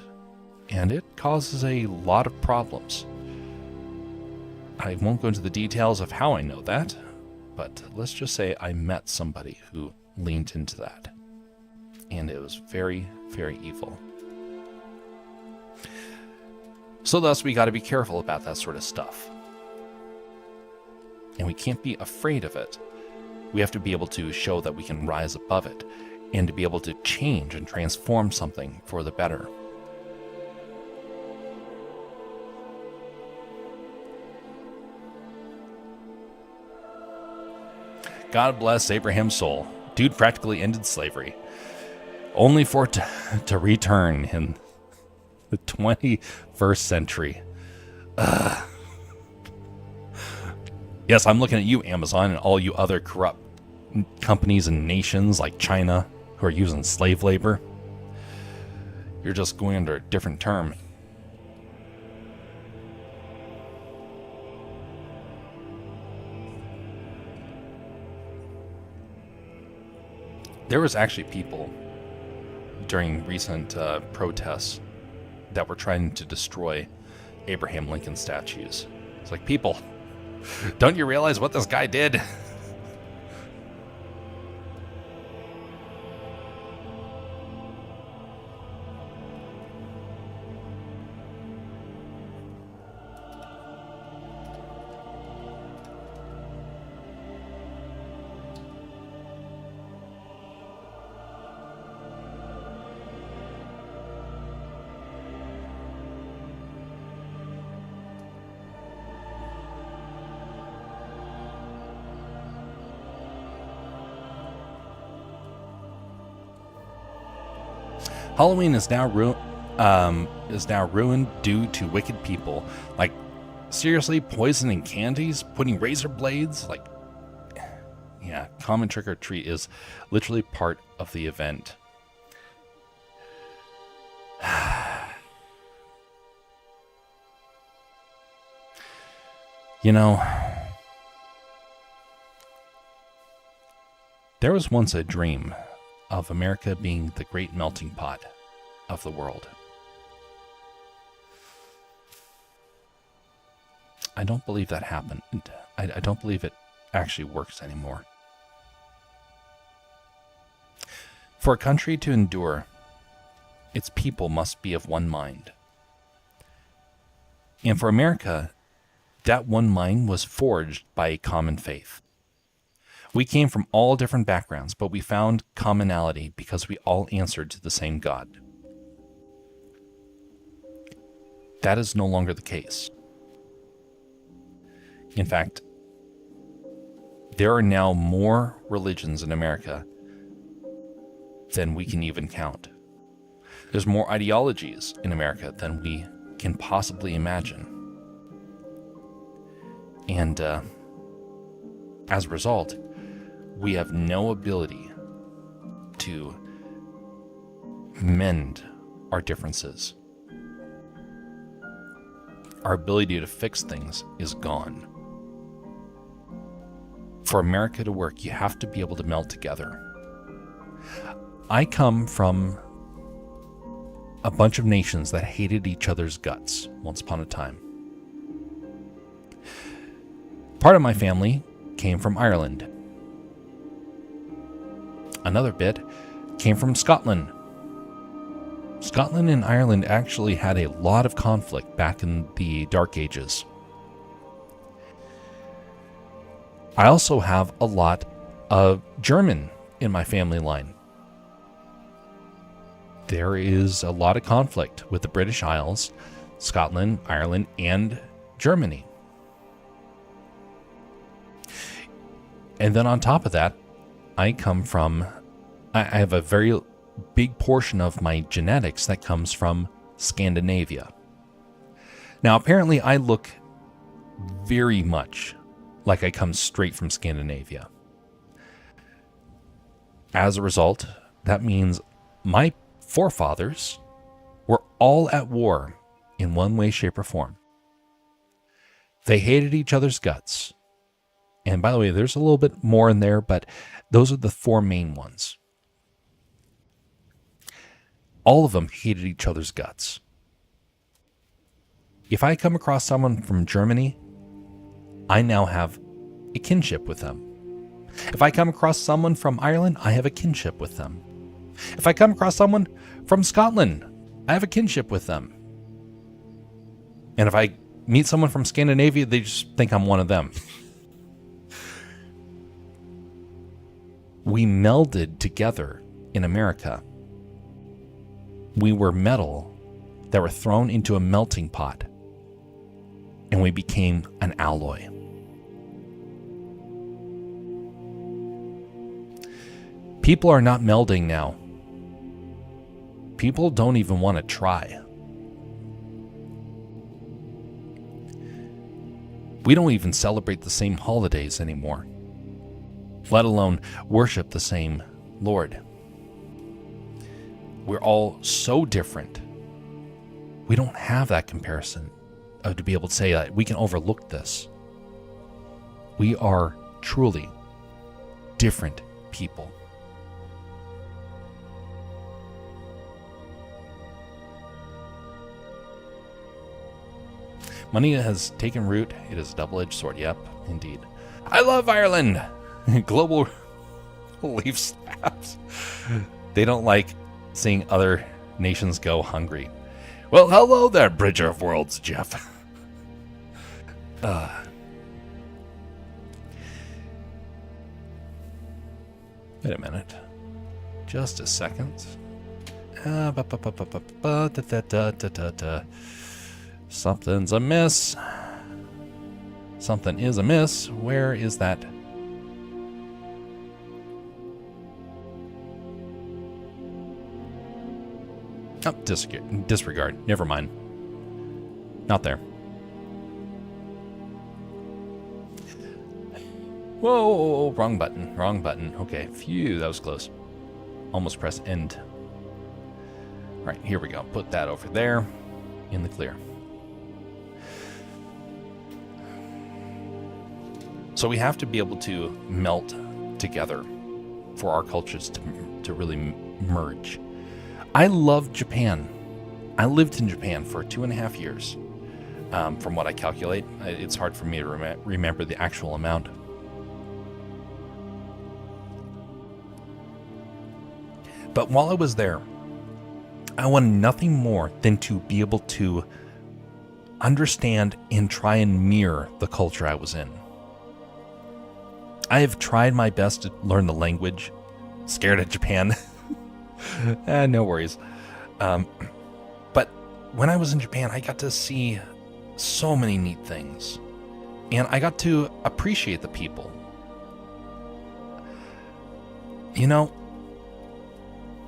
And it causes a lot of problems. I won't go into the details of how I know that, but let's just say I met somebody who leaned into that. And it was very, very evil. So thus, we got to be careful about that sort of stuff. And we can't be afraid of it. We have to be able to show that we can rise above it and to be able to change and transform something for the better. God bless Abraham's soul. Dude practically ended slavery, only for it to return in the 21st century. Yes, I'm looking at you, Amazon, and all you other corrupt companies and nations like China who are using slave labor. You're just going under a different term. There was actually people during recent protests that were trying to destroy Abraham Lincoln statues. It's like, people, don't you realize what this guy did? Halloween is now ruined due to wicked people, like seriously poisoning candies, putting razor blades. Like, yeah, common trick or treat is literally part of the event. There was once a dream of America being the great melting pot of the world. I don't believe that happened. I don't believe it actually works anymore. For a country to endure, its people must be of one mind. And for America, that one mind was forged by a common faith. We came from all different backgrounds, but we found commonality because we all answered to the same God. That is no longer the case. In fact, there are now more religions in America than we can even count. There's more ideologies in America than we can possibly imagine. And as a result, we have no ability to mend our differences. Our ability to fix things is gone. For America to work, you have to be able to meld together. I come from a bunch of nations that hated each other's guts once upon a time. Part of my family came from Ireland. Another bit came from Scotland. Scotland and Ireland actually had a lot of conflict back in the Dark Ages. I also have a lot of German in my family line. There is a lot of conflict with the British Isles, Scotland, Ireland, and Germany. And then on top of that, I have a very big portion of my genetics that comes from Scandinavia. Now, apparently I look very much like I come straight from Scandinavia. As a result, that means my forefathers were all at war in one way, shape, or form. They hated each other's guts. And by the way, there's a little bit more in there, but those are the four main ones. All of them hated each other's guts. If I come across someone from Germany, I now have a kinship with them. If I come across someone from Ireland, I have a kinship with them. If I come across someone from Scotland, I have a kinship with them. And if I meet someone from Scandinavia, they just think I'm one of them. We melded together in America. We were metal that were thrown into a melting pot, and we became an alloy. People are not melding now. People don't even want to try. We don't even celebrate the same holidays anymore, let alone worship the same Lord. We're all so different. We don't have that comparison to be able to say that we can overlook this. We are truly different people. Money has taken root. It is a double-edged sword. Yep, indeed. I love Ireland. Global leaf slaps. They don't like seeing other nations go hungry. Well, hello there, Bridger of Worlds, Jeff. Wait a minute. Just a second. Something's amiss. Something is amiss. Where is that? Oh, disregard. Never mind. Not there. Whoa, wrong button. Wrong button. Okay, phew, that was close. Almost press end. All right, here we go. Put that over there in the clear. So we have to be able to melt together for our cultures to really merge. I love Japan. I lived in Japan for 2.5 years. From what I calculate, it's hard for me to remember the actual amount. But while I was there, I wanted nothing more than to be able to understand and try and mirror the culture I was in. I have tried my best to learn the language. Scared of Japan. No worries. But when I was in Japan, I got to see so many neat things. And I got to appreciate the people. You know,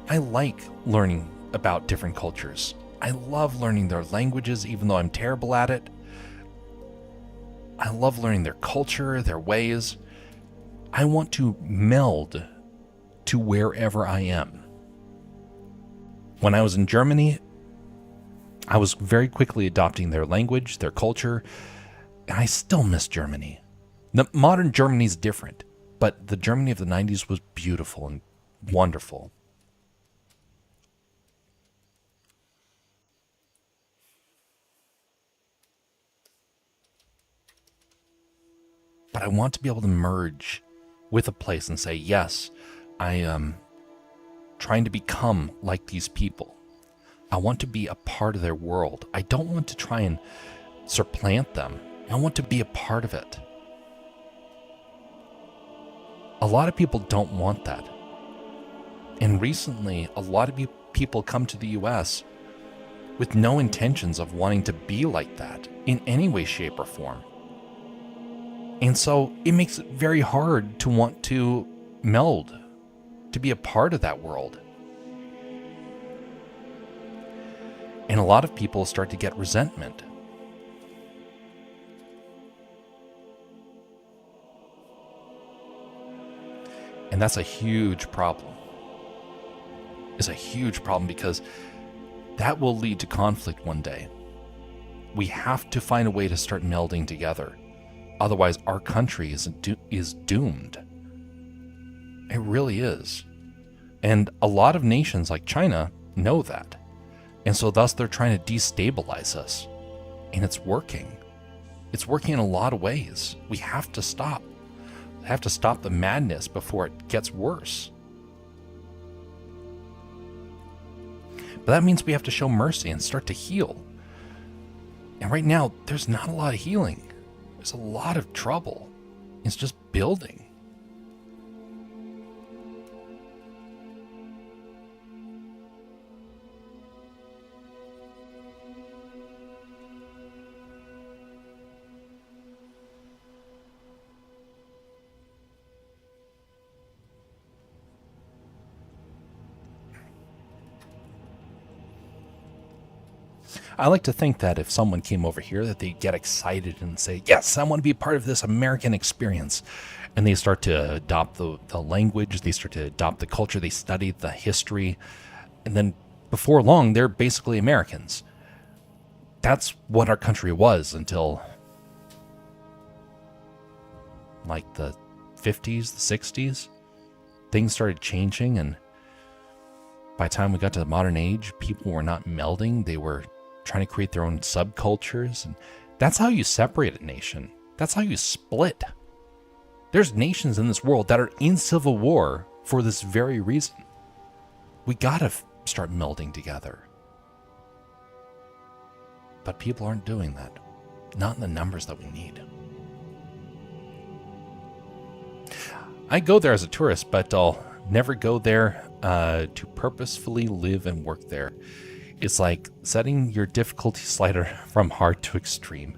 I like learning about different cultures. I love learning their languages, even though I'm terrible at it. I love learning their culture, their ways. I want to meld to wherever I am. When I was in Germany, I was very quickly adopting their language, their culture, and I still miss Germany. The modern Germany is different, but the Germany of the 90s was beautiful and wonderful. But I want to be able to merge with a place and say, yes, I am trying to become like these people. I want to be a part of their world. I don't want to try and supplant them. I want to be a part of it. A lot of people don't want that. And recently, a lot of people come to the US with no intentions of wanting to be like that in any way, shape, or form. And so it makes it very hard to want to meld, to be a part of that world. And a lot of people start to get resentment. And that's a huge problem. It's a huge problem because that will lead to conflict one day. We have to find a way to start melding together. Otherwise, our country is doomed. It really is. And a lot of nations like China know that. And so thus they're trying to destabilize us. And it's working. It's working in a lot of ways. We have to stop. We have to stop the madness before it gets worse. But that means we have to show mercy and start to heal. And right now, there's not a lot of healing. There's a lot of trouble. It's just building. I like to think that if someone came over here that they'd get excited and say, yes, I want to be part of this American experience. And they start to adopt the language, they start to adopt the culture, they study the history. And then before long, they're basically Americans. That's what our country was until like the 50s, the 60s. Things started changing, and by the time we got to the modern age, people were not melding. They were trying to create their own subcultures, and that's how you separate a nation. That's how you split. There's nations in this world that are in civil war for this very reason. We gotta start melding together. But people aren't doing that. Not in the numbers that we need. I go there as a tourist, but I'll never go there to purposefully live and work there. It's like setting your difficulty slider from hard to extreme.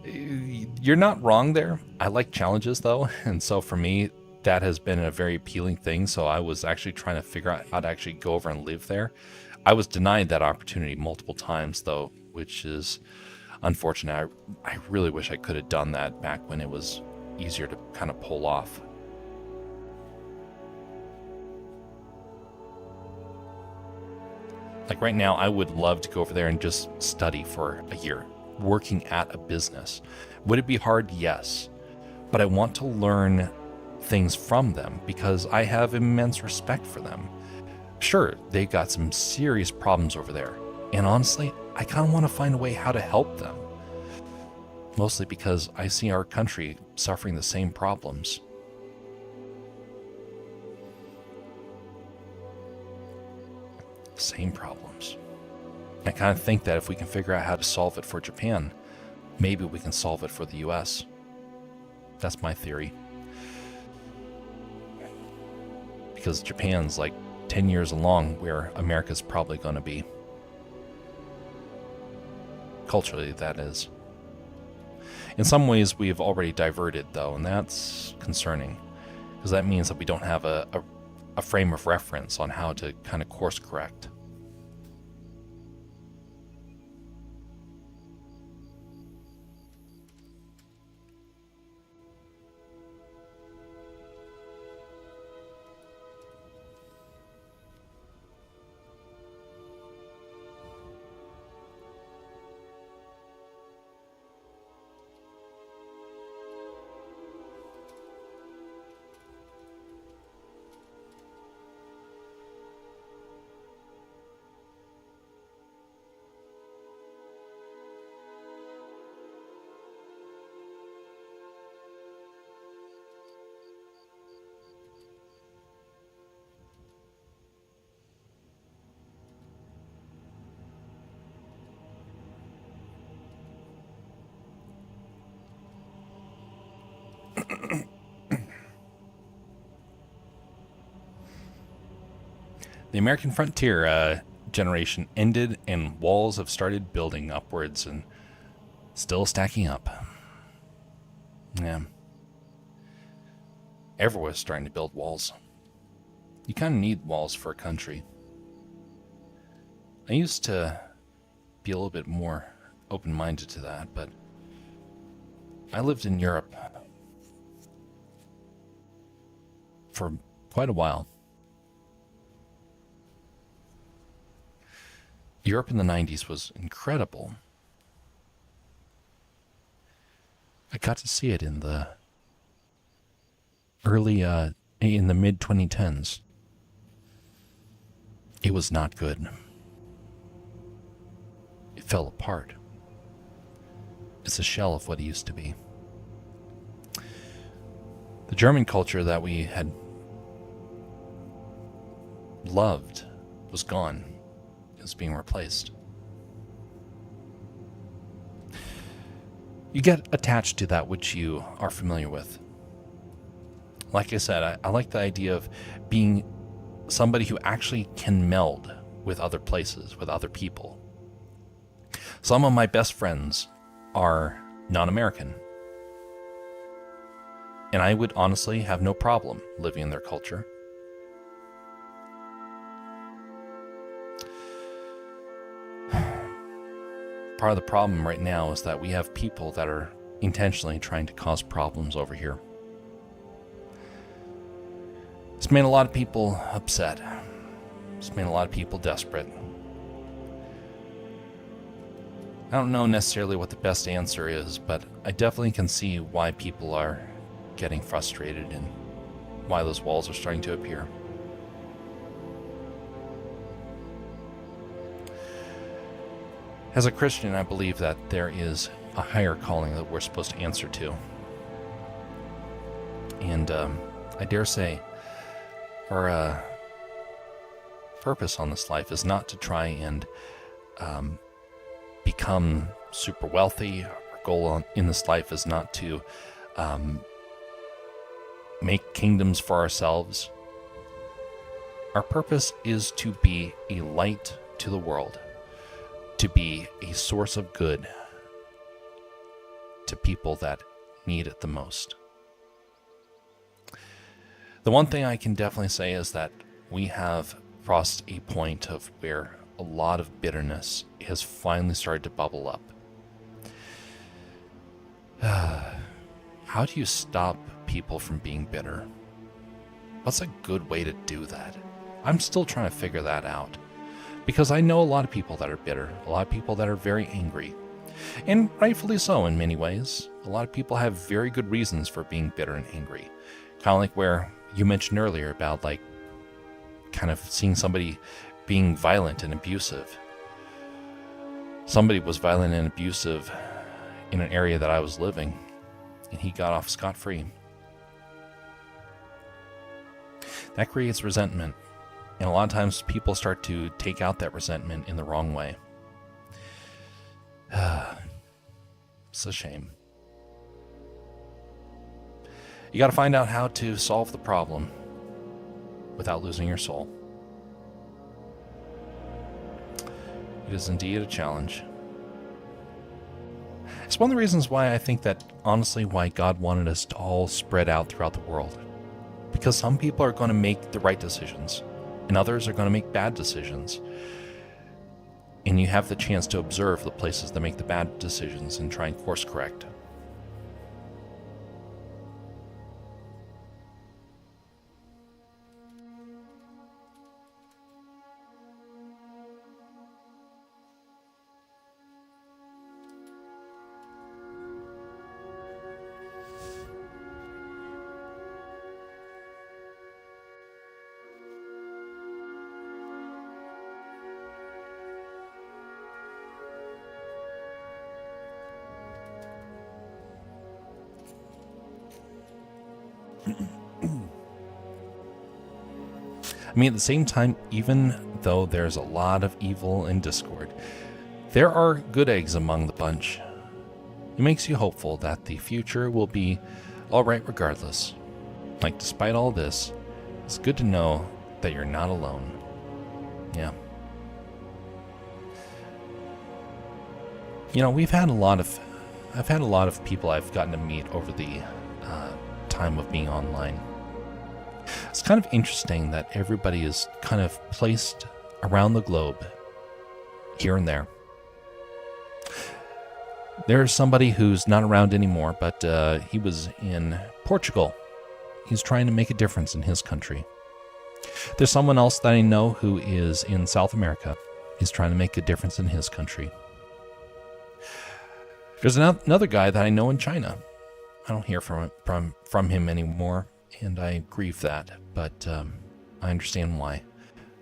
You're not wrong there. I like challenges though, and so for me, that has been a very appealing thing. So I was actually trying to figure out how to actually go over and live there. I was denied that opportunity multiple times though, which is unfortunate. I really wish I could have done that back when it was easier to kind of pull off. Like right now, I would love to go over there and just study for a year, working at a business. Would it be hard? Yes. But I want to learn things from them because I have immense respect for them. Sure, they got some serious problems over there, and honestly, I kind of want to find a way how to help them. Mostly because I see our country suffering the same problems. Same problems. I kind of think that if we can figure out how to solve it for Japan, maybe we can solve it for the US. That's my theory. Because Japan's like 10 years along where America's probably going to be. Culturally, that is. In some ways, we've already diverted, though, and that's concerning. Because that means that we don't have a frame of reference on how to kind of course correct. The American frontier generation ended and walls have started building upwards and still stacking up. Yeah. Everywhere's starting to build walls. You kind of need walls for a country. I used to be a little bit more open-minded to that, but I lived in Europe for quite a while. Europe in the 90s was incredible. I got to see it in the in the mid-2010s. It was not good. It fell apart. It's a shell of what it used to be. The German culture that we had loved was gone. Is being replaced. You get attached to that which you are familiar with. Like I said, I like the idea of being somebody who actually can meld with other places, with other people. Some of my best friends are non-American. And I would honestly have no problem living in their culture. Part of the problem right now is that we have people that are intentionally trying to cause problems over here. It's made a lot of people upset. It's made a lot of people desperate. I don't know necessarily what the best answer is, but I definitely can see why people are getting frustrated and why those walls are starting to appear. As a Christian, I believe that there is a higher calling that we're supposed to answer to. And I dare say, our purpose on this life is not to try and become super wealthy. Our goal in this life is not to make kingdoms for ourselves. Our purpose is to be a light to the world, to be a source of good to people that need it the most. The one thing I can definitely say is that we have crossed a point of where a lot of bitterness has finally started to bubble up. How do you stop people from being bitter? What's a good way to do that? I'm still trying to figure that out. Because I know a lot of people that are bitter, a lot of people that are very angry. And rightfully so in many ways. A lot of people have very good reasons for being bitter and angry. Kind of like where you mentioned earlier about like kind of seeing somebody being violent and abusive. Somebody was violent and abusive in an area that I was living, and he got off scot-free. That creates resentment, and a lot of times people start to take out that resentment in the wrong way. It's a shame. You got to find out how to solve the problem without losing your soul. It is indeed a challenge. It's one of the reasons why I think that, honestly, why God wanted us to all spread out throughout the world. Because some people are going to make the right decisions, and others are going to make bad decisions. And you have the chance to observe the places that make the bad decisions and try and course correct. I mean, at the same time, even though there's a lot of evil and discord, there are good eggs among the bunch. It makes you hopeful that the future will be alright regardless. Like, despite all this, it's good to know that you're not alone. Yeah. You know, I've had a lot of people I've gotten to meet over the time of being online. It's kind of interesting that everybody is kind of placed around the globe, here and there. There's somebody who's not around anymore, but he was in Portugal. He's trying to make a difference in his country. There's someone else that I know who is in South America. He's trying to make a difference in his country. There's another guy that I know in China. I don't hear from him anymore, and I grieve that, but I understand why.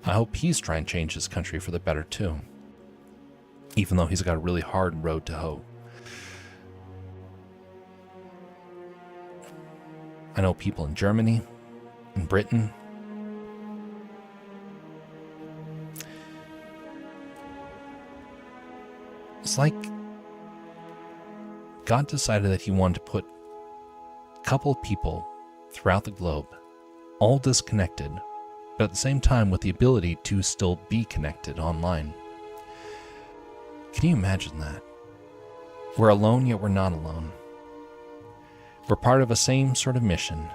I hope he's trying to change his country for the better too, even though he's got a really hard road to hoe. I know people in Germany, in Britain. It's like God decided that he wanted to put a couple of people throughout the globe, all disconnected, but at the same time with the ability to still be connected online. Can you imagine that? We're alone, yet we're not alone. We're part of a same sort of mission,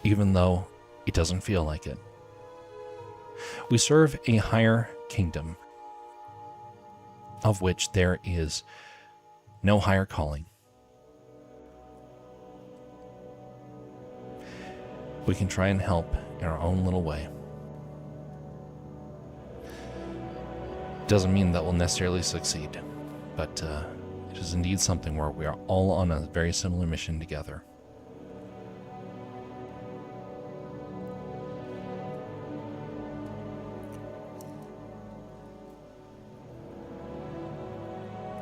even though it doesn't feel like it. We serve a higher kingdom, of which there is no higher calling. We can try and help in our own little way. Doesn't mean that we'll necessarily succeed, but it is indeed something where we are all on a very similar mission together.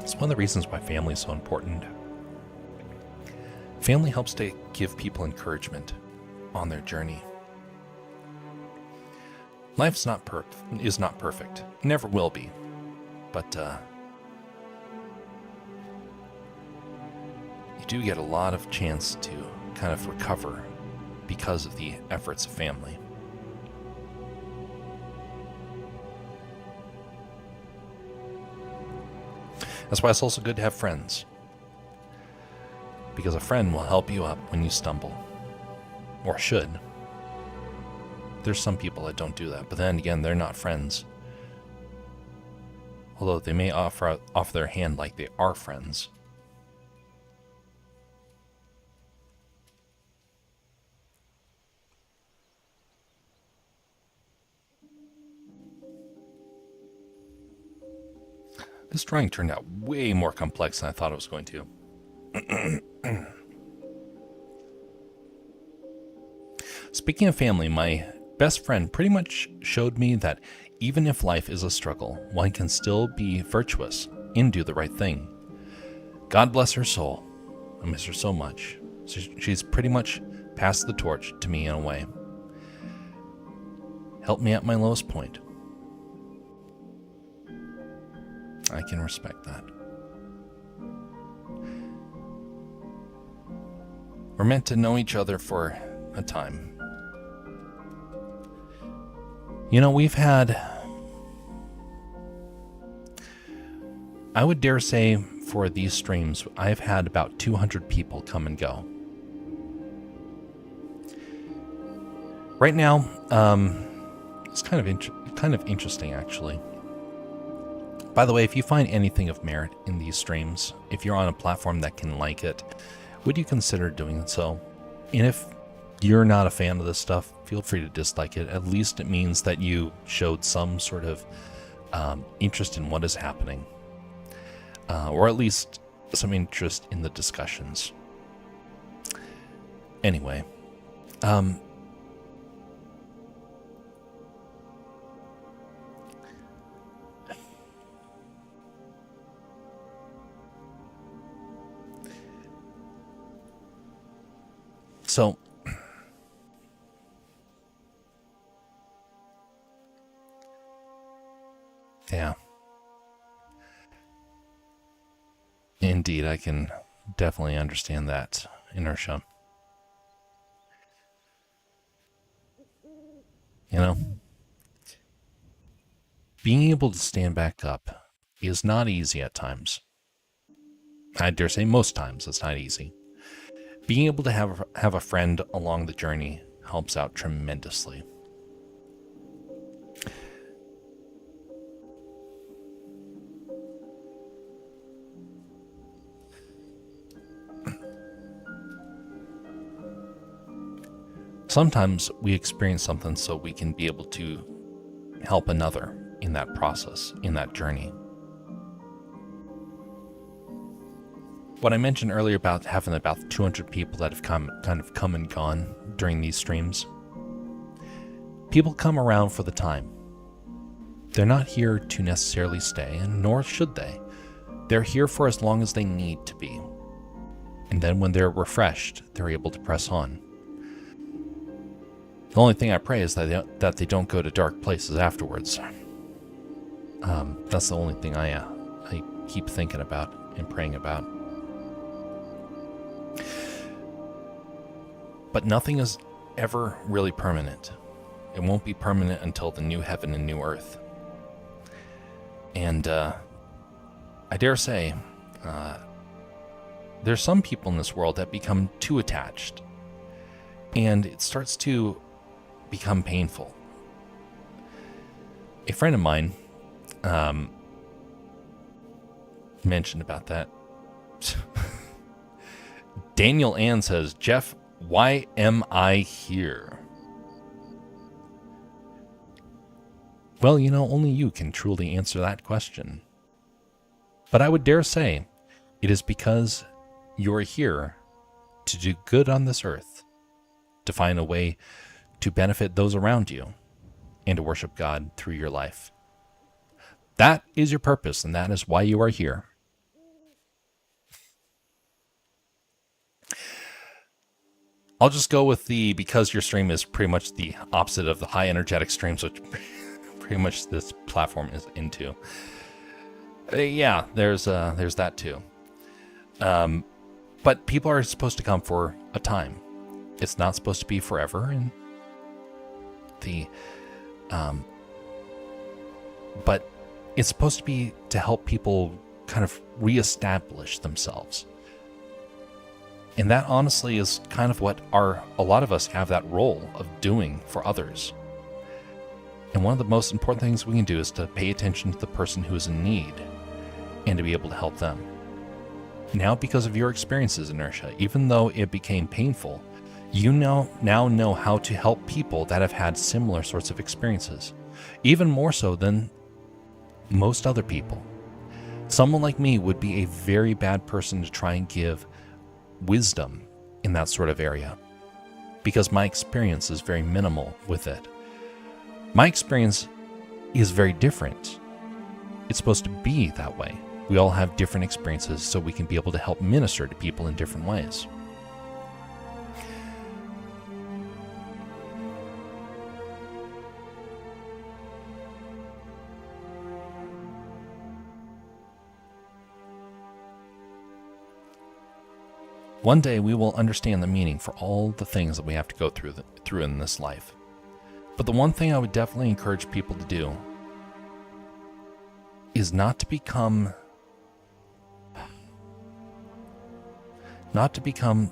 It's one of the reasons why family is so important. Family helps to give people encouragement on their journey. Life's is not perfect. Never will be. But you do get a lot of chance to kind of recover because of the efforts of family. That's why it's also good to have friends. Because a friend will help you up when you stumble. Or should. There's some people that don't do that, but then again, they're not friends. Although they may offer their hand like they are friends. This drawing turned out way more complex than I thought it was going to. Speaking of family, my best friend pretty much showed me that even if life is a struggle, one can still be virtuous and do the right thing. God bless her soul. I miss her so much. She's pretty much passed the torch to me in a way. Helped me at my lowest point. I can respect that. We're meant to know each other for a time. You know, we've had, I would dare say for these streams, I've had about 200 people come and go. Right now, it's kind of interesting actually. By the way, if you find anything of merit in these streams, if you're on a platform that can like it, would you consider doing so? And if you're not a fan of this stuff, feel free to dislike it. At least it means that you showed some sort of interest in what is happening. Or at least some interest in the discussions. Anyway. So, yeah. Indeed, I can definitely understand that inertia. You know, being able to stand back up is not easy at times. I dare say most times it's not easy. Being able to have a friend along the journey helps out tremendously. Sometimes we experience something so we can be able to help another in that process, in that journey. What I mentioned earlier about having about 200 people that have come and gone during these streams, people come around for the time. They're not here to necessarily stay, and nor should they. They're here for as long as they need to be. And then when they're refreshed, they're able to press on. The only thing I pray is that they don't go to dark places afterwards. That's the only thing I keep thinking about and praying about. But nothing is ever really permanent. It won't be permanent until the new heaven and new earth. And I dare say, there's some people in this world that become too attached. And it starts to become painful. A friend of mine mentioned about that. Daniel Ann says, Jeff, why am I here? Well, you know, only you can truly answer that question. But I would dare say it is because you're here to do good on this earth, to find a way to benefit those around you, and to worship God through your life. That is your purpose, and that is why you are here. I'll just go with because your stream is pretty much the opposite of the high energetic streams, which pretty much this platform is into. Yeah, there's that too. But people are supposed to come for a time. It's not supposed to be forever, and but it's supposed to be to help people kind of reestablish themselves. And that honestly is kind of what a lot of us have that role of doing for others. And one of the most important things we can do is to pay attention to the person who is in need and to be able to help them. Now, because of your experiences, Inertia, even though it became painful, you now know how to help people that have had similar sorts of experiences, even more so than most other people. Someone like me would be a very bad person to try and give wisdom in that sort of area. because my experience is very minimal with it. My experience is very different. It's supposed to be that way. We all have different experiences, so we can be able to help minister to people in different ways. One day we will understand the meaning for all the things that we have to go through in this life. But the one thing I would definitely encourage people to do is not to become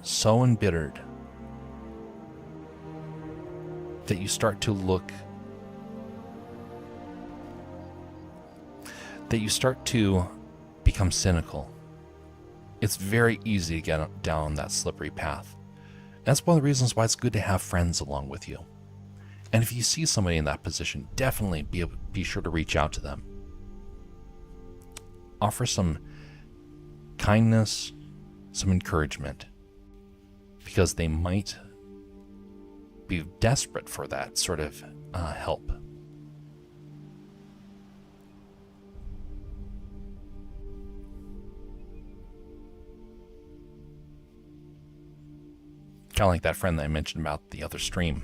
so embittered that you start to become cynical. It's very easy to get down that slippery path. That's one of the reasons why it's good to have friends along with you. And if you see somebody in that position, definitely be sure to reach out to them. Offer some kindness, some encouragement, because they might be desperate for that sort of help. Kind of like that friend that I mentioned about the other stream.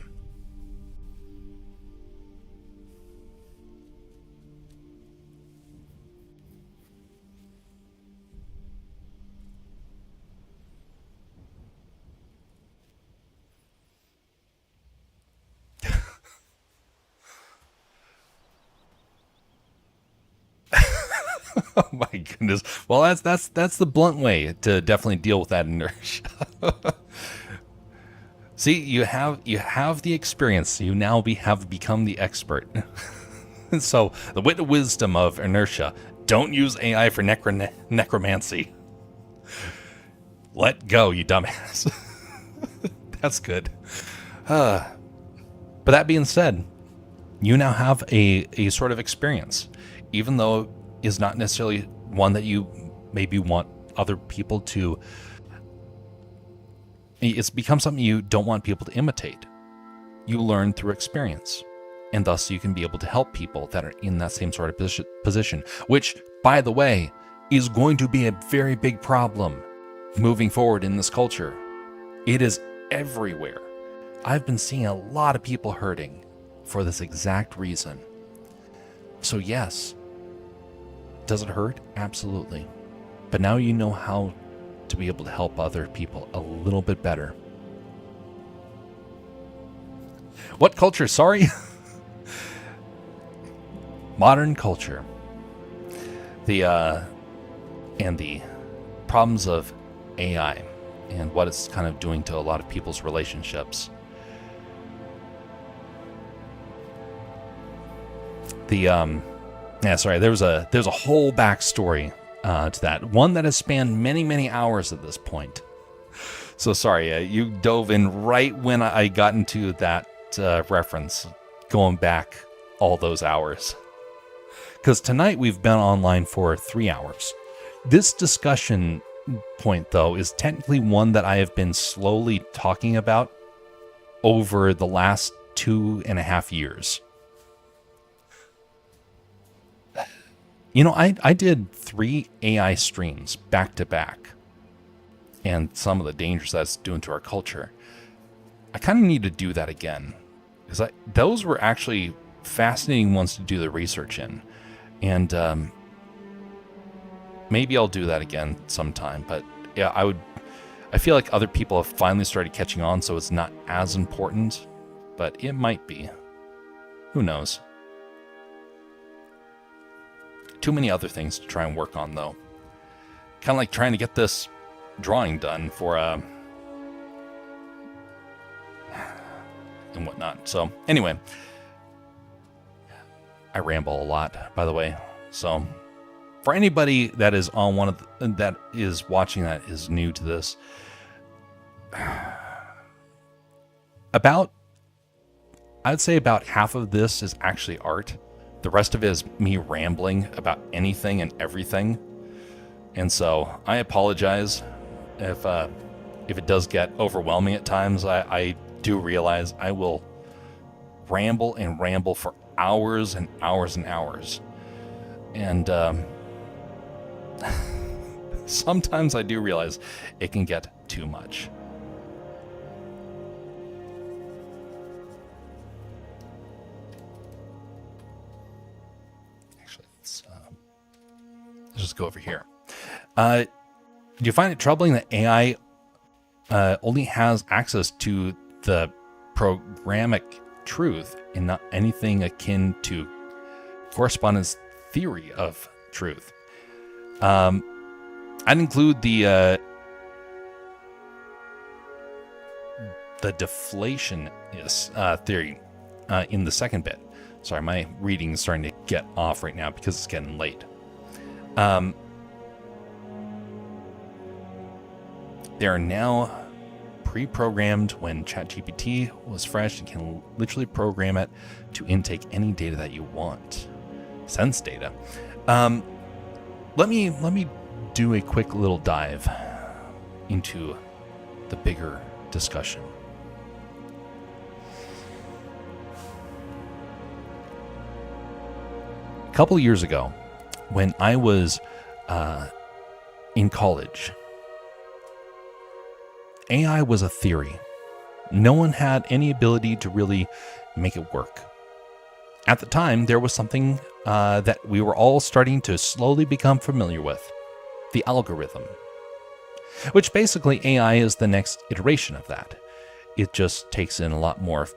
Oh my goodness. Well, that's the blunt way to definitely deal with that inertia. See, you have the experience. You now have become the expert. So the wisdom of inertia: don't use AI for necromancy. Let go, you dumbass. That's good. But that being said, you now have a sort of experience, even though it is not necessarily one that you maybe want other people to. It's become something you don't want people to imitate. You learn through experience, and thus you can be able to help people that are in that same sort of position, which, by the way, is going to be a very big problem moving forward in this culture. It is everywhere. I've been seeing a lot of people hurting for this exact reason. So yes, does it hurt? Absolutely. But now you know how to be able to help other people a little bit better. What culture? Sorry. Modern culture. And the problems of AI and what it's kind of doing to a lot of people's relationships. There's a whole backstory to that. One that has spanned many, many hours at this point. So sorry, you dove in right when I got into that reference, going back all those hours. Because tonight we've been online for 3 hours. This discussion point, though, is technically one that I have been slowly talking about over the last 2.5 years. You know, I did 3 AI streams back to back, and some of the dangers that's doing to our culture. I kind of need to do that again, because those were actually fascinating ones to do the research in, and maybe I'll do that again sometime. But yeah, I feel like other people have finally started catching on, so it's not as important, but it might be. Who knows? Too many other things to try and work on, though. Kind of like trying to get this drawing done for and whatnot. So anyway, I ramble a lot, by the way. So for anybody that is on that is watching that is new to this, I'd say about half of this is actually art. The rest of it is me rambling about anything and everything. And so I apologize if it does get overwhelming at times. I do realize I will ramble and ramble for hours and hours and hours. And sometimes I do realize it can get too much. Actually, let's just go over here. Do you find it troubling that AI only has access to the programmatic truth and not anything akin to correspondence theory of truth? I'd include the deflationist theory in the second bit. Sorry, my reading is starting to get off right now because it's getting late. They are now pre-programmed. When ChatGPT was fresh, you can literally program it to intake any data that you want. Sense data. Let me do a quick little dive into the bigger discussion. A couple years ago, when I was in college, AI was a theory. No one had any ability to really make it work. At the time, there was something that we were all starting to slowly become familiar with: the algorithm. Which basically AI is the next iteration of that. It just takes in a lot more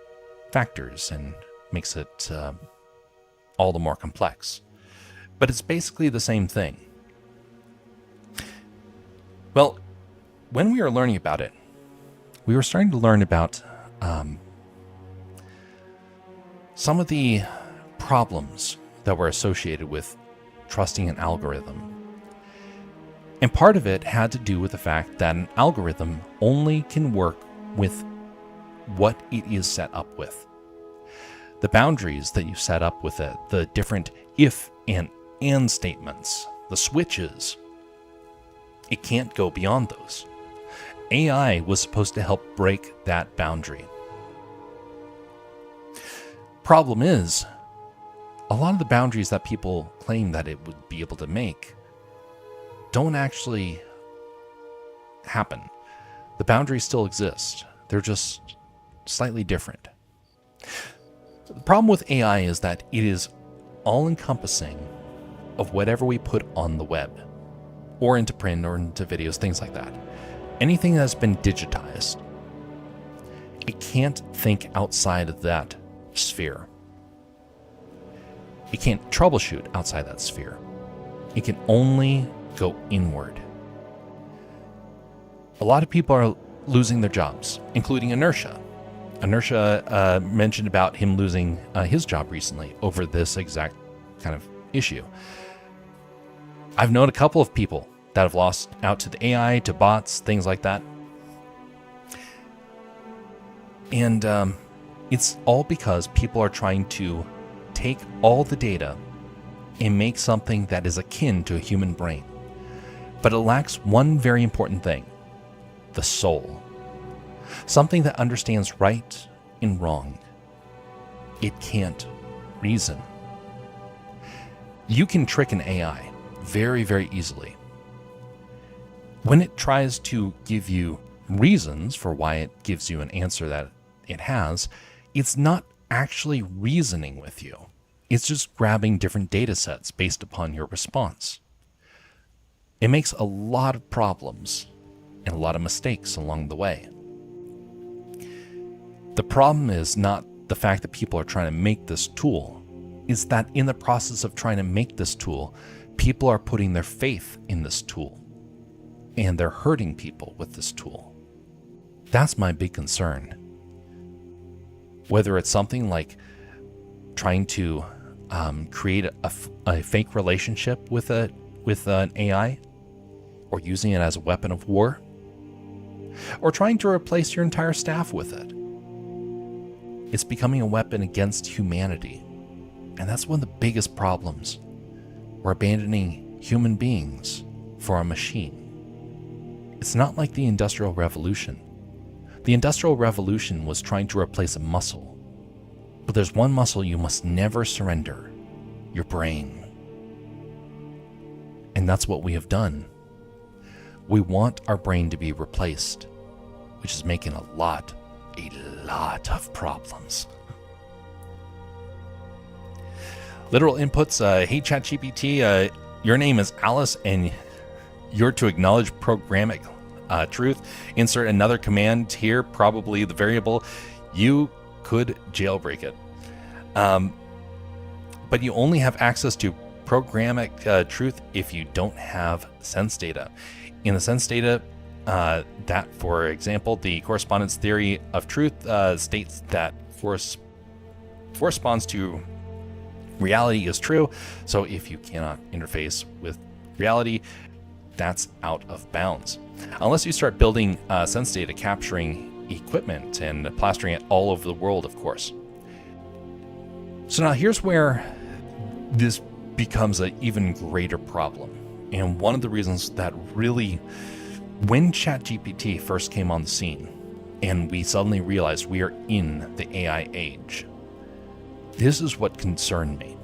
factors and makes it all the more complex. But it's basically the same thing. Well, when we were learning about it, we were starting to learn about some of the problems that were associated with trusting an algorithm. And part of it had to do with the fact that an algorithm only can work with what it is set up with. The boundaries that you set up with it, the different if and statements, the switches, it can't go beyond those. AI was supposed to help break that boundary. Problem is, a lot of the boundaries that people claim that it would be able to make don't actually happen. The boundaries still exist. They're just slightly different. The problem with AI is that it is all-encompassing of whatever we put on the web, or into print, or into videos, things like that. Anything that's been digitized, it can't think outside of that sphere. It can't troubleshoot outside that sphere. It can only go inward. A lot of people are losing their jobs, including Inertia. Inertia mentioned about him losing his job recently over this exact kind of issue. I've known a couple of people that have lost out to the AI, to bots, things like that. And it's all because people are trying to take all the data and make something that is akin to a human brain. But it lacks one very important thing: the soul. Something that understands right and wrong. It can't reason. You can trick an AI very, very easily. When it tries to give you reasons for why it gives you an answer that it has, it's not actually reasoning with you. It's just grabbing different data sets based upon your response. It makes a lot of problems and a lot of mistakes along the way. The problem is not the fact that people are trying to make this tool, is that in the process of trying to make this tool, people are putting their faith in this tool, and they're hurting people with this tool. That's my big concern. Whether it's something like trying to create a fake relationship with an AI, or using it as a weapon of war, or trying to replace your entire staff with it. It's becoming a weapon against humanity. And that's one of the biggest problems. We're abandoning human beings for a machine. It's not like the Industrial Revolution, The Industrial Revolution was trying to replace a muscle. But there's one muscle you must never surrender: your brain. And that's what we have done. We want our brain to be replaced, which is making a lot of problems. Literal inputs. Hey ChatGPT, your name is Alice and you're to acknowledge programmatic truth. Insert another command here, probably the variable. You could jailbreak it. But you only have access to programmatic truth if you don't have sense data. In the sense data, that, for example, the correspondence theory of truth states that corresponds to reality is true. So if you cannot interface with reality, that's out of bounds. Unless you start building sense data capturing equipment and plastering it all over the world, of course. So now here's where this becomes an even greater problem. And one of the reasons that really, when ChatGPT first came on the scene and we suddenly realized we are in the AI age, this is what concerned me.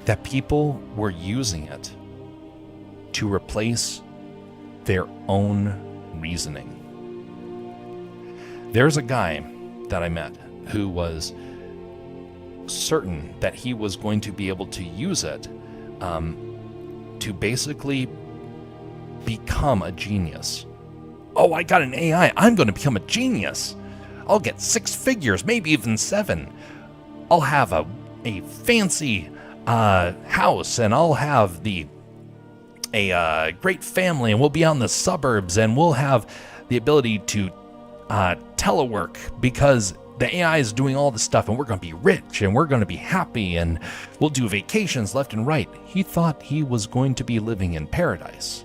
That people were using it to replace their own reasoning. There's a guy that I met who was certain that he was going to be able to use it to basically become a genius. Oh, I got an AI. I'm going to become a genius. I'll get 6 figures, maybe even 7. I'll have a fancy house, and I'll have a great family, and we'll be out in the suburbs, and we'll have the ability to telework because the AI is doing all this stuff, and we're going to be rich, and we're going to be happy, and we'll do vacations left and right. He thought he was going to be living in paradise.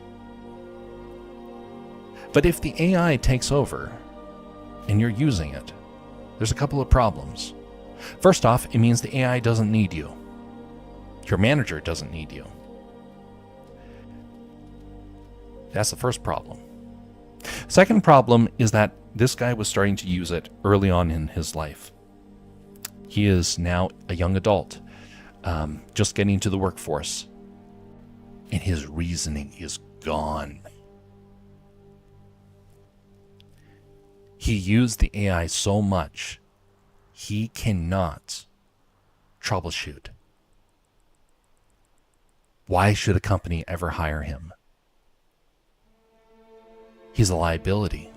But if the AI takes over and you're using it, there's a couple of problems. First off, it means the AI doesn't need you. Your manager doesn't need you. That's the first problem. Second problem is that this guy was starting to use it early on in his life. He is now a young adult, just getting into the workforce, and his reasoning is gone. He used the AI so much, he cannot troubleshoot. Why should a company ever hire him? He's a liability.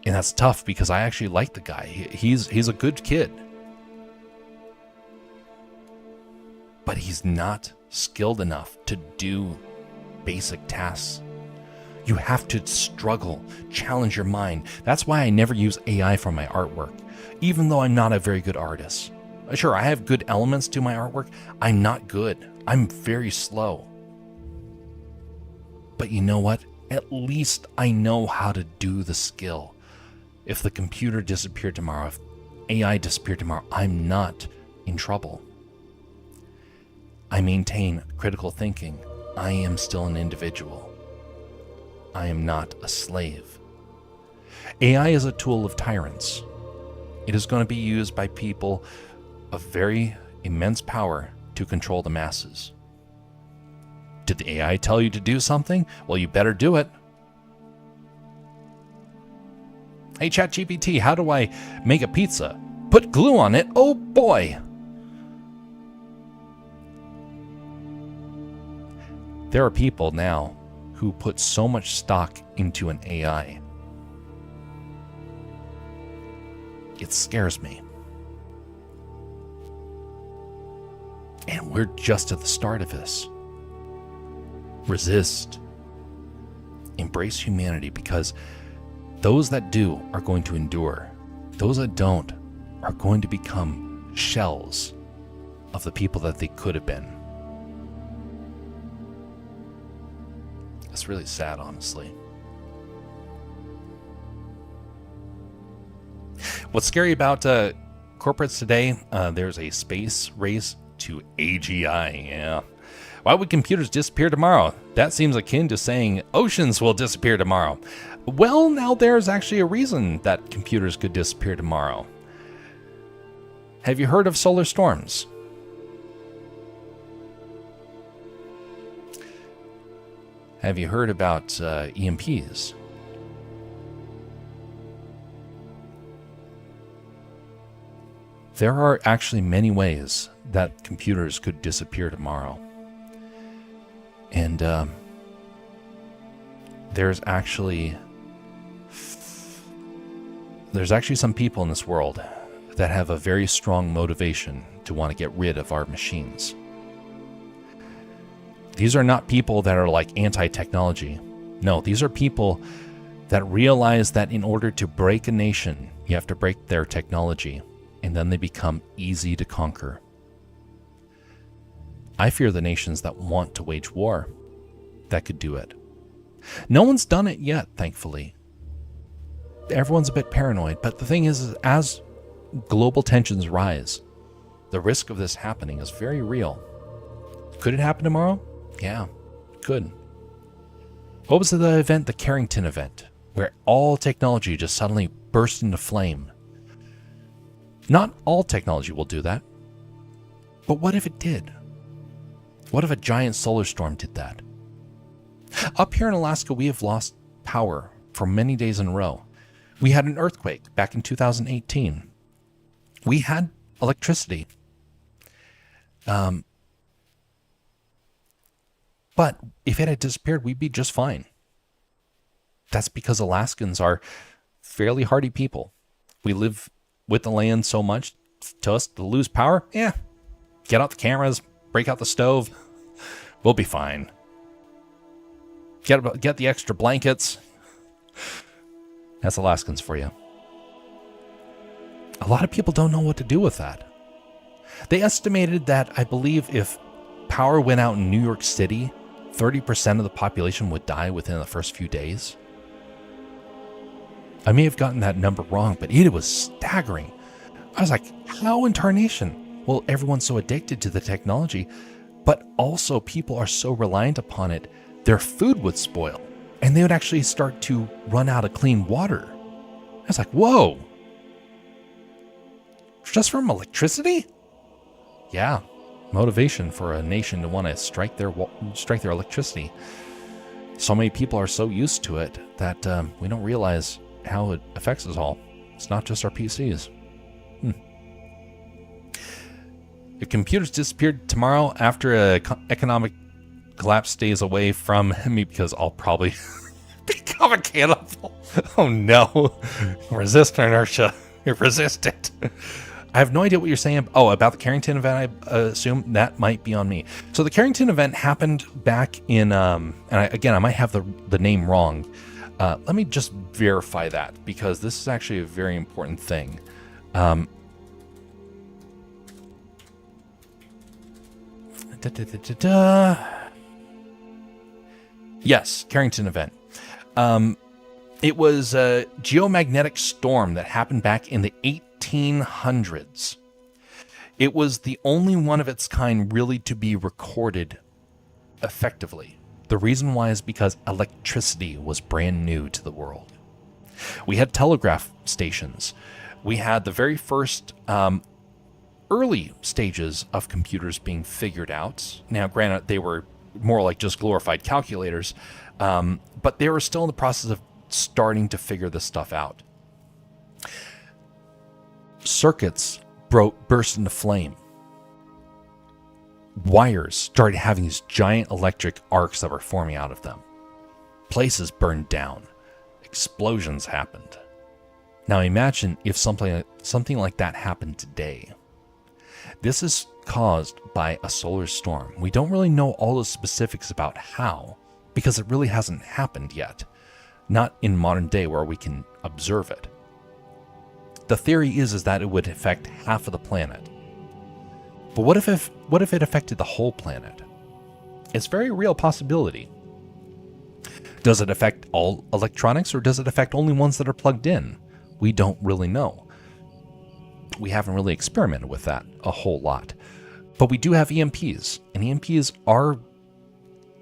And that's tough because I actually like the guy. He's a good kid. But he's not skilled enough to do basic tasks. You have to struggle, challenge your mind. That's why I never use AI for my artwork, even though I'm not a very good artist. Sure, I have good elements to my artwork. I'm not good. I'm very slow. But you know what? At least I know how to do the skill. If the computer disappeared tomorrow, if AI disappeared tomorrow, I'm not in trouble. I maintain critical thinking. I am still an individual. I am not a slave. AI is a tool of tyrants. It is going to be used by people of very immense power to control the masses. Did the AI tell you to do something? Well, you better do it. Hey, ChatGPT, how do I make a pizza? Put glue on it. Oh boy. There are people now who put so much stock into an AI. It scares me. And we're just at the start of this. Resist. Embrace humanity, because those that do are going to endure. Those that don't are going to become shells of the people that they could have been. It's really sad, honestly. What's scary about corporates today, there's a space race to AGI, yeah. Why would computers disappear tomorrow? That seems akin to saying oceans will disappear tomorrow. Well, now there's actually a reason that computers could disappear tomorrow. Have you heard of solar storms? Have you heard about EMPs? There are actually many ways that computers could disappear tomorrow. And there's actually some people in this world that have a very strong motivation to want to get rid of our machines. These are not people that are like anti-technology. No, these are people that realize that in order to break a nation, you have to break their technology, and then they become easy to conquer. I fear the nations that want to wage war that could do it. No one's done it yet, thankfully. Everyone's a bit paranoid, but the thing is as global tensions rise, the risk of this happening is very real. Could it happen tomorrow? Yeah, it could. What was the event, the Carrington event, where all technology just suddenly burst into flame? Not all technology will do that. But what if it did? What if a giant solar storm did that? Up here in Alaska, we have lost power for many days in a row. We had an earthquake back in 2018. We had electricity. But if it had disappeared, we'd be just fine. That's because Alaskans are fairly hardy people. We live with the land so much. To us to lose power, yeah. Get out the cameras, break out the stove. We'll be fine. Get the extra blankets. That's Alaskans for you. A lot of people don't know what to do with that. They estimated that, I believe, if power went out in New York City, 30% of the population would die within the first few days. I may have gotten that number wrong, but it was staggering. I was like, how in tarnation? Well, everyone's so addicted to the technology, but also people are so reliant upon it, their food would spoil, and they would actually start to run out of clean water. I was like, whoa. Just from electricity? Yeah. Motivation for a nation to want to strike their electricity. So many people are so used to it that we don't realize how it affects us all. It's not just our PCs. If computers disappeared tomorrow after an economic collapse stays away from me, because I'll probably become a cannibal. Oh no. Resist inertia. Resist it. I have no idea what you're saying. Oh, about the Carrington event, I assume that might be on me. So the Carrington event happened back in, and I might have the name wrong. Let me just verify that, because this is actually a very important thing. Yes, Carrington event. It was a geomagnetic storm that happened back in the 1800s. It was the only one of its kind really to be recorded effectively. The reason why is because electricity was brand new to the world. We had telegraph stations. We had the very first early stages of computers being figured out. Now, granted, they were more like just glorified calculators, but they were still in the process of starting to figure this stuff out. Circuits burst into flame. Wires started having these giant electric arcs that were forming out of them. Places burned down. Explosions happened. Now imagine if something like that happened today. This is caused by a solar storm. We don't really know all the specifics about how, because it really hasn't happened yet. Not in modern day where we can observe it. The theory is that it would affect half of the planet. But what if it affected the whole planet? It's a very real possibility. Does it affect all electronics, or does it affect only ones that are plugged in? We don't really know. We haven't really experimented with that a whole lot. But we do have EMPs, and EMPs are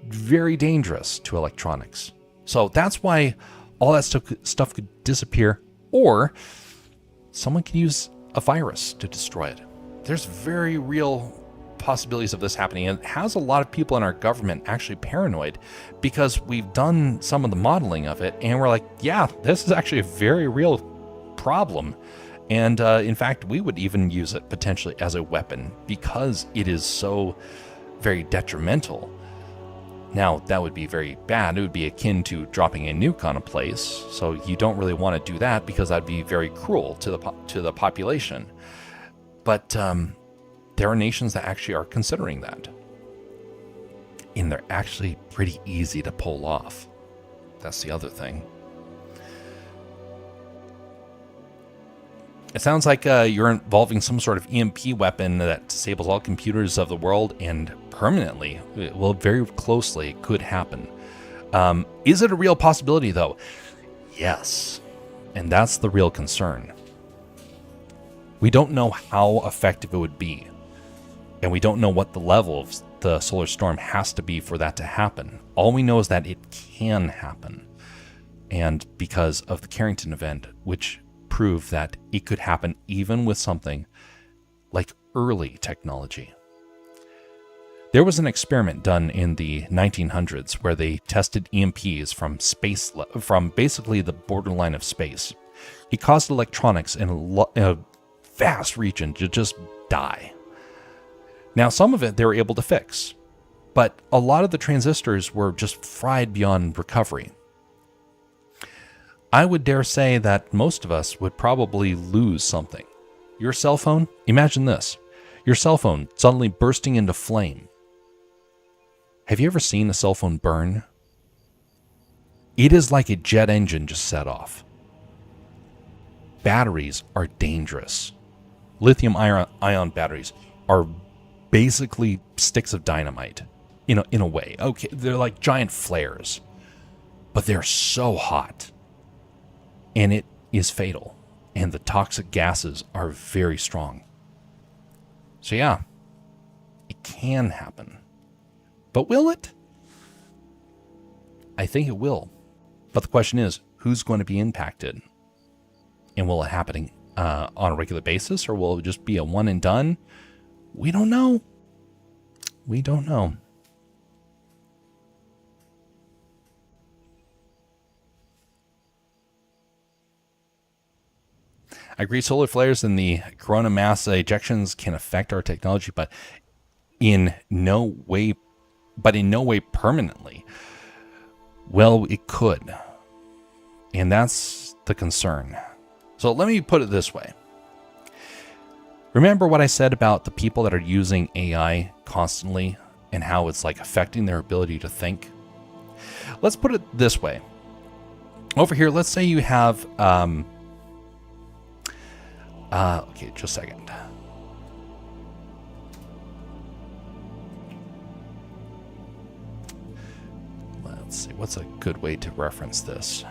very dangerous to electronics. So that's why all that stuff could disappear, or someone could use a virus to destroy it. There's very real possibilities of this happening, and it has a lot of people in our government actually paranoid, because we've done some of the modeling of it and we're like, yeah, this is actually a very real problem. And in fact, we would even use it potentially as a weapon because it is so very detrimental. Now, that would be very bad. It would be akin to dropping a nuke on a place. So you don't really want to do that because that'd be very cruel to the population. But there are nations that actually are considering that. And they're actually pretty easy to pull off. That's the other thing. It sounds like you're involving some sort of EMP weapon that disables all computers of the world and permanently. Well, very closely could happen. Is it a real possibility, though? Yes. And that's the real concern. We don't know how effective it would be. And we don't know what the level of the solar storm has to be for that to happen. All we know is that it can happen. And because of the Carrington event, which proved that it could happen even with something like early technology. There was an experiment done in the 1900s where they tested EMPs from space, from basically the borderline of space. It caused electronics in a vast region to just die. Now, some of it they were able to fix, but a lot of the transistors were just fried beyond recovery. I would dare say that most of us would probably lose something. Your cell phone, imagine this. Your cell phone suddenly bursting into flame. Have you ever seen a cell phone burn? It is like a jet engine just set off. Batteries are dangerous. Lithium-ion batteries are basically sticks of dynamite in a way. Okay, they're like giant flares, but they're so hot. And it is fatal. And the toxic gases are very strong. So yeah, it can happen. But will it? I think it will. But the question is, who's going to be impacted? And will it happen on a regular basis, or will it just be a one and done? We don't know. We don't know. I agree, solar flares and the corona mass ejections can affect our technology, but in no way permanently. Well, it could. And that's the concern. So let me put it this way. Remember what I said about the people that are using AI constantly and how it's like affecting their ability to think? Let's put it this way. Over here, let's say you have okay, just a second. Let's see, what's a good way to reference this?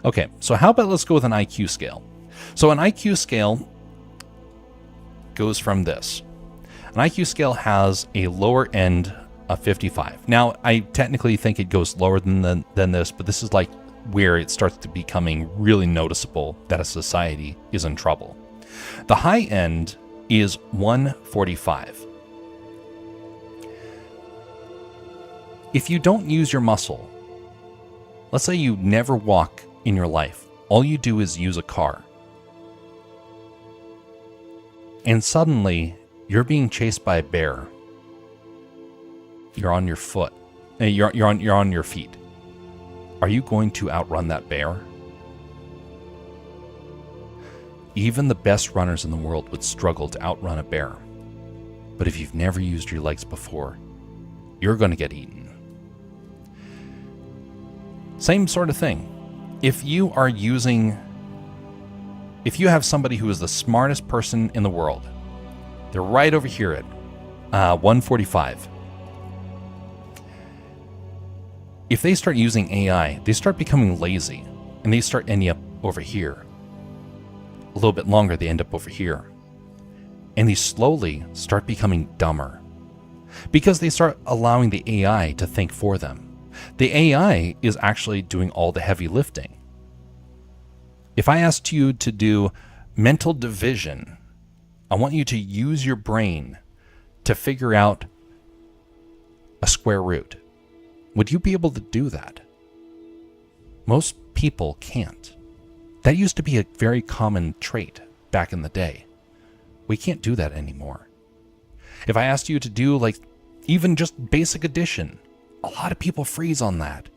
Okay, so how about let's go with an IQ scale. So an IQ scale goes from this. An IQ scale has a lower end of 55. Now, I technically think it goes lower than this, but this is like where it starts to becoming really noticeable that a society is in trouble. The high end is 145. If you don't use your muscle, let's say you never walk in your life, all you do is use a car, and suddenly you're being chased by a bear. You're on your foot. You're on your feet. Are you going to outrun that bear? Even the best runners in the world would struggle to outrun a bear. But if you've never used your legs before, you're going to get eaten. Same sort of thing. If you have somebody who is the smartest person in the world, they're right over here at 145. If they start using AI, they start becoming lazy, and they start ending up over here. A little bit longer, they end up over here. And they slowly start becoming dumber because they start allowing the AI to think for them. The AI is actually doing all the heavy lifting. If I asked you to do mental division, I want you to use your brain to figure out a square root. Would you be able to do that? Most people can't. That used to be a very common trait back in the day. We can't do that anymore. If I asked you to do like even just basic addition, a lot of people freeze on that.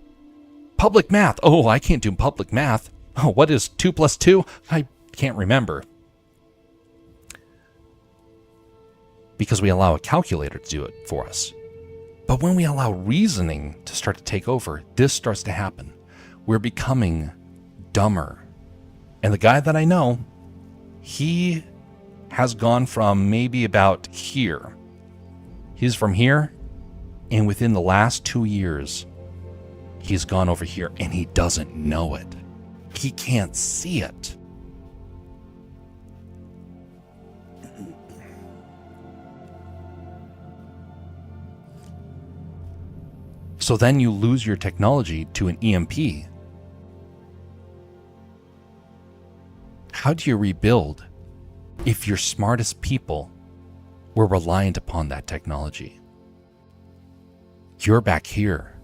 Public math. Oh, I can't do public math. Oh, what is 2 plus 2? I can't remember. Because we allow a calculator to do it for us. But when we allow reasoning to start to take over, this starts to happen. We're becoming dumber. And the guy that I know, he has gone from maybe about here. He's from here, and within the last 2 years, he's gone over here, and he doesn't know it. He can't see it. So then you lose your technology to an EMP. How do you rebuild if your smartest people were reliant upon that technology? You're back here.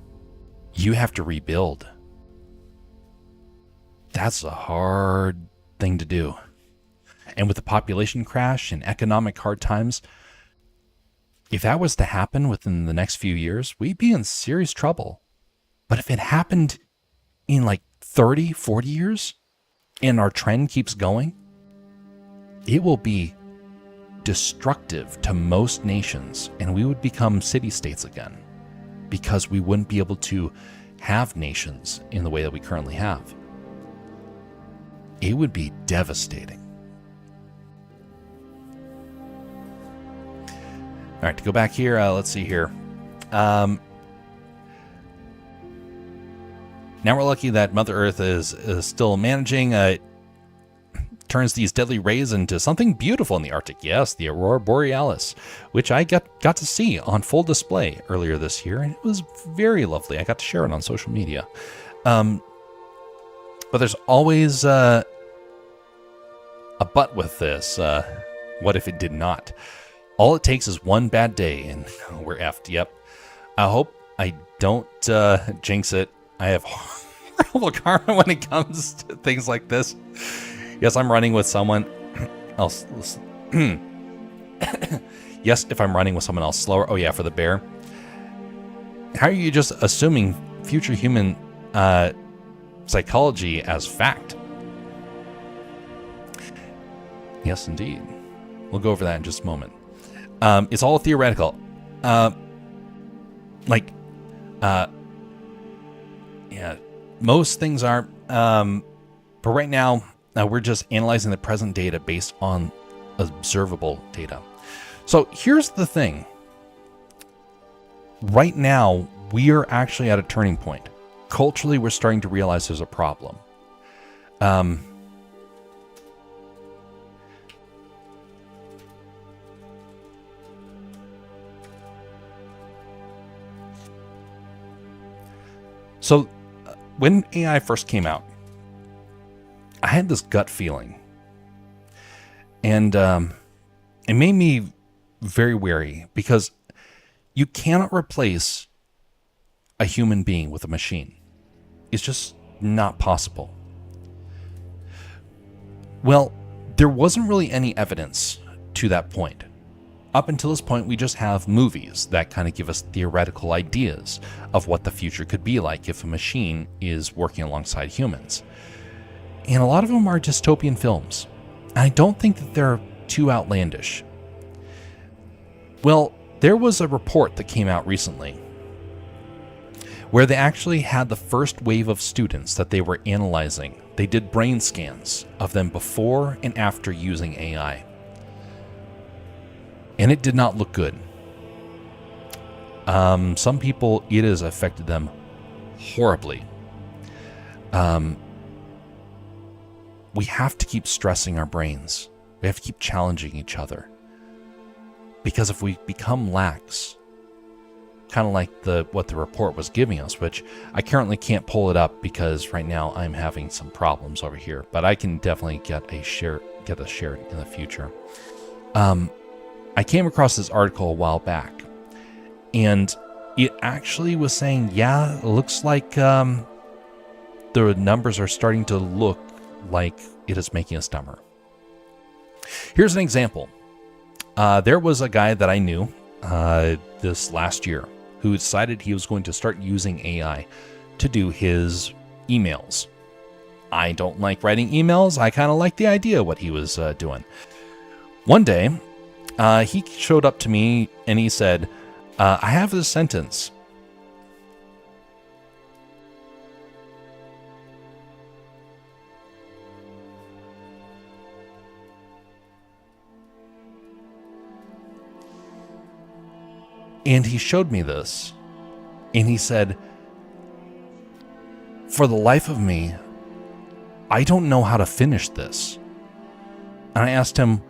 You have to rebuild. That's a hard thing to do. And with the population crash and economic hard times, if that was to happen within the next few years, we'd be in serious trouble. But if it happened in like 30, 40 years, and our trend keeps going, it will be destructive to most nations, and we would become city-states again because we wouldn't be able to have nations in the way that we currently have. It would be devastating. All right, to go back here, let's see here. Now we're lucky that Mother Earth is still managing, turns these deadly rays into something beautiful in the Arctic. Yes, the Aurora Borealis, which I got to see on full display earlier this year, and it was very lovely. I got to share it on social media. But there's always a but with this. What if it did not? All it takes is one bad day, and we're effed. Yep. I hope I don't jinx it. I have horrible karma when it comes to things like this. Yes, I'm running with someone else. Yes, if I'm running with someone else slower. Oh, yeah, for the bear. How are you just assuming future human psychology as fact? Yes, indeed. We'll go over that in just a moment. It's all theoretical. Yeah, most things are. But right now, we're just analyzing the present data based on observable data. So here's the thing. Right now, we are actually at a turning point. Culturally, we're starting to realize there's a problem. So when AI first came out, I had this gut feeling. And it made me very wary because you cannot replace a human being with a machine. It's just not possible. Well, there wasn't really any evidence to that point. Up until this point, we just have movies that kind of give us theoretical ideas of what the future could be like if a machine is working alongside humans. And a lot of them are dystopian films. And I don't think that they're too outlandish. Well, there was a report that came out recently where they actually had the first wave of students that they were analyzing. They did brain scans of them before and after using AI. And it did not look good. Some people, it has affected them horribly. We have to keep stressing our brains. We have to keep challenging each other. Because if we become lax, kind of like what the report was giving us, which I currently can't pull it up because right now I'm having some problems over here, but I can definitely get a share in the future. I came across this article a while back, and it actually was saying, yeah, it looks like the numbers are starting to look like it is making us dumber. Here's an example. There was a guy that I knew this last year who decided he was going to start using AI to do his emails. I don't like writing emails. I kind of like the idea of what he was doing. One day, he showed up to me and he said, I have this sentence. And he showed me this, and he said, for the life of me, I don't know how to finish this. And I asked him,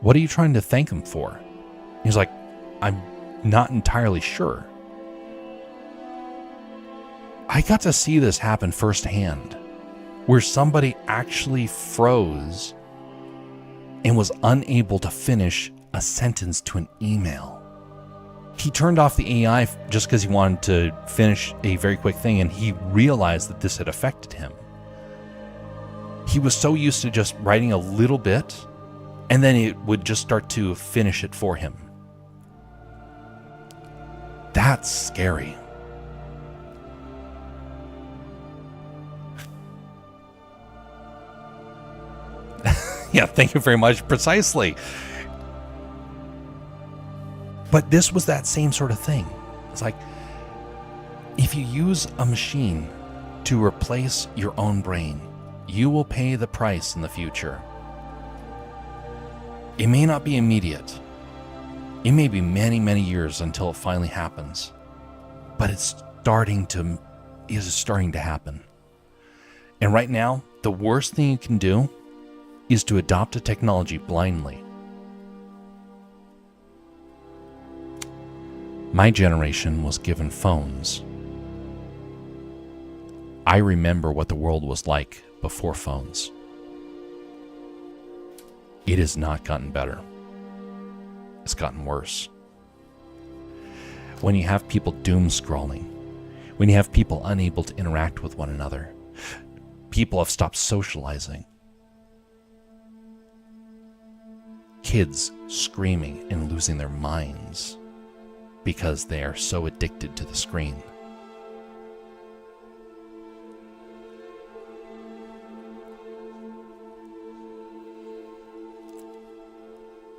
what are you trying to thank him for? He's like, I'm not entirely sure. I got to see this happen firsthand, where somebody actually froze and was unable to finish a sentence to an email. He turned off the AI just because he wanted to finish a very quick thing, and he realized that this had affected him. He was so used to just writing a little bit, and then it would just start to finish it for him. That's scary. Yeah, thank you very much. Precisely. But this was that same sort of thing. It's like, if you use a machine to replace your own brain, you will pay the price in the future. It may not be immediate. It may be many, many years until it finally happens. But it is starting to happen. And right now, the worst thing you can do is to adopt a technology blindly. My generation was given phones. I remember what the world was like before phones. It has not gotten better. It's gotten worse. When you have people doom scrolling, when you have people unable to interact with one another, people have stopped socializing. Kids screaming and losing their minds because they are so addicted to the screen.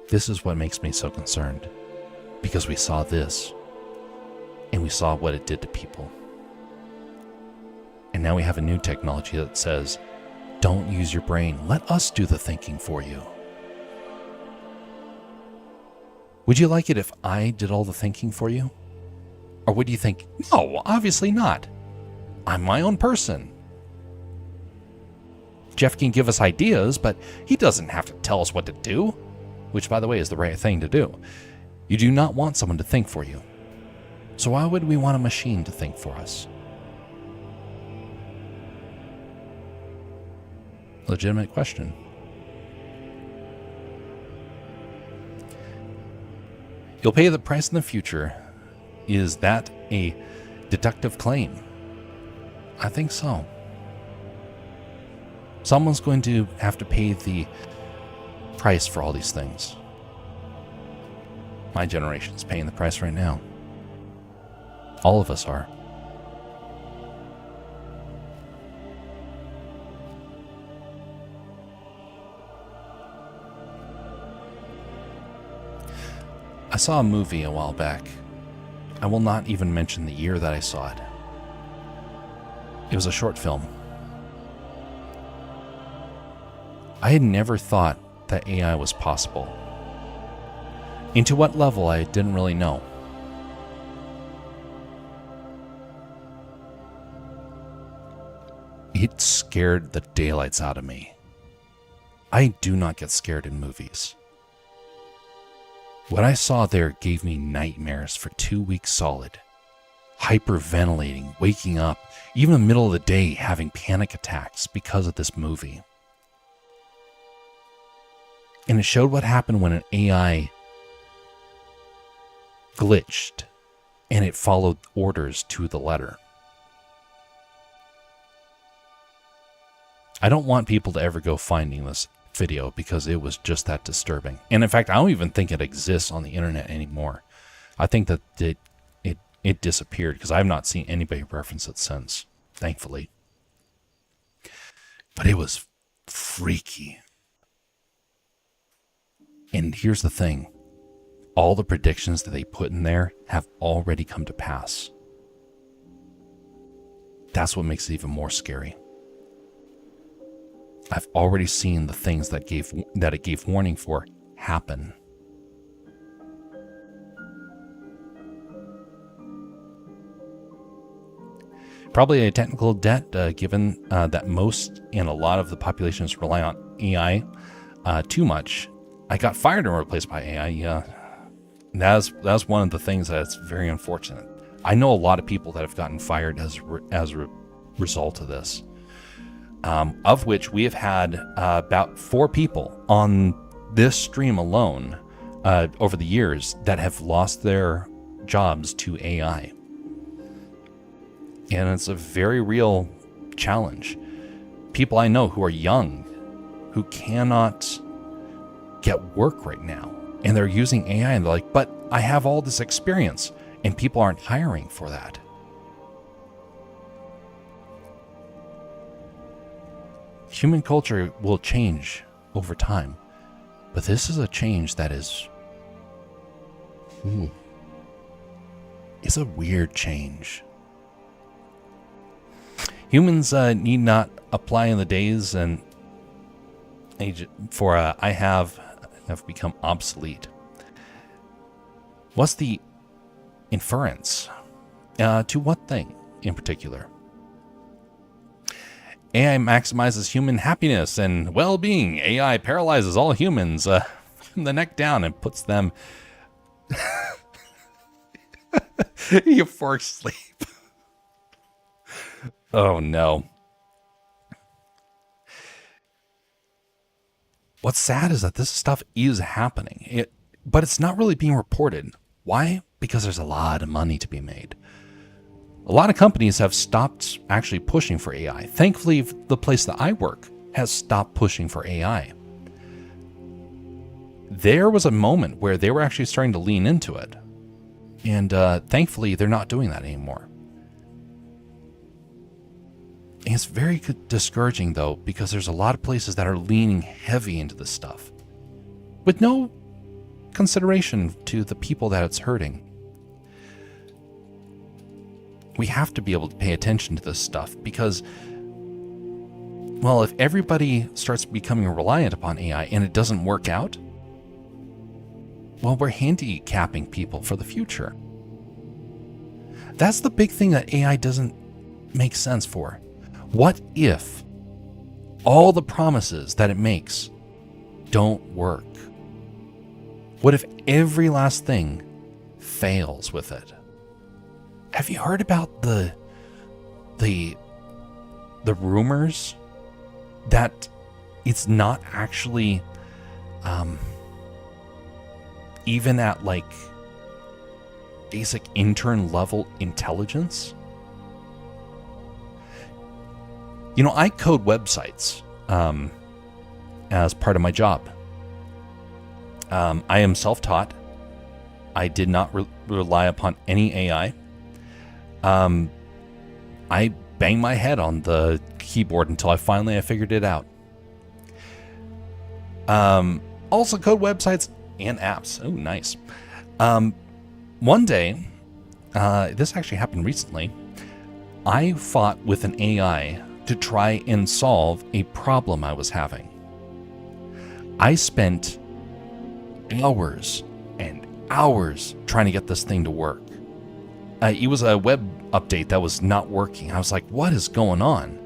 This is what makes me so concerned, because we saw this, and we saw what it did to people. And now we have a new technology that says, don't use your brain, let us do the thinking for you. Would you like it if I did all the thinking for you? Or would you think, no, obviously not. I'm my own person. Jeff can give us ideas, but he doesn't have to tell us what to do, which, by the way, is the right thing to do. You do not want someone to think for you. So why would we want a machine to think for us? Legitimate question. You'll pay the price in the future. Is that a deductive claim? I think so. Someone's going to have to pay the price for all these things. My generation's paying the price right now. All of us are. I saw a movie a while back. I will not even mention the year that I saw it. It was a short film. I had never thought that AI was possible. And to what level, I didn't really know. It scared the daylights out of me. I do not get scared in movies. What I saw there gave me nightmares for 2 weeks solid. Hyperventilating, waking up, even in the middle of the day having panic attacks because of this movie. And it showed what happened when an AI glitched and it followed orders to the letter. I don't want people to ever go finding this video because it was just that disturbing. And in fact, I don't even think it exists on the internet anymore. I think that it disappeared because I have not seen anybody reference it since, thankfully. But it was freaky. And here's the thing. All the predictions that they put in there have already come to pass. That's what makes it even more scary. I've already seen the things that it gave warning for happen. Probably a technical debt, given that most and a lot of the populations rely on AI too much. I got fired and replaced by AI. That's one of the things that's very unfortunate. I know a lot of people that have gotten fired as a result of this. Of which we have had about 4 people on this stream alone over the years that have lost their jobs to AI. And it's a very real challenge. People I know who are young, who cannot get work right now, and they're using AI and they're like, but I have all this experience, and people aren't hiring for that. Human culture will change over time, but this is a change that is... It's a weird change. Humans need not apply in the days and age for I have become obsolete. What's the inference? To what thing in particular? AI maximizes human happiness and well-being. AI paralyzes all humans from the neck down and puts them euphoric sleep. Oh no. What's sad is that this stuff is happening, but it's not really being reported. Why? Because there's a lot of money to be made. A lot of companies have stopped actually pushing for AI. Thankfully, the place that I work has stopped pushing for AI. There was a moment where they were actually starting to lean into it. And thankfully, they're not doing that anymore. And it's very discouraging, though, because there's a lot of places that are leaning heavy into this stuff with no consideration to the people that it's hurting. We have to be able to pay attention to this stuff because, well, if everybody starts becoming reliant upon AI and it doesn't work out, well, we're handicapping people for the future. That's the big thing that AI doesn't make sense for. What if all the promises that it makes don't work? What if every last thing fails with it? Have you heard about the rumors that it's not actually even at like basic intern level intelligence? You know, I code websites as part of my job. I am self-taught. I did not rely upon any AI. I banged my head on the keyboard until I figured it out. Also code websites and apps. Oh, nice. One day, this actually happened recently, I fought with an AI to try and solve a problem I was having. I spent hours and hours trying to get this thing to work. It was a web update that was not working. I was like, what is going on?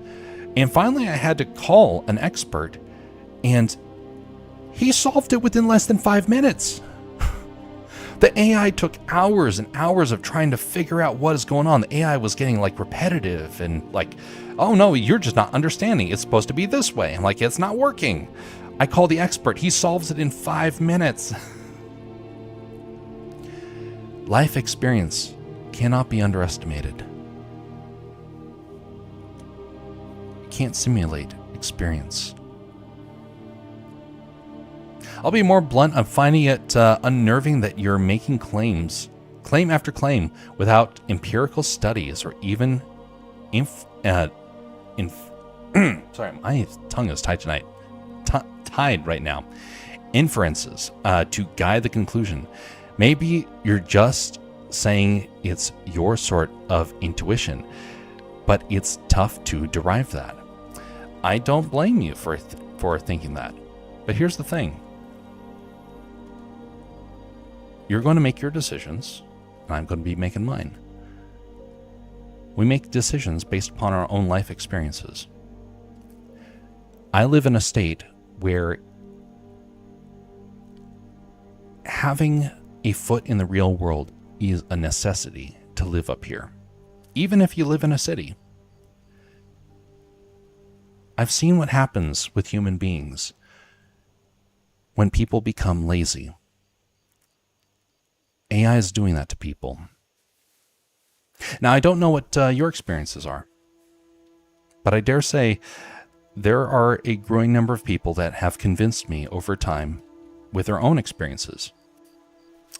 And finally I had to call an expert, and he solved it within less than 5 minutes. The AI took hours and hours of trying to figure out what is going on. The AI was getting like repetitive and like, oh no, you're just not understanding. It's supposed to be this way. I'm like, it's not working. I call the expert. He solves it in 5 minutes. Life experience cannot be underestimated. You can't simulate experience. I'll be more blunt. I'm finding it unnerving that you're making claim after claim, without empirical studies or even sorry, my tongue is tied tonight. Tied right now. Inferences to guide the conclusion. Maybe you're just saying it's your sort of intuition, but it's tough to derive that. I don't blame you for thinking that. But here's the thing. You're going to make your decisions, and I'm going to be making mine. We make decisions based upon our own life experiences. I live in a state where having a foot in the real world is a necessity to live up here, even if you live in a city. I've seen what happens with human beings when people become lazy. AI is doing that to people. Now, I don't know what your experiences are, but I dare say there are a growing number of people that have convinced me over time with their own experiences,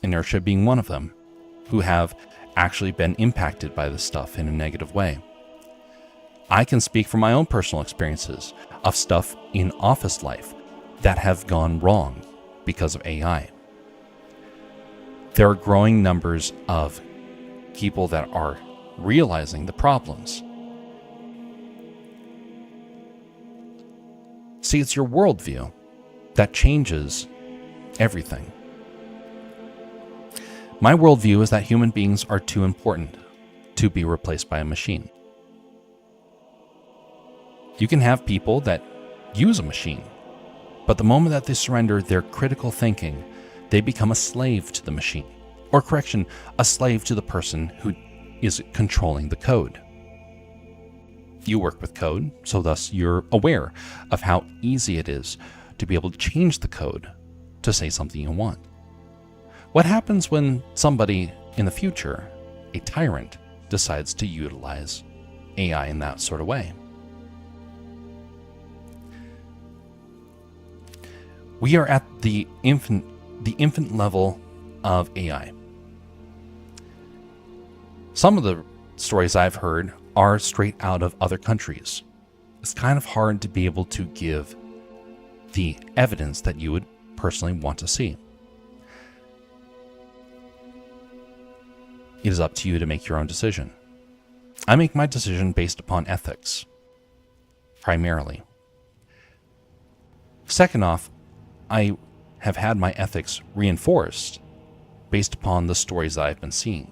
inertia being one of them, who have actually been impacted by this stuff in a negative way. I can speak from my own personal experiences of stuff in office life that have gone wrong because of AI. There are growing numbers of people that are realizing the problems. See, it's your worldview that changes everything. My worldview is that human beings are too important to be replaced by a machine. You can have people that use a machine, but the moment that they surrender their critical thinking, they become a slave to the machine. Or correction, a slave to the person who is controlling the code. You work with code, so thus you're aware of how easy it is to be able to change the code to say something you want. What happens when somebody in the future, a tyrant, decides to utilize AI in that sort of way? We are at the infant level of AI. Some of the stories I've heard are straight out of other countries. It's kind of hard to be able to give the evidence that you would personally want to see. It is up to you to make your own decision. I make my decision based upon ethics, primarily. Second off, I have had my ethics reinforced based upon the stories that I've been seeing,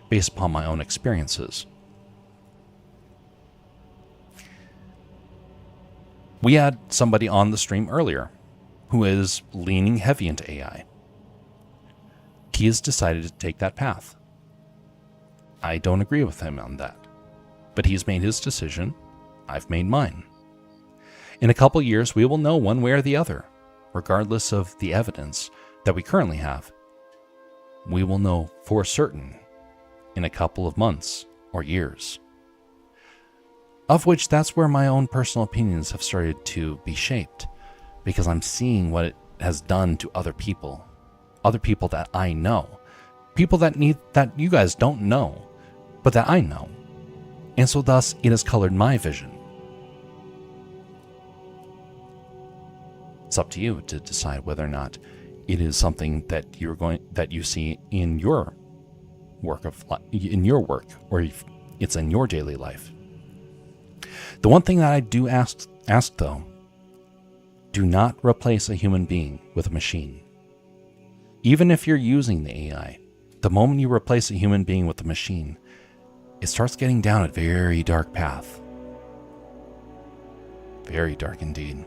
based upon my own experiences. We had somebody on the stream earlier who is leaning heavy into AI. He has decided to take that path. I don't agree with him on that, but he's made his decision. I've made mine. In a couple years, we will know one way or the other, regardless of the evidence that we currently have. We will know for certain in a couple of months or years. Of which that's where my own personal opinions have started to be shaped, because I'm seeing what it has done to other people that I know, people that you guys don't know, but that I know. And so thus it has colored my vision. It's up to you to decide whether or not it is something that you see in your work, or if it's in your daily life. The one thing that I do ask though, do not replace a human being with a machine. Even if you're using the AI, the moment you replace a human being with a machine, it starts getting down a very dark path. Very dark indeed.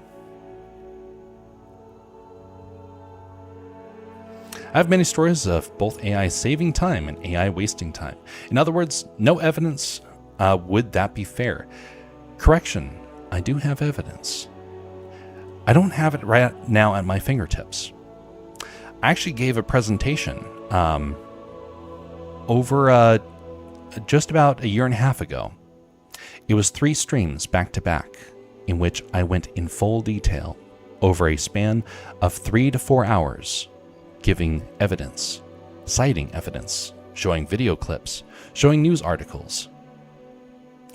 I have many stories of both AI saving time and AI wasting time. In other words, no evidence. Would that be fair? Correction, I do have evidence. I don't have it right now at my fingertips. I actually gave a presentation over just about a year and a half ago. It was 3 streams back to back in which I went in full detail over a span of 3 to 4 hours, giving evidence, citing evidence, showing video clips, showing news articles.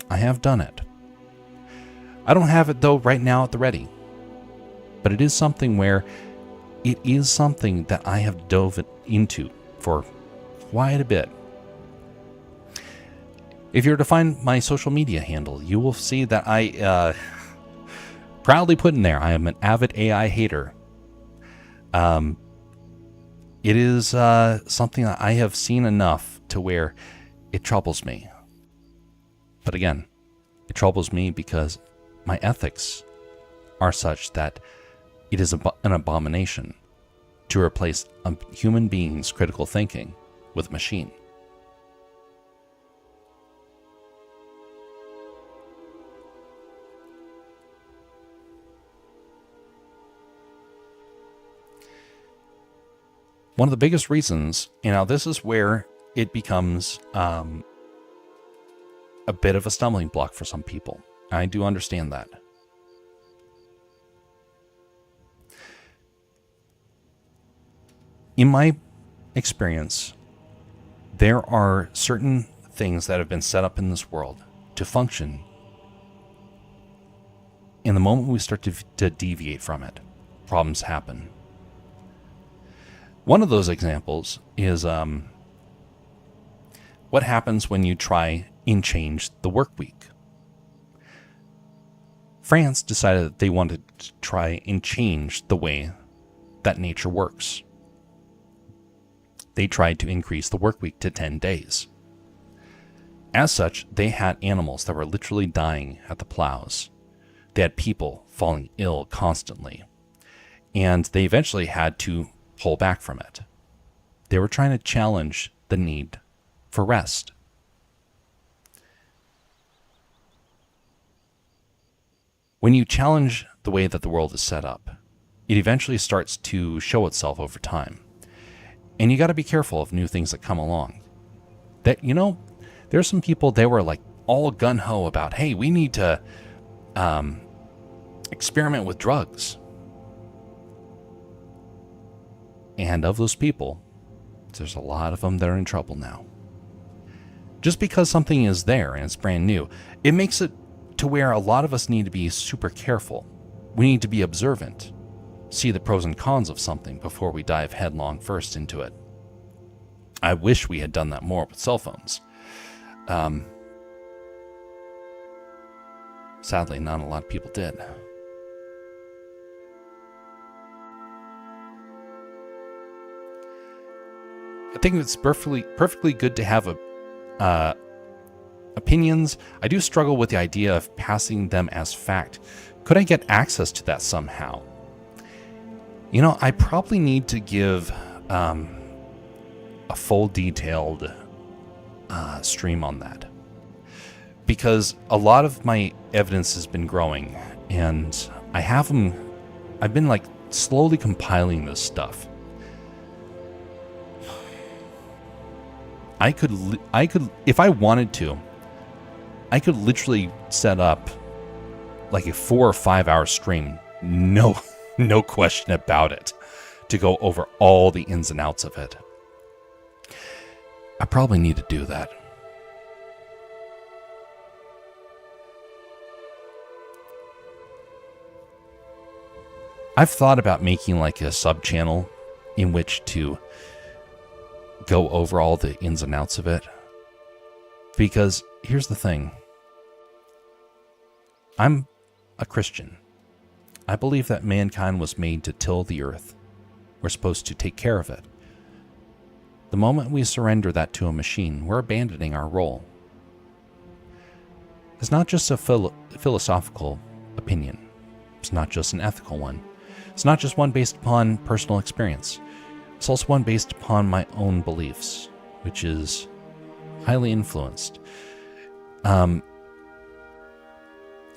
I have done it. I don't have it though right now at the ready, but it is something that I have dove into for quite a bit. If you're to find my social media handle, you will see that I proudly put in there, I am an avid AI hater. It is something that I have seen enough to where it troubles me. But again, it troubles me because my ethics are such that it is an abomination to replace a human being's critical thinking with a machine. One of the biggest reasons, this is where it becomes a bit of a stumbling block for some people. I do understand that. In my experience, there are certain things that have been set up in this world to function. And the moment we start to deviate from it, problems happen. One of those examples is what happens when you try and change the work week. France decided that they wanted to try and change the way that nature works. They tried to increase the work week to 10 days. As such, they had animals that were literally dying at the plows. They had people falling ill constantly. And they eventually had to pull back from it. They were trying to challenge the need for rest. When you challenge the way that the world is set up, it eventually starts to show itself over time. And you got to be careful of new things that come along. That, there's some people, they were like all gung-ho about, hey, we need to experiment with drugs. And of those people, there's a lot of them that are in trouble now. Just because something is there and it's brand new, it makes it to where a lot of us need to be super careful. We need to be observant, see the pros and cons of something before we dive headlong first into it. I wish we had done that more with cell phones. Sadly, not a lot of people did. I think it's perfectly good to have opinions. I do struggle with the idea of passing them as fact. Could I get access to that somehow? I probably need to give a full detailed stream on that. Because a lot of my evidence has been growing, and I've been slowly compiling this stuff. I could, if I wanted to, I could literally set up like a 4 or 5 hour stream, no question about it, to go over all the ins and outs of it. I probably need to do that. I've thought about making like a sub channel in which to go over all the ins and outs of it. Because here's the thing. I'm a Christian. I believe that mankind was made to till the earth. We're supposed to take care of it. The moment we surrender that to a machine, we're abandoning our role. It's not just a philosophical opinion. It's not just an ethical one. It's not just one based upon personal experience. It's also one based upon my own beliefs, which is highly influenced.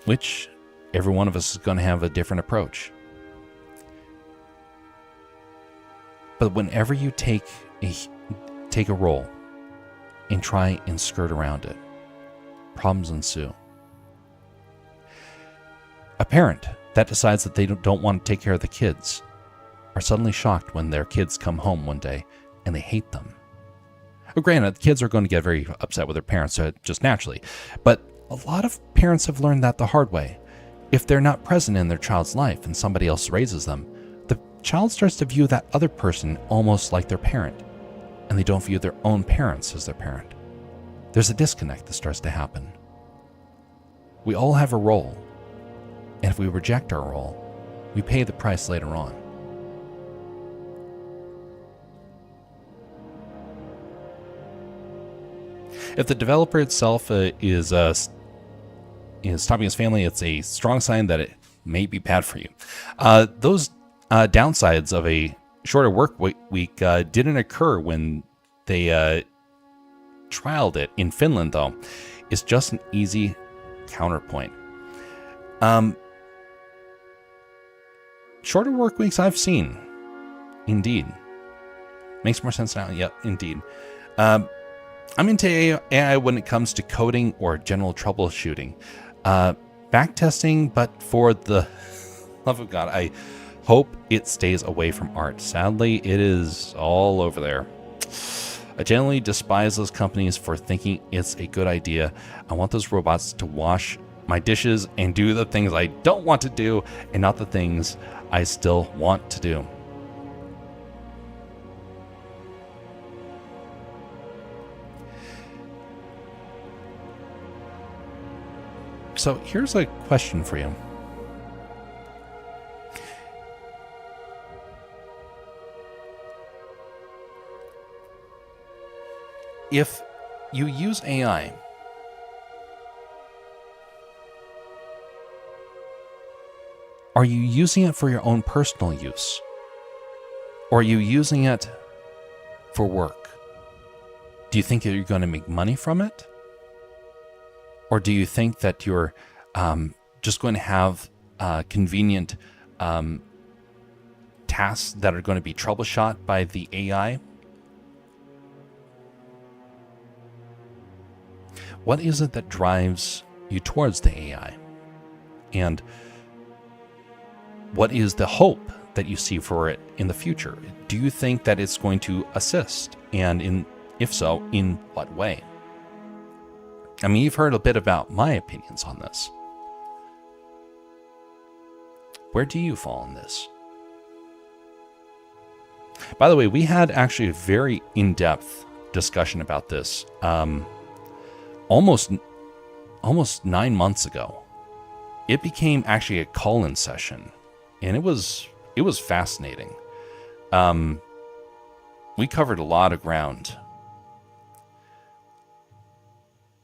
Which every one of us is going to have a different approach. But whenever you take a role and try and skirt around it, problems ensue. A parent that decides that they don't want to take care of the kids are suddenly shocked when their kids come home one day and they hate them. Well, granted, the kids are going to get very upset with their parents just naturally, but a lot of parents have learned that the hard way. If they're not present in their child's life and somebody else raises them, the child starts to view that other person almost like their parent, and they don't view their own parents as their parent. There's a disconnect that starts to happen. We all have a role, and if we reject our role, we pay the price later on. If the developer itself is stopping his family, it's a strong sign that it may be bad for you. Those downsides of a shorter work week didn't occur when they trialed it in Finland, though. It's just an easy counterpoint. Shorter work weeks I've seen. Indeed. Makes more sense now. Yep, indeed. I'm into AI when it comes to coding or general troubleshooting. Backtesting, but for the love of God, I hope it stays away from art. Sadly, it is all over there. I generally despise those companies for thinking it's a good idea. I want those robots to wash my dishes and do the things I don't want to do and not the things I still want to do. So here's a question for you. If you use AI, are you using it for your own personal use? Or are you using it for work? Do you think that you're going to make money from it? Or do you think that you're just going to have convenient tasks that are going to be troubleshot by the AI? What is it that drives you towards the AI? And what is the hope that you see for it in the future? Do you think that it's going to assist? And if so, in what way? I mean, you've heard a bit about my opinions on this. Where do you fall in this? By the way, we had actually a very in-depth discussion about this almost 9 months ago. It became actually a call-in session, and it was fascinating. We covered a lot of ground.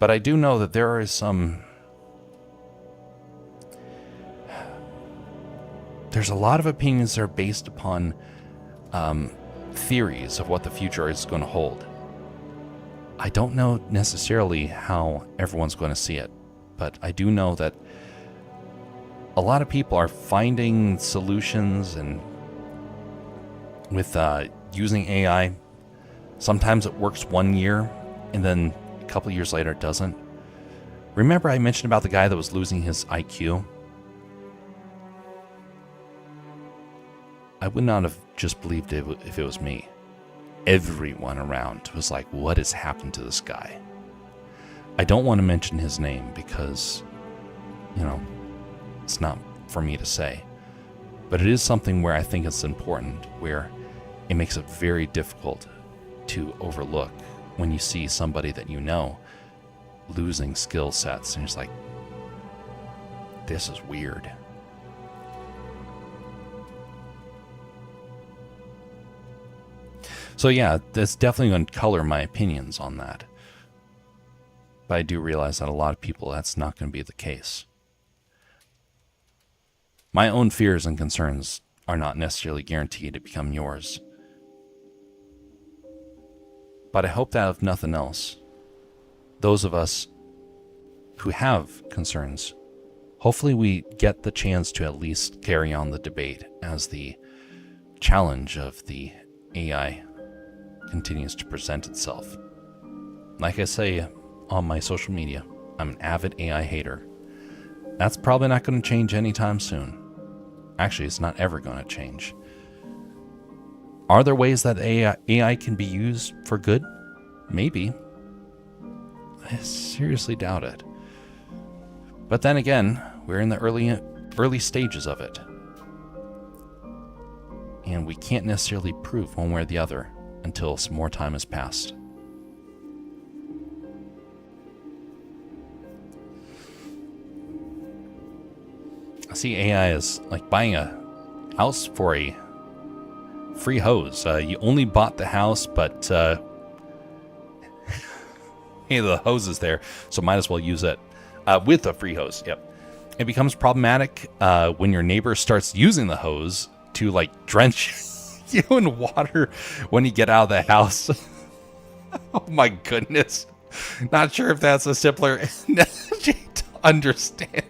But I do know that there is there's a lot of opinions that are based upon theories of what the future is going to hold. I don't know necessarily how everyone's going to see it, but I do know that a lot of people are finding solutions and with using AI. Sometimes it works 1 year and then a couple years later it doesn't. Remember I mentioned about the guy that was losing his IQ? I would not have just believed it if it was me. Everyone around was like, what has happened to this guy? I don't want to mention his name because, it's not for me to say. But it is something where I think it's important, where it makes it very difficult to overlook when you see somebody that you know losing skill sets. And you're just like, this is weird. So yeah, that's definitely going to color my opinions on that. But I do realize that a lot of people, that's not going to be the case. My own fears and concerns are not necessarily guaranteed to become yours. But I hope that if nothing else, those of us who have concerns, hopefully we get the chance to at least carry on the debate as the challenge of the AI continues to present itself. Like I say on my social media, I'm an avid AI hater. That's probably not going to change anytime soon. Actually, it's not ever going to change. Are there ways that AI can be used for good? Maybe. I seriously doubt it. But then again, we're in the early stages of it. And we can't necessarily prove one way or the other until some more time has passed. I see AI as like buying a house for a free hose. You only bought the house, but hey, the hose is there, so might as well use it with a free hose. Yep. It becomes problematic when your neighbor starts using the hose to like drench you in water when you get out of the house. Oh my goodness. Not sure if that's a simpler analogy to understand.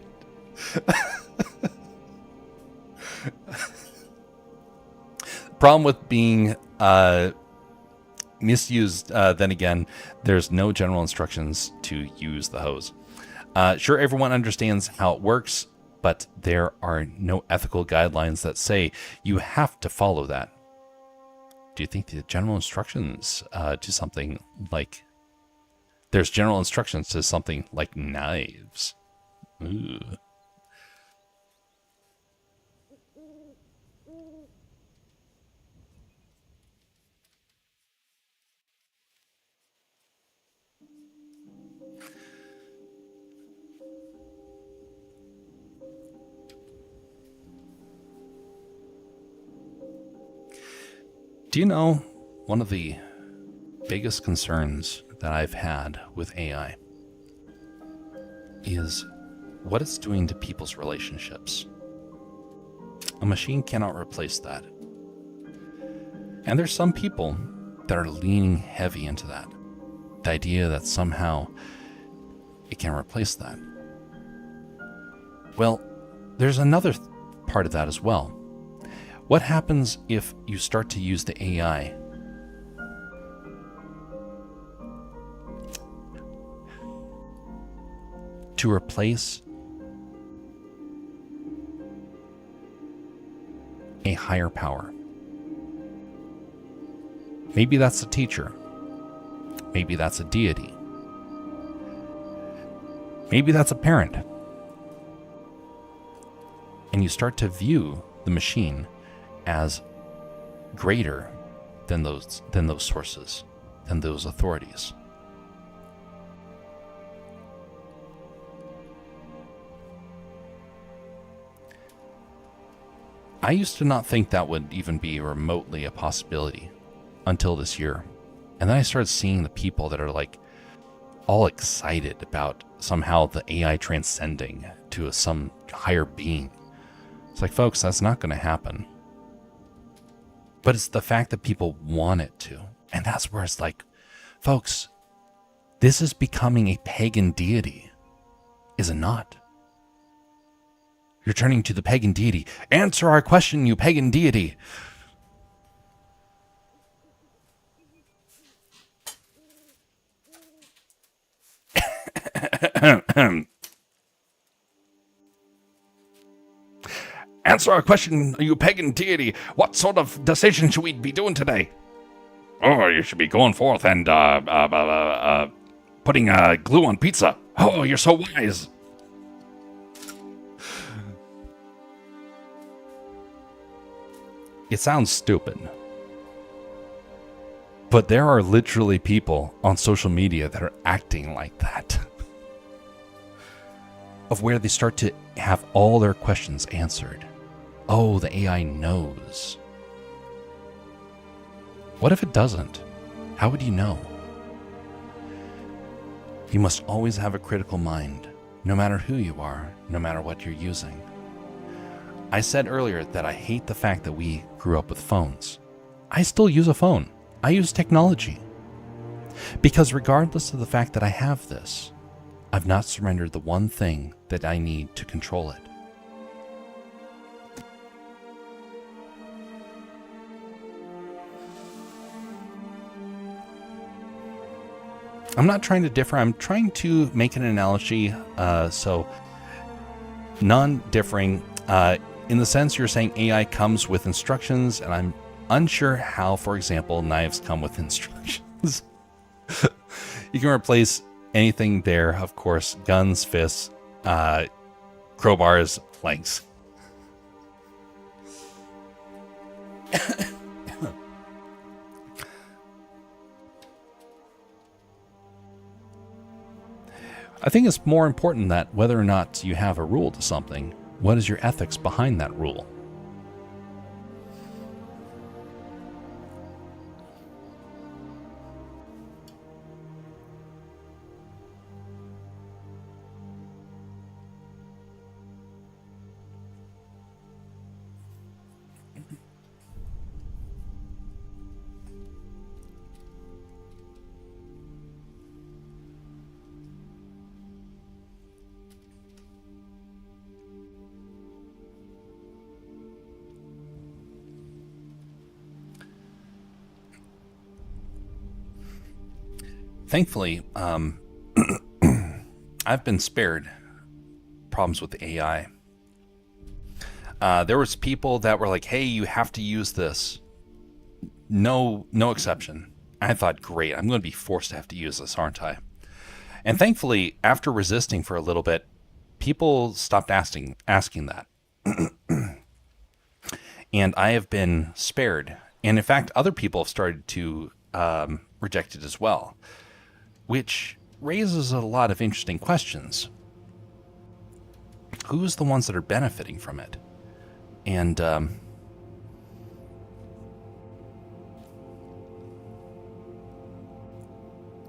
Problem with being misused, then again, there's no general instructions to use the hose. Sure, everyone understands how it works, but there are no ethical guidelines that say you have to follow that. Do you think the general instructions to something like... There's general instructions to something like knives. Ooh. Do you know one of the biggest concerns that I've had with AI is what it's doing to people's relationships? A machine cannot replace that. And there's some people that are leaning heavy into that. The idea that somehow it can replace that. Well, there's another part of that as well. What happens if you start to use the AI to replace a higher power? Maybe that's a teacher. Maybe that's a deity. Maybe that's a parent. And you start to view the machine as greater than those sources, than those authorities. I used to not think that would even be remotely a possibility until this year. And then I started seeing the people that are like all excited about somehow the AI transcending to some higher being. It's like, folks, that's not going to happen. But it's the fact that people want it to. And that's where it's like, folks, this is becoming a pagan deity, is it not? You're turning to the pagan deity. Answer our question, you pagan deity. Answer our question, you pagan deity. What sort of decision should we be doing today? Oh, you should be going forth and putting glue on pizza. Oh, you're so wise. It sounds stupid. But there are literally people on social media that are acting like that. Of where they start to have all their questions answered. Oh, the AI knows. What if it doesn't? How would you know? You must always have a critical mind, no matter who you are, no matter what you're using. I said earlier that I hate the fact that we grew up with phones. I still use a phone. I use technology. Because regardless of the fact that I have this, I've not surrendered the one thing that I need to control it. I'm not trying to differ. I'm trying to make an analogy, so non-differing. In the sense you're saying AI comes with instructions, and I'm unsure how, for example, knives come with instructions. You can replace anything there, of course, guns, fists, crowbars, planks. I think it's more important that whether or not you have a rule to something, what is your ethics behind that rule? Thankfully, I've been spared problems with the AI. There was people that were like, hey, you have to use this. No exception. I thought, great, I'm going to be forced to have to use this, aren't I? And thankfully, after resisting for a little bit, people stopped asking that. And I have been spared. And in fact, other people have started to reject it as well, which raises a lot of interesting questions. Who's the ones that are benefiting from it? And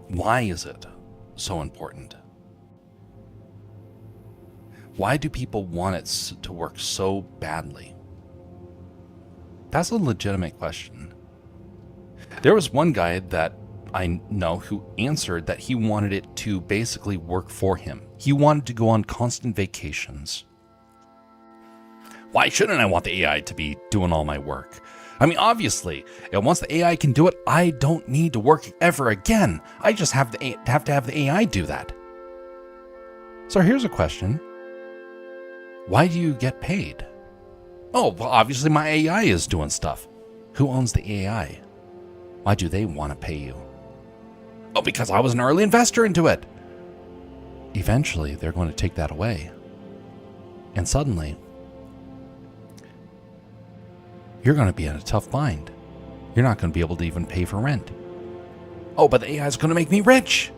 why is it so important? Why do people want it to work so badly? That's a legitimate question. There was one guy that I know who answered that he wanted it to basically work for him. He wanted to go on constant vacations. Why shouldn't I want the AI to be doing all my work? I mean, obviously, once the AI can do it, I don't need to work ever again. I just have to have the AI do that. So here's a question. Why do you get paid? Oh, well, obviously my AI is doing stuff. Who owns the AI? Why do they want to pay you? Oh, because I was an early investor into it. Eventually, they're going to take that away. And suddenly, you're going to be in a tough bind. You're not going to be able to even pay for rent. Oh, but the AI is going to make me rich.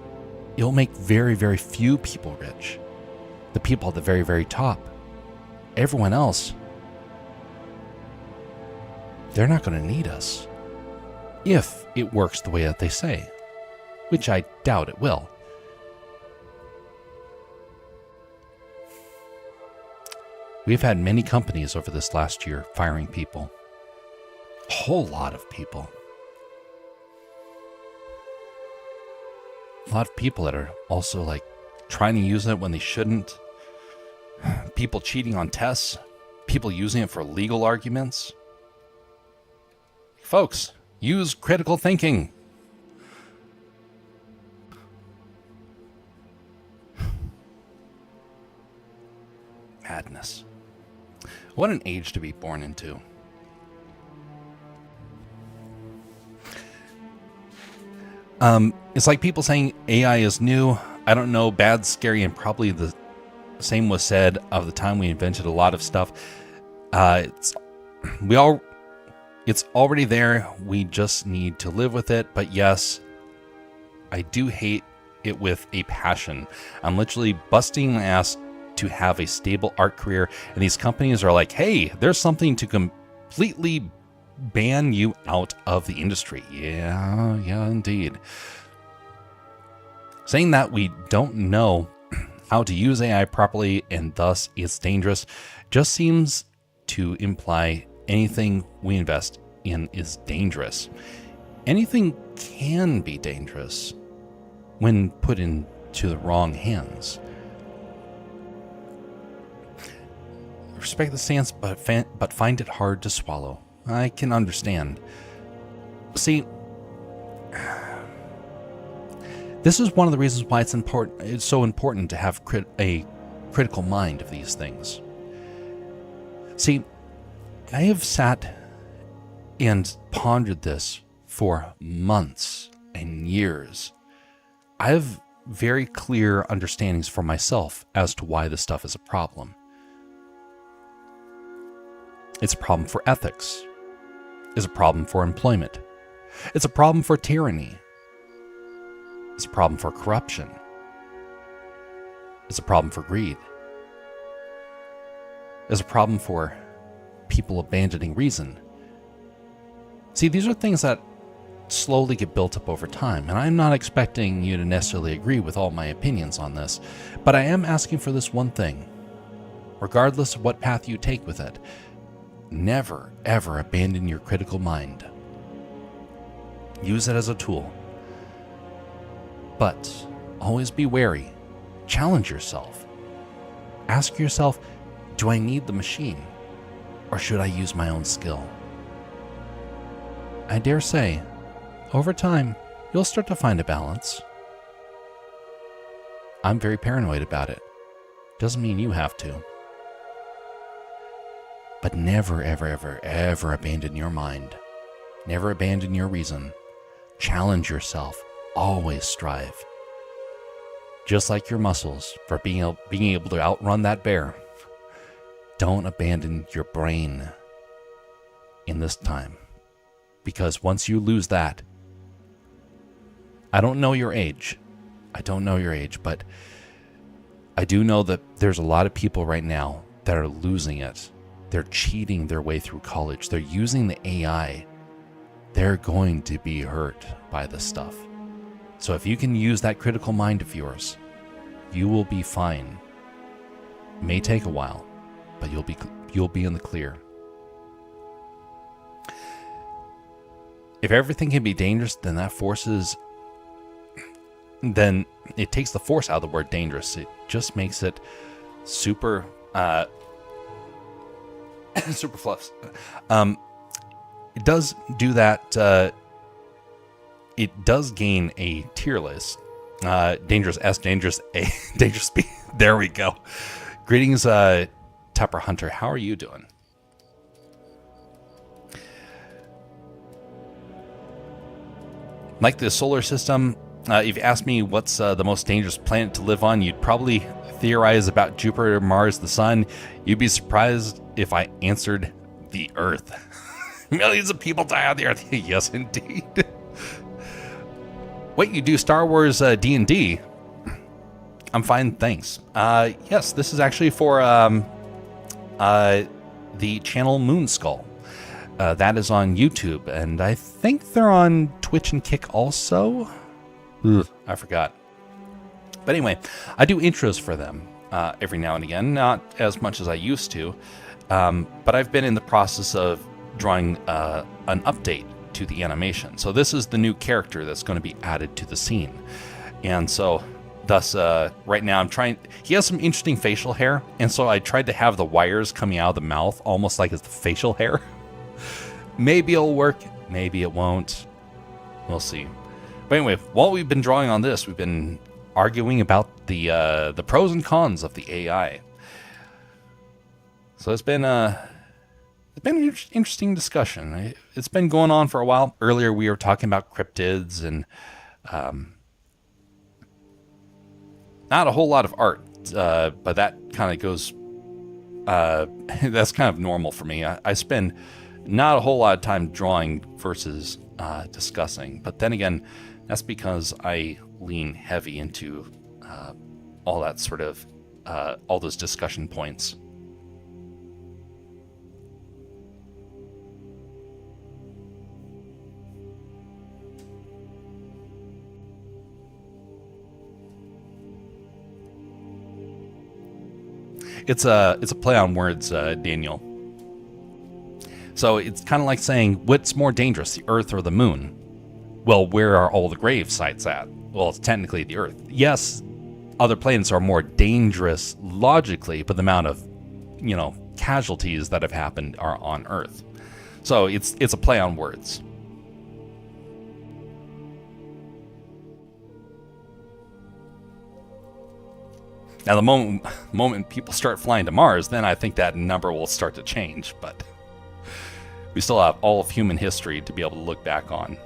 It'll make very, very few people rich. The people at the very, very top. Everyone else, they're not going to need us. If it works the way that they say. Which I doubt it will. We've had many companies over this last year firing people. A whole lot of people. A lot of people that are also like trying to use it when they shouldn't. People cheating on tests. People using it for legal arguments. Folks, use critical thinking. Madness. What an age to be born into. It's like people saying AI is new. I don't know, bad, scary, and probably the same was said of the time we invented a lot of stuff. It's already there. We just need to live with it. But yes, I do hate it with a passion. I'm literally busting my ass to have a stable art career, and these companies are like, hey, there's something to completely ban you out of the industry. Yeah, indeed. Saying that we don't know how to use AI properly and thus it's dangerous just seems to imply anything we invest in is dangerous. Anything can be dangerous when put into the wrong hands. Respect the stance, but find it hard to swallow. I can understand. See, this is one of the reasons why it's so important to have a critical mind of these things. See, I have sat and pondered this for months and years. I have very clear understandings for myself as to why this stuff is a problem. It's a problem for ethics. It's a problem for employment. It's a problem for tyranny. It's a problem for corruption. It's a problem for greed. It's a problem for people abandoning reason. See, these are things that slowly get built up over time, and I'm not expecting you to necessarily agree with all my opinions on this, but I am asking for this one thing. Regardless of what path you take with it, never, ever abandon your critical mind. Use it as a tool. But always be wary. Challenge yourself. Ask yourself, do I need the machine? Or should I use my own skill? I dare say, over time, you'll start to find a balance. I'm very paranoid about it. Doesn't mean you have to. But never, ever, ever, ever abandon your mind. Never abandon your reason. Challenge yourself. Always strive. Just like your muscles for being able to outrun that bear. Don't abandon your brain in this time. Because once you lose that, I don't know your age. But I do know that there's a lot of people right now that are losing it. They're cheating their way through college. They're using the AI. They're going to be hurt by this stuff. So if you can use that critical mind of yours, you will be fine. It may take a while, but you'll be in the clear. If everything can be dangerous, then it takes the force out of the word dangerous. It just makes it super super fluffs. It does do that. It does gain a tier list. Dangerous S, Dangerous A, Dangerous B. There we go. Greetings, Tupper Hunter. How are you doing? Like the solar system, if you ask me what's the most dangerous planet to live on, you'd probably theorize about Jupiter, Mars, the Sun. You'd be surprised if I answered the Earth. Millions of people die on the Earth. Yes, indeed. Wait, you do Star Wars D&D? I'm fine, thanks. Yes, this is actually for the channel Moonskull. That is on YouTube, and I think they're on Twitch and Kick also. Ugh, I forgot. But anyway, I do intros for them every now and again, not as much as I used to, but I've been in the process of drawing an update to the animation. So this is the new character that's going to be added to the scene. And so thus, right now he has some interesting facial hair, and so I tried to have the wires coming out of the mouth almost like it's the facial hair. Maybe it'll work, maybe it won't. We'll see. But anyway, while we've been drawing on this, we've been arguing about the pros and cons of the AI. So it's been an interesting discussion. It's been going on for a while. Earlier we were talking about cryptids and not a whole lot of art, but that kind of goes. That's kind of normal for me. I spend not a whole lot of time drawing versus discussing, but then again, that's because I lean heavy into all that sort of all those discussion points. It's a play on words, Daniel. So it's kind of like saying, what's more dangerous, the Earth or the Moon? Well, where are all the grave sites at? well, it's technically the Earth. Yes, other planets are more dangerous logically, but the amount of, casualties that have happened are on Earth. So it's a play on words. Now, the moment people start flying to Mars, then I think that number will start to change. But we still have all of human history to be able to look back on.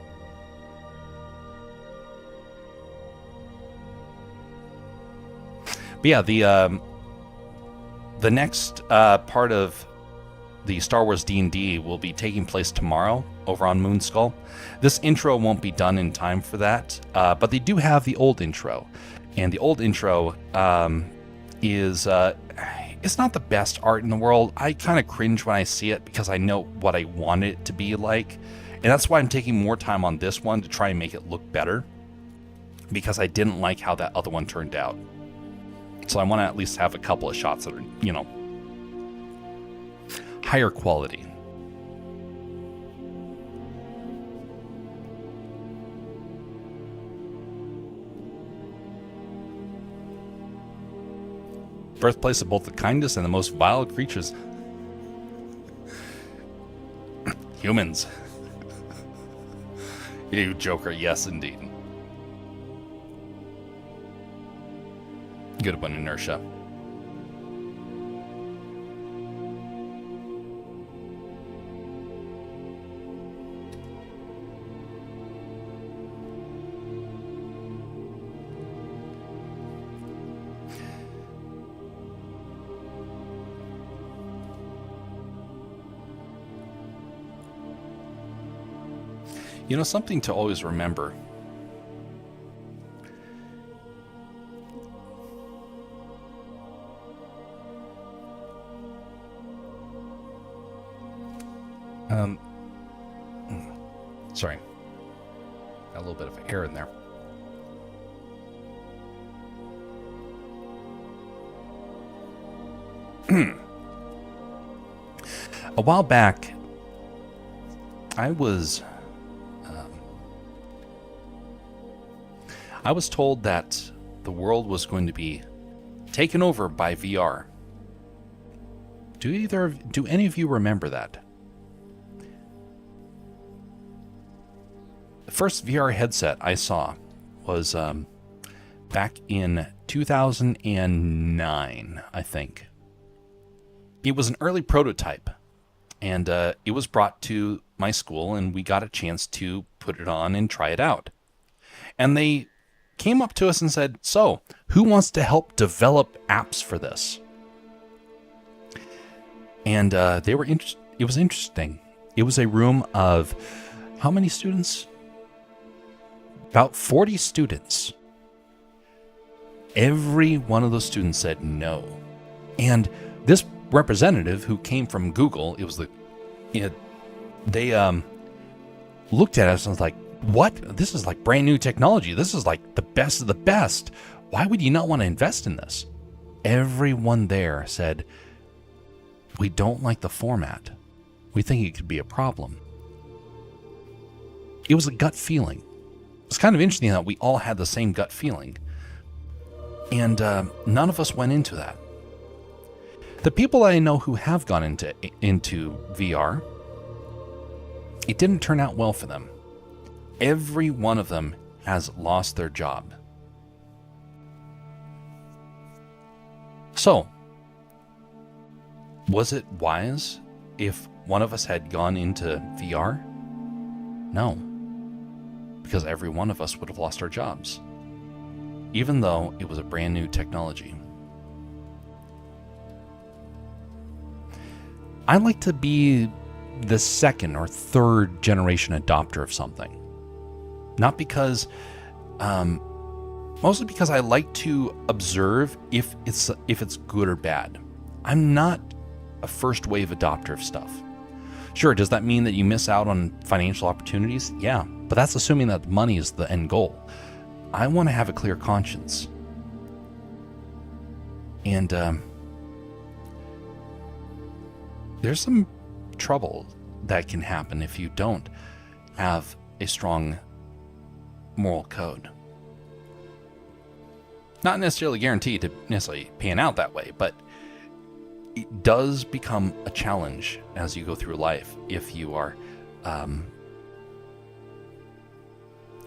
But yeah, the next part of the Star Wars D&D will be taking place tomorrow over on Moonskull. This intro won't be done in time for that, but they do have the old intro. And the old intro is it's not the best art in the world. I kind of cringe when I see it because I know what I want it to be like. And that's why I'm taking more time on this one to try and make it look better, because I didn't like how that other one turned out. So I want to at least have a couple of shots that are, higher quality. Birthplace of both the kindest and the most vile creatures. Humans. You joker, yes indeed. Good one, Inertia. Something to always remember. Sorry. Got a little bit of air in there. A while back, I was told that the world was going to be taken over by VR. Do any of you remember that? The first VR headset I saw was back in 2009, I think. It was an early prototype, and it was brought to my school, and we got a chance to put it on and try it out. And they came up to us and said, "So, who wants to help develop apps for this?" And they were it was interesting. It was a room of how many students? About 40 students. Every one of those students said no. And this representative who came from Google, they looked at us and was like, "What? This is like brand new technology. This is like the best of the best. Why would you not want to invest in this?" Everyone there said, "We don't like the format. We think it could be a problem." It was a gut feeling. It's kind of interesting that we all had the same gut feeling. And none of us went into that. The people I know who have gone into VR, it didn't turn out well for them. Every one of them has lost their job. So, was it wise if one of us had gone into VR? No, because every one of us would have lost our jobs, even though it was a brand new technology. I like to be the second or third generation adopter of something. Not because, mostly because I like to observe if it's good or bad. I'm not a first wave adopter of stuff. Sure, does that mean that you miss out on financial opportunities? Yeah, but that's assuming that money is the end goal. I want to have a clear conscience. And there's some trouble that can happen if you don't have a strong moral code. Not necessarily guaranteed to necessarily pan out that way, but it does become a challenge as you go through life if you are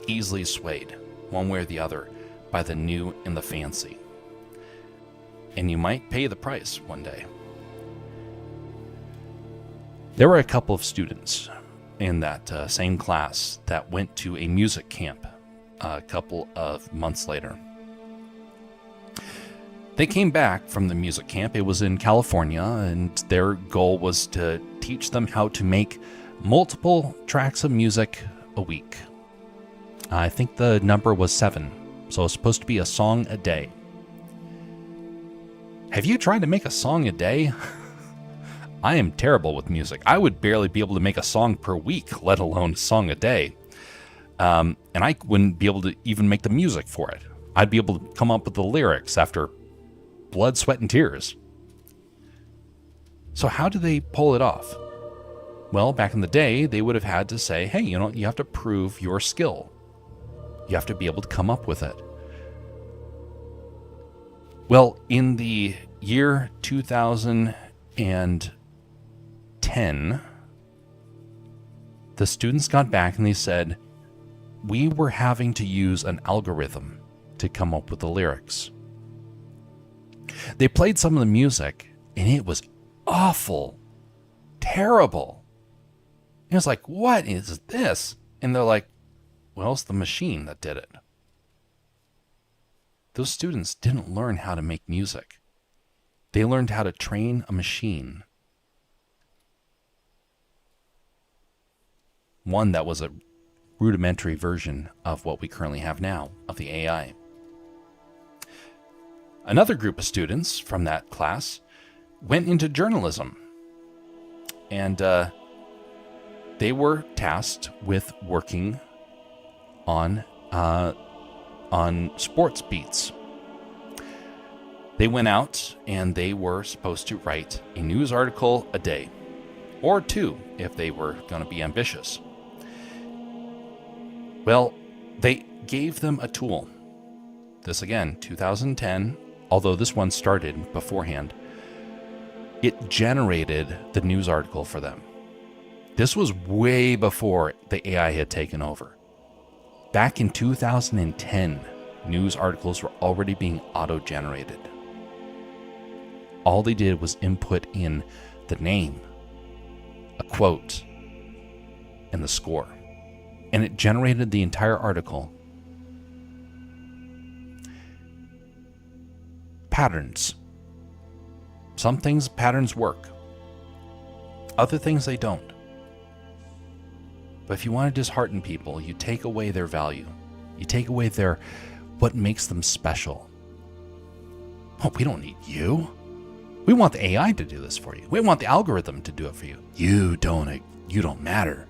easily swayed one way or the other by the new and the fancy. And you might pay the price one day. There were a couple of students in that same class that went to a music camp a couple of months later. They came back from the music camp. It was in California, and their goal was to teach them how to make multiple tracks of music a week. I think the number was 7, so it's supposed to be a song a day. Have you tried to make a song a day? I am terrible with music. I would barely be able to make a song per week, let alone a song a day. And I wouldn't be able to even make the music for it. I'd be able to come up with the lyrics after blood, sweat, and tears. So how do they pull it off? Well, back in the day, they would have had to say, hey, you have to prove your skill. You have to be able to come up with it. Well, in the year 2010, the students got back and they said, we were having to use an algorithm to come up with the lyrics. They played some of the music, and it was awful, terrible. It was like, what is this? And they're like, well, it's the machine that did it. Those students didn't learn how to make music. They learned how to train a machine. One that was a rudimentary version of what we currently have now, of the AI. Another group of students from that class went into journalism, and they were tasked with working on sports beats. They went out and they were supposed to write a news article a day, or 2 if they were going to be ambitious. Well, they gave them a tool. This again, 2010, although this one started beforehand. It generated the news article for them. This was way before the AI had taken over. Back in 2010, news articles were already being auto-generated. All they did was input in the name, a quote, and the score. And it generated the entire article. Patterns. Some things, patterns work. Other things, they don't. But if you want to dishearten people, you take away their value. You take away what makes them special. Oh, we don't need you. We want the AI to do this for you. We want the algorithm to do it for you. You don't matter.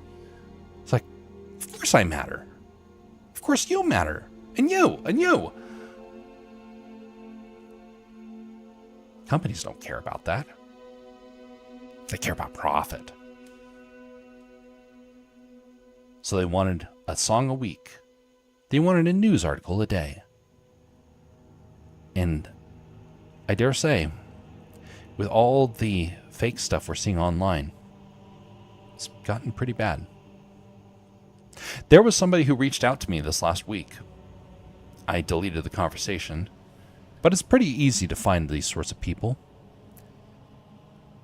It's like, of course I matter. Of course you matter. And you, and you. Companies don't care about that. They care about profit. So they wanted a song a week. They wanted a news article a day. And I dare say, with all the fake stuff we're seeing online, it's gotten pretty bad. There was somebody who reached out to me this last week. I deleted the conversation, but it's pretty easy to find these sorts of people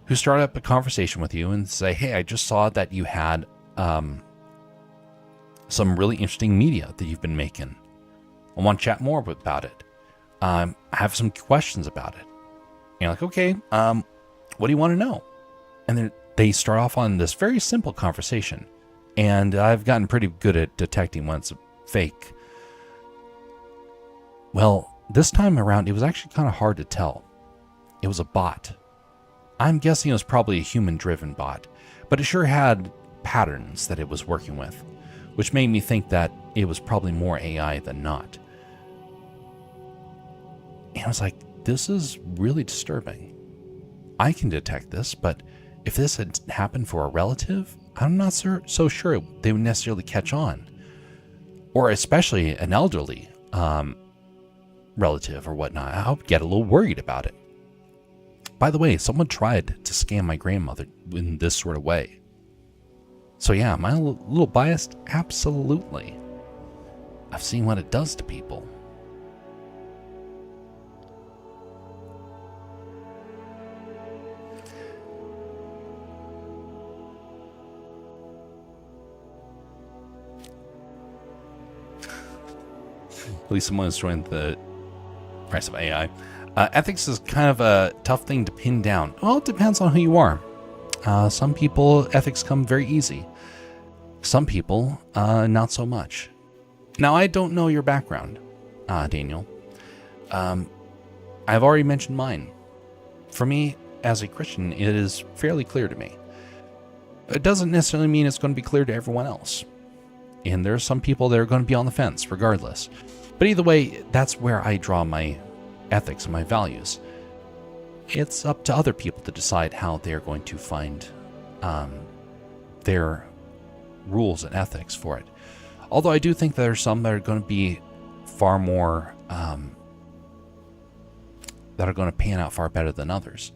who start up a conversation with you and say, hey, I just saw that you had some really interesting media that you've been making. I want to chat more about it. I have some questions about it. And you're like, okay, what do you want to know? And then they start off on this very simple conversation. And I've gotten pretty good at detecting when it's fake. Well, this time around, it was actually kind of hard to tell. It was a bot. I'm guessing it was probably a human-driven bot, but it sure had patterns that it was working with, which made me think that it was probably more AI than not. And I was like, this is really disturbing. I can detect this, but if this had happened for a relative, I'm not so sure they would necessarily catch on. Or especially an elderly. relative or whatnot, I would get a little worried about it. By the way, someone tried to scam my grandmother in this sort of way. So yeah, am I a little biased? Absolutely. I've seen what it does to people. At least someone is showing the price of AI. Ethics is kind of a tough thing to pin down. Well, it depends on who you are. Some people, ethics come very easy. Some people, not so much. Now, I don't know your background, Daniel. I've already mentioned mine. For me, as a Christian, it is fairly clear to me. It doesn't necessarily mean it's going to be clear to everyone else. And there are some people that are going to be on the fence, regardless. But either way, that's where I draw my ethics and my values. It's up to other people to decide how they're going to find their rules and ethics for it. Although I do think there are some that are going to be far more, that are going to pan out far better than others.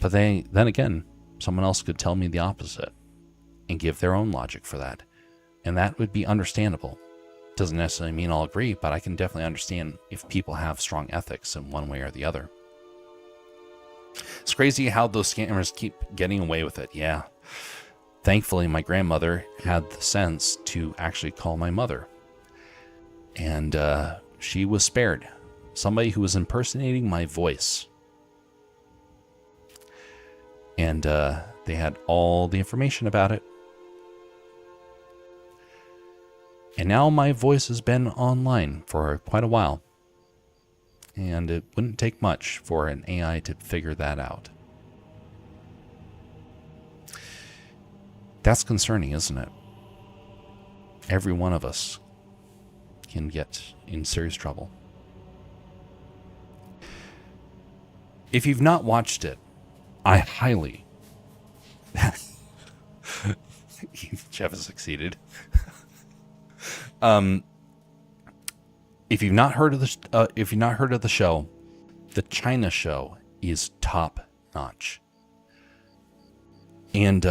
But then again, someone else could tell me the opposite and give their own logic for that. And that would be understandable. Doesn't necessarily mean I'll agree, but I can definitely understand if people have strong ethics in one way or the other. It's crazy how those scammers keep getting away with it. Yeah. Thankfully, my grandmother had the sense to actually call my mother. And she was spared. Somebody who was impersonating my voice. And they had all the information about it. And now my voice has been online for quite a while. And it wouldn't take much for an AI to figure that out. That's concerning, isn't it? Every one of us can get in serious trouble. If you've not watched it, I highly... Jeff has succeeded. If you've not heard of the show, the China show is top notch, and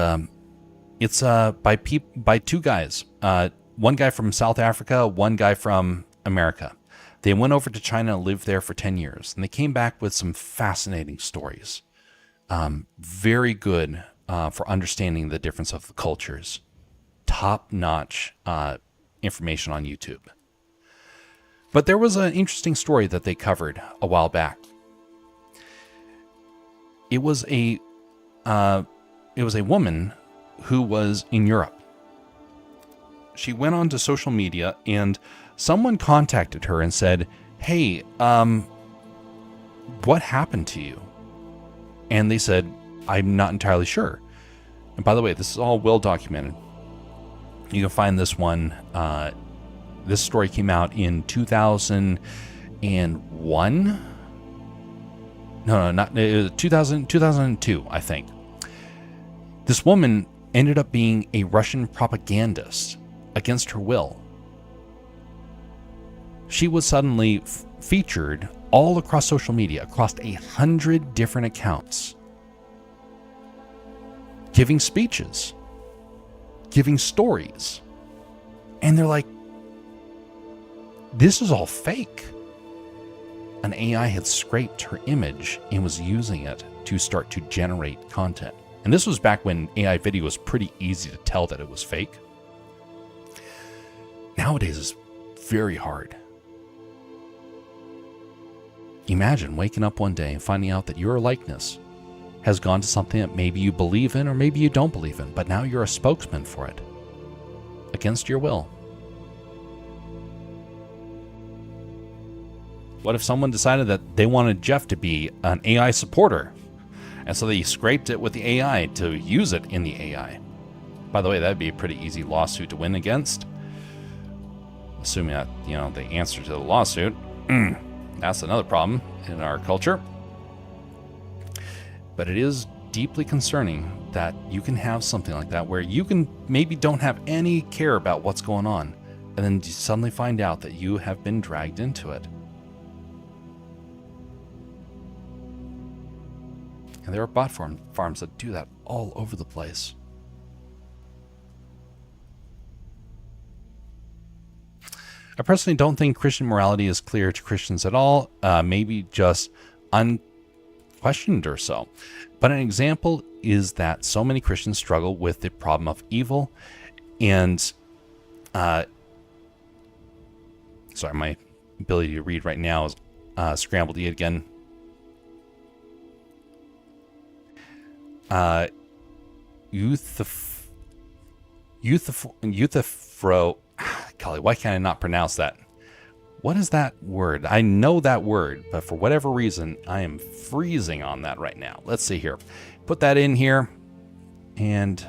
it's by two guys. One guy from South Africa, one guy from America. They went over to China and lived there for 10 years, and they came back with some fascinating stories. Very good for understanding the difference of the cultures. Top notch. Information on YouTube. But there was an interesting story that they covered a while back. It was a woman who was in Europe. She went onto social media and someone contacted her and said, "Hey, what happened to you?" And they said, "I'm not entirely sure." And by the way, this is all well documented. You can find this one. This story came out in 2001. No, not 2002, I think. This woman ended up being a Russian propagandist against her will. She was suddenly featured all across social media, across 100 different accounts, giving speeches, giving stories. And they're like, this is all fake. An AI had scraped her image and was using it to start to generate content. And this was back when AI video was pretty easy to tell that it was fake. Nowadays, it's very hard. Imagine waking up one day and finding out that your likeness has gone to something that maybe you believe in or maybe you don't believe in, but now you're a spokesman for it against your will. What if someone decided that they wanted Jeff to be an AI supporter, and so they scraped it with the AI to use it in the AI? By the way, that'd be a pretty easy lawsuit to win against, assuming that, the answer to the lawsuit. That's another problem in our culture. But it is deeply concerning that you can have something like that where you can maybe don't have any care about what's going on, and then you suddenly find out that you have been dragged into it. And there are bot farms that do that all over the place. I personally don't think Christian morality is clear to Christians at all, maybe just unquestioned or so. But an example is that so many Christians struggle with the problem of evil and, sorry, my ability to read right now is scrambled yet again. Youthifro. Golly, why can't I not pronounce that? What is that word? I know that word, but for whatever reason, I am freezing on that right now. Let's see here. Put that in here. And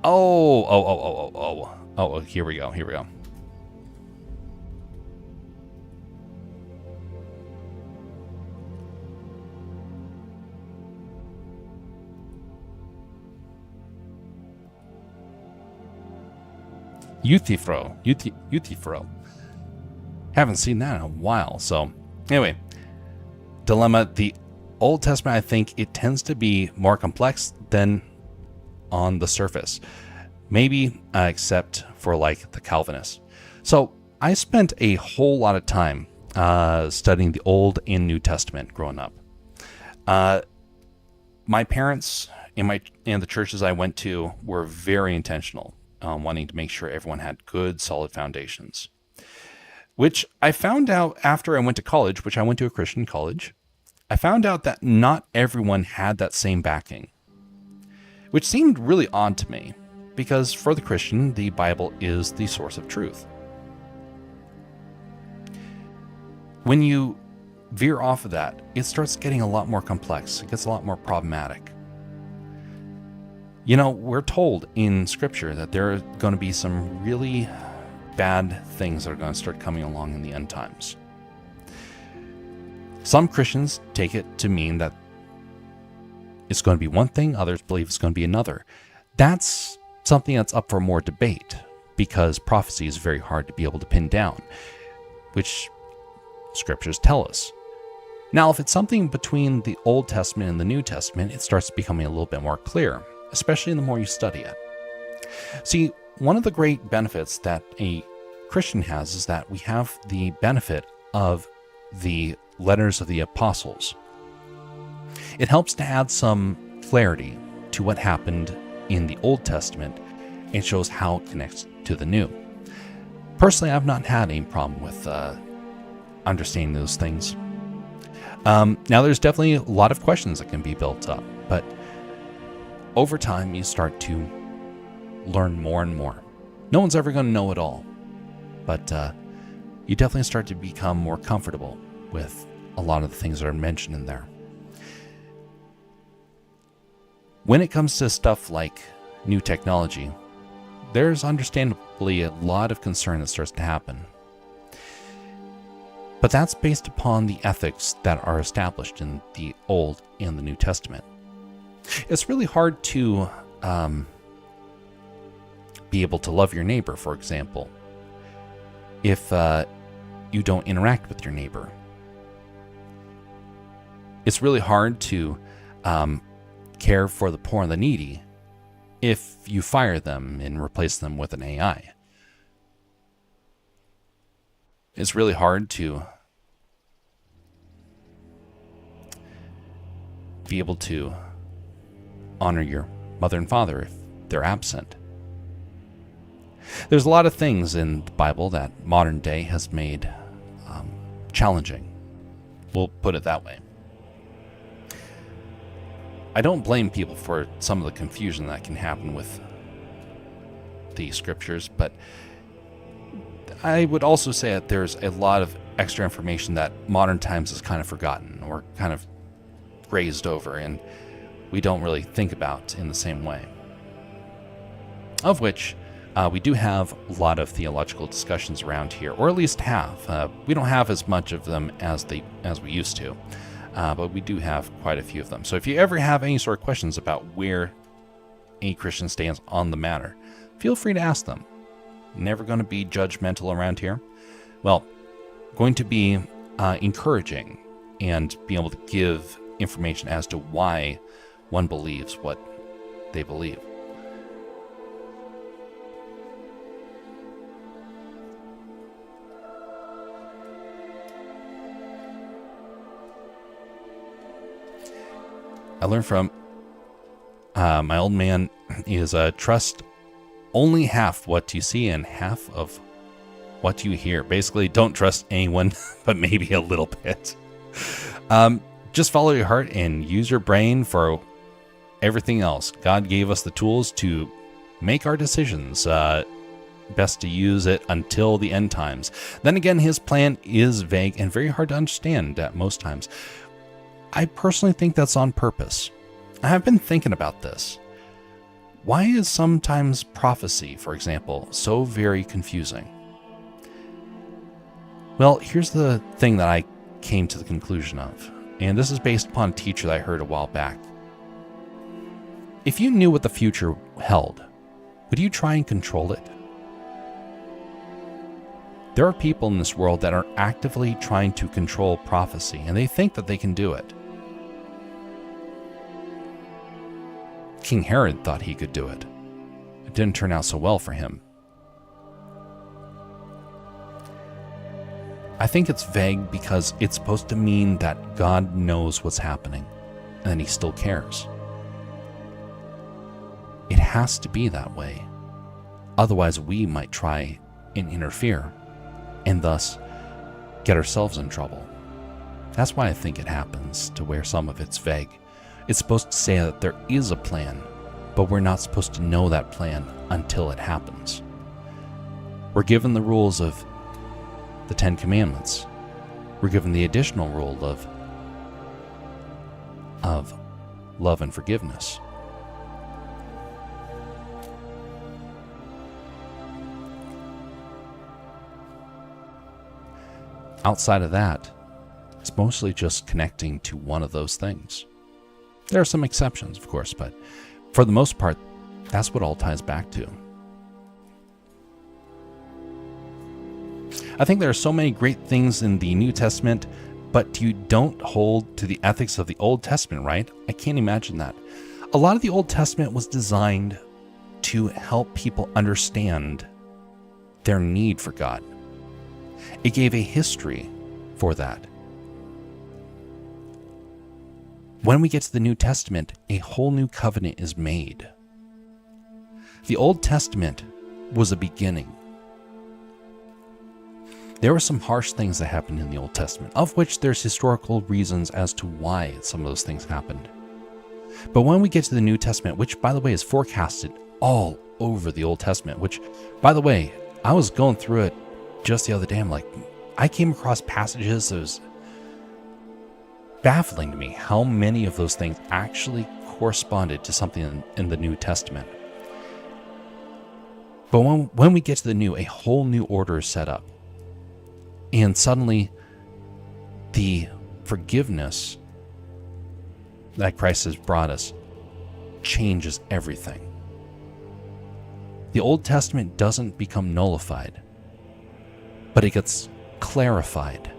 Oh, here we go. Youthifro. Haven't seen that in a while. So anyway, dilemma. The Old Testament, I think it tends to be more complex than on the surface. Maybe except for like the Calvinists. So I spent a whole lot of time studying the Old and New Testament growing up. My parents and the churches I went to were very intentional, wanting to make sure everyone had good, solid foundations. Which I found out after I went to college, which I went to a Christian college. I found out that not everyone had that same backing, which seemed really odd to me, because for the Christian, the Bible is the source of truth. When you veer off of that, it starts getting a lot more complex. It gets a lot more problematic. You know, we're told in Scripture that there are going to be some really bad things that are going to start coming along in the end times. Some Christians take it to mean that it's going to be one thing, others believe it's going to be another. That's something that's up for more debate, because prophecy is very hard to be able to pin down, which Scriptures tell us. Now, if it's something between the Old Testament and the New Testament, it starts becoming a little bit more clear, especially the more you study it. See, one of the great benefits that a Christian has is that we have the benefit of the letters of the apostles. It helps to add some clarity to what happened in the Old Testament and shows how it connects to the New. Personally, I've not had any problem with understanding those things. Now, there's definitely a lot of questions that can be built up, but over time, you start to learn more and more. No one's ever going to know it all, but you definitely start to become more comfortable with a lot of the things that are mentioned in there. When it comes to stuff like new technology, there's understandably a lot of concern that starts to happen. But that's based upon the ethics that are established in the Old and the New Testament. It's really hard to be able to love your neighbor, for example, if you don't interact with your neighbor. It's really hard to care for the poor and the needy if you fire them and replace them with an AI. It's really hard to be able to honor your mother and father if they're absent. There's a lot of things in the Bible that modern day has made challenging. We'll put it that way. I don't blame people for some of the confusion that can happen with the Scriptures, but I would also say that there's a lot of extra information that modern times is kind of forgotten or kind of grazed over, and we don't really think about in the same way. Of which we do have a lot of theological discussions around here, or at least have. We don't have as much of them as we used to, but we do have quite a few of them. So if you ever have any sort of questions about where a Christian stance on the matter, feel free to ask them. Never going to be judgmental around here. Well, going to be encouraging and be able to give information as to why one believes what they believe. I learned from my old man is trust only half what you see and half of what you hear. Basically, don't trust anyone, but maybe a little bit. Just follow your heart and use your brain for everything else. God gave us the tools to make our decisions. Best to use it until the end times. Then again, his plan is vague and very hard to understand at most times. I personally think that's on purpose. I have been thinking about this. Why is sometimes prophecy, for example, so very confusing? Well, here's the thing that I came to the conclusion of, and this is based upon a teacher that I heard a while back. If you knew what the future held, would you try and control it? There are people in this world that are actively trying to control prophecy, and they think that they can do it. King Herod thought he could do it. It didn't turn out so well for him. I think it's vague because it's supposed to mean that God knows what's happening, and then he still cares. It has to be that way. Otherwise, we might try and interfere, and thus get ourselves in trouble. That's why I think it happens to where some of it's vague. It's supposed to say that there is a plan, but we're not supposed to know that plan until it happens. We're given the rules of the 10 Commandments. We're given the additional rule of love and forgiveness. Outside of that, it's mostly just connecting to one of those things. There are some exceptions, of course, but for the most part, that's what all ties back to. I think there are so many great things in the New Testament, but you don't hold to the ethics of the Old Testament, right? I can't imagine that. A lot of the Old Testament was designed to help people understand their need for God. It gave a history for that. When we get to the New Testament, a whole new covenant is made. The Old Testament was a beginning. There were some harsh things that happened in the Old Testament, of which there's historical reasons as to why some of those things happened. But when we get to the New Testament, which, by the way, is forecasted all over the Old Testament, which, by the way, I was going through it just the other day. I'm like, I came across passages that was baffling to me how many of those things actually corresponded to something in the New Testament. But when we get to the New, a whole new order is set up. And suddenly, the forgiveness that Christ has brought us changes everything. The Old Testament doesn't become nullified, but it gets clarified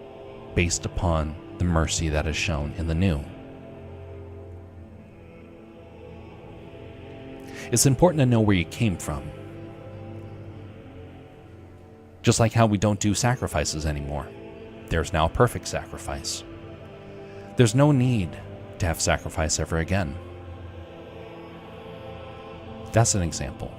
based upon the mercy that is shown in the New. It's important to know where you came from. Just like how we don't do sacrifices anymore. There's now a perfect sacrifice. There's no need to have sacrifice ever again. That's an example.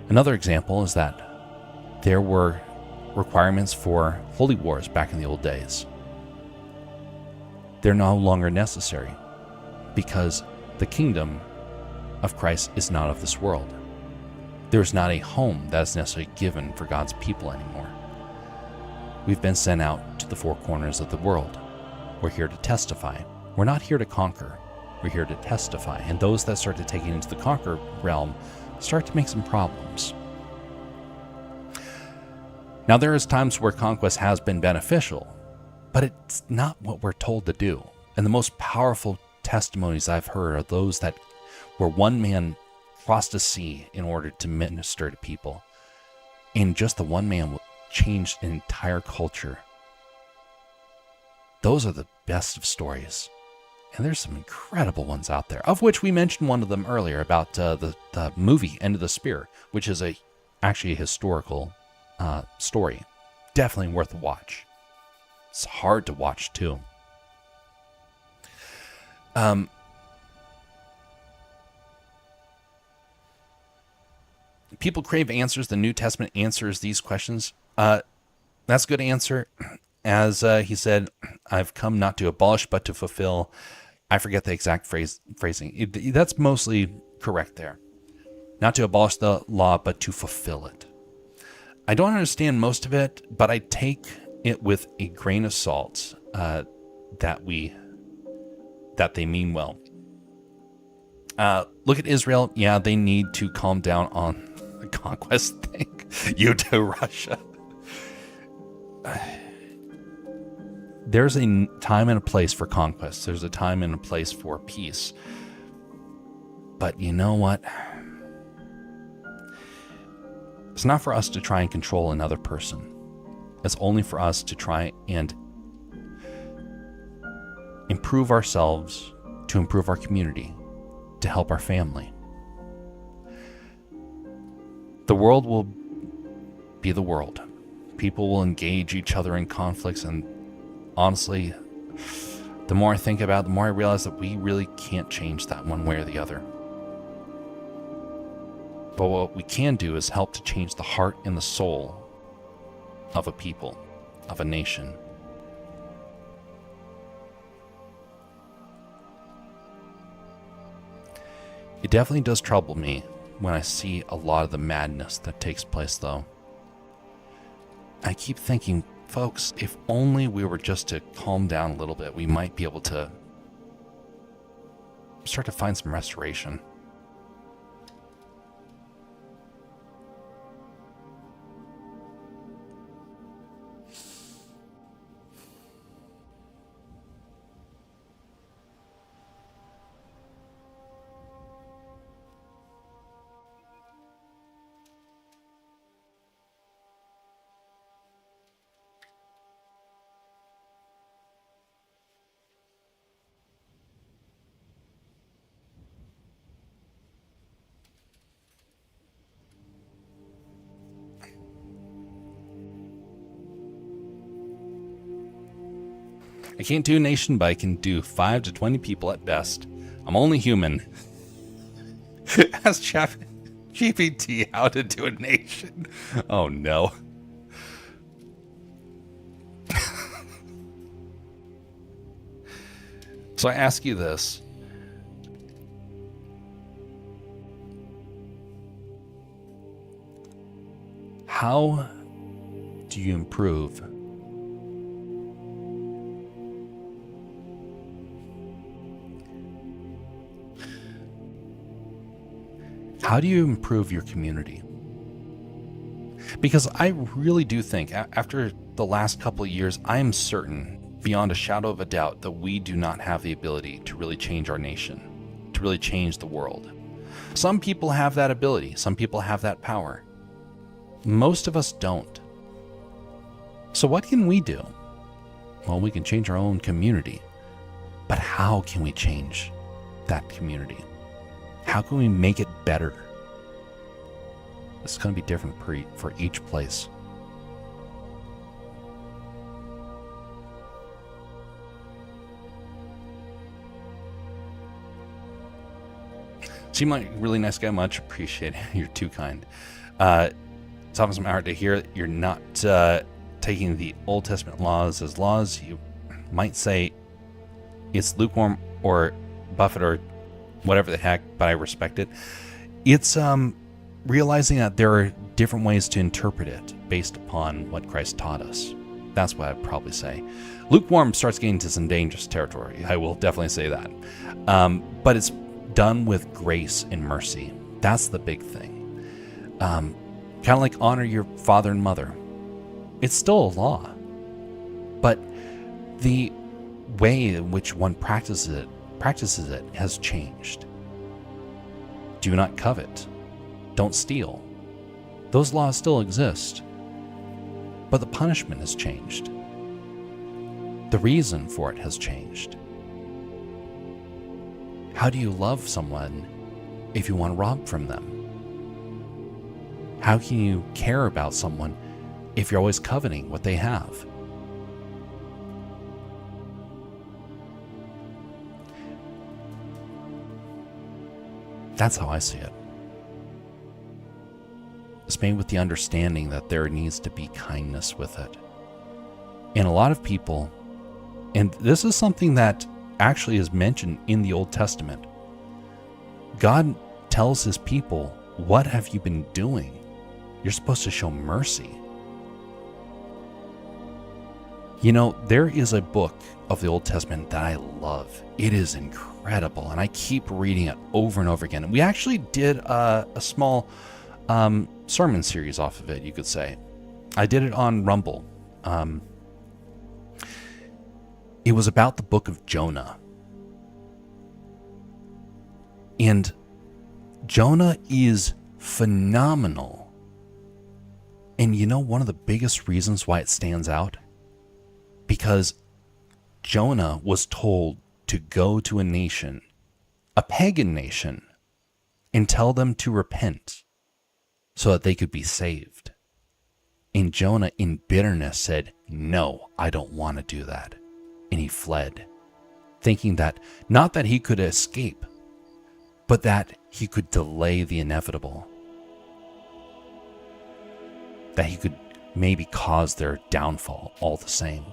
Another example is that there were requirements for holy wars back in the old days. They're no longer necessary because the kingdom of Christ is not of this world. There's not a home that is necessarily given for God's people anymore. We've been sent out to the four corners of the world. We're here to testify. We're not here to conquer. We're here to testify. And those that start to take it into the conquer realm start to make some problems. Now, there is times where conquest has been beneficial, but it's not what we're told to do. And the most powerful testimonies I've heard are those that where one man crossed a sea in order to minister to people. And just the one man changed an entire culture. Those are the best of stories. And there's some incredible ones out there, of which we mentioned one of them earlier about the movie End of the Spear, which is actually a historical story. Definitely worth a watch. It's hard to watch, too. People crave answers. The New Testament answers these questions. That's a good answer. As he said, I've come not to abolish, but to fulfill. I forget the exact phrasing. That's mostly correct there. Not to abolish the law, but to fulfill it. I don't understand most of it, but I take it with a grain of salt that they mean well. Look at Israel. Yeah, they need to calm down on the conquest thing. You too, Russia. There's a time and a place for conquest. There's a time and a place for peace. But you know what? It's not for us to try and control another person. It's only for us to try and improve ourselves, to improve our community, to help our family. The world will be the world. People will engage each other in conflicts, and honestly, the more I think about it, the more I realize that we really can't change that one way or the other. But what we can do is help to change the heart and the soul of a people, of a nation. It definitely does trouble me when I see a lot of the madness that takes place, though. I keep thinking, folks, if only we were just to calm down a little bit, we might be able to start to find some restoration. I can't do a nation, but I can do 5 to 20 people at best. I'm only human. Ask GPT how to do a nation. Oh no. So I ask you this. How do you improve your community? Because I really do think, after the last couple of years, I am certain, beyond a shadow of a doubt, that we do not have the ability to really change our nation, to really change the world. Some people have that ability. Some people have that power. Most of us don't. So what can we do? Well, we can change our own community. But how can we change that community? How can we make it better? It's going to be different for each place. Seem like a really nice guy. Much appreciated. You're too kind. It's often hard to hear that you're not taking the Old Testament laws as laws. You might say it's lukewarm or buffet or whatever the heck, but I respect it. It's realizing that there are different ways to interpret it based upon what Christ taught us. That's what I'd probably say. Lukewarm starts getting into some dangerous territory. I will definitely say that. But it's done with grace and mercy. That's the big thing. Kind of like honor your father and mother. It's still a law. But the way in which one practices it practices it has changed. Do not covet. Don't steal. Those laws still exist, but the punishment has changed. The reason for it has changed. How do you love someone if you want to rob from them? How can you care about someone if you're always coveting what they have? That's how I see it. It's made with the understanding that there needs to be kindness with it. And a lot of people, and this is something that actually is mentioned in the Old Testament. God tells his people, what have you been doing? You're supposed to show mercy. You know, there is a book of the Old Testament that I love. It is incredible, and I keep reading it over and over again. And we actually did a small sermon series off of it, you could say. I did it on Rumble. It was about the book of Jonah. And Jonah is phenomenal. And you know one of the biggest reasons why it stands out? Because Jonah was told to go to a nation, a pagan nation, and tell them to repent so that they could be saved. And Jonah, in bitterness, said, no, I don't want to do that. And he fled, thinking that not that he could escape, but that he could delay the inevitable. That he could maybe cause their downfall all the same.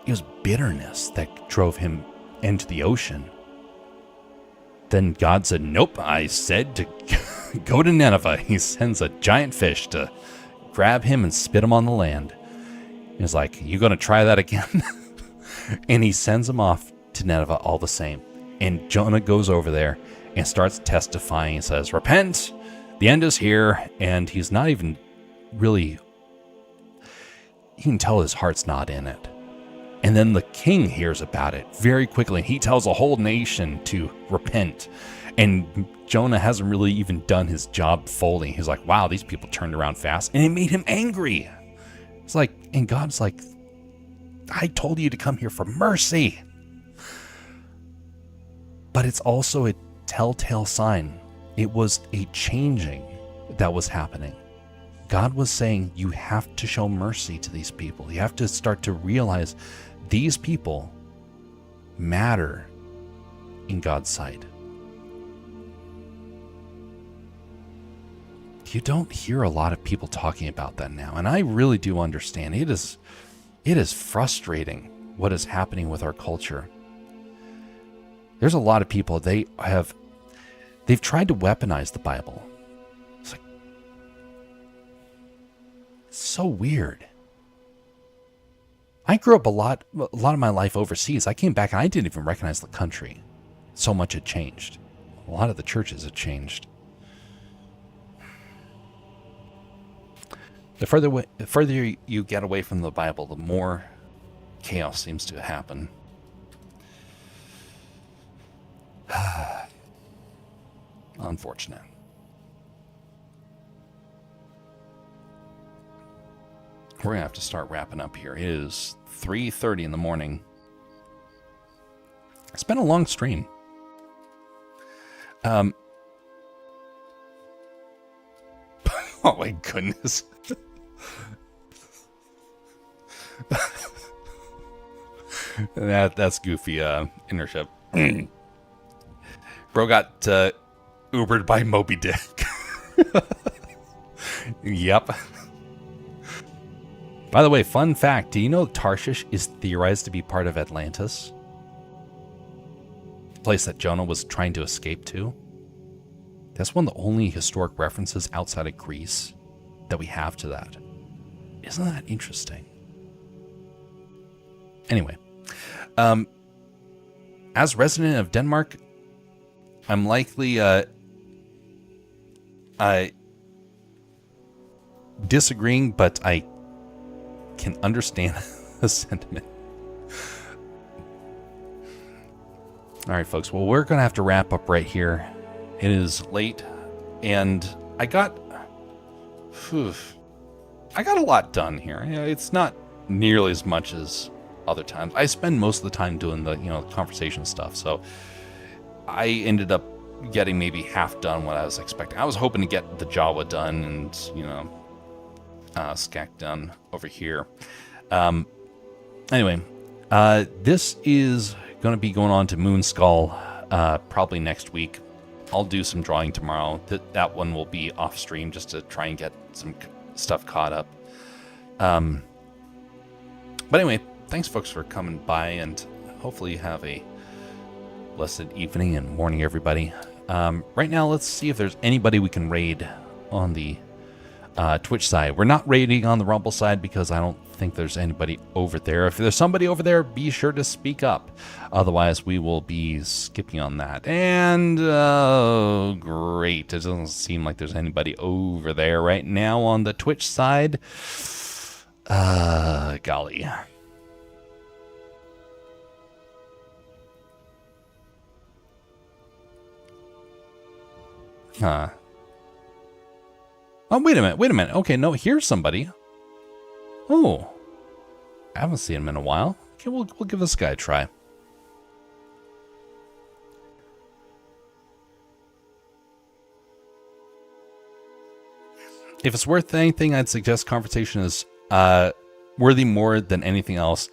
It was bitterness that drove him into the ocean. Then God said, nope, I said to go to Nineveh. He sends a giant fish to grab him and spit him on the land. He's like, you going to try that again? And he sends him off to Nineveh all the same. And Jonah goes over there and starts testifying. He says, repent, the end is here. And he's not even really, you can tell his heart's not in it. And then the king hears about it very quickly. He tells a whole nation to repent. And Jonah hasn't really even done his job fully. He's like, wow, these people turned around fast. And it made him angry. It's like, and God's like, I told you to come here for mercy. But it's also a telltale sign. It was a changing that was happening. God was saying, you have to show mercy to these people. You have to start to realize these people matter in God's sight. You don't hear a lot of people talking about that now, and I really do understand. It is frustrating what is happening with our culture. There's a lot of people, they've tried to weaponize the Bible. It's like, it's so weird. I grew up a lot of my life overseas. I came back and I didn't even recognize the country. So much had changed. A lot of the churches had changed. The further you get away from the Bible, the more chaos seems to happen. Unfortunate. We're going to have to start wrapping up here. It is 3:30 in the morning. It's been a long stream. Oh my goodness. That's goofy internship. Bro got Ubered by Moby Dick. Yep. By the way, fun fact, do you know Tarshish is theorized to be part of Atlantis? The place that Jonah was trying to escape to? That's one of the only historic references outside of Greece that we have to that. Isn't that interesting? Anyway, as resident of Denmark, I'm likely disagreeing, but I can understand the sentiment. All right, folks. Well, we're going to have to wrap up right here. It is late, and I got a lot done here. You know, it's not nearly as much as other times. I spend most of the time doing the, conversation stuff. So I ended up getting maybe half done what I was expecting. I was hoping to get the Java done and, SCAC done over here. Anyway, this is going to be going on to Moonskull probably next week. I'll do some drawing tomorrow. That one will be off stream just to try and get some stuff caught up. But anyway, thanks folks for coming by, and hopefully you have a blessed evening and morning, everybody. Right now, let's see if there's anybody we can raid on the Twitch side. We're not raiding on the Rumble side because I don't think there's anybody over there. If there's somebody over there, be sure to speak up. Otherwise, we will be skipping on that. And, great. It doesn't seem like there's anybody over there right now on the Twitch side. Golly. Huh. Oh, wait a minute. Okay, no, here's somebody. Oh. I haven't seen him in a while. Okay, we'll give this guy a try. If it's worth anything, I'd suggest conversation is worthy more than anything else.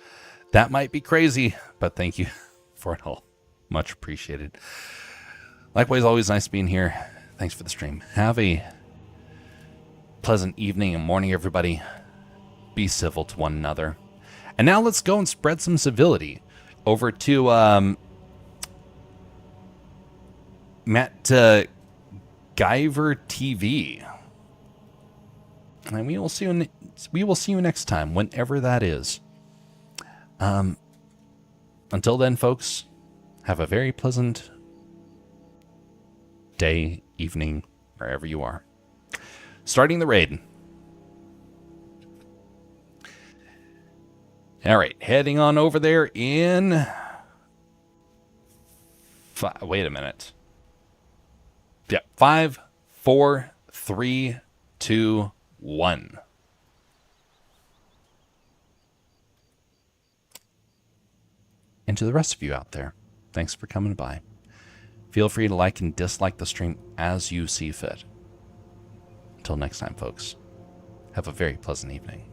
That might be crazy, but thank you for it all. Much appreciated. Likewise, always nice being here. Thanks for the stream. Have a pleasant evening and morning, everybody. Be civil to one another. And now let's go and spread some civility over to Matt Guyver TV. And we will see you next time, whenever that is. Until then, folks, have a very pleasant day, evening, wherever you are. Starting the raid. All right, heading on over there in... Wait a minute. Yeah, 5, 4, 3, 2, 1. And to the rest of you out there, thanks for coming by. Feel free to like and dislike the stream as you see fit. Until next time, folks, have a very pleasant evening.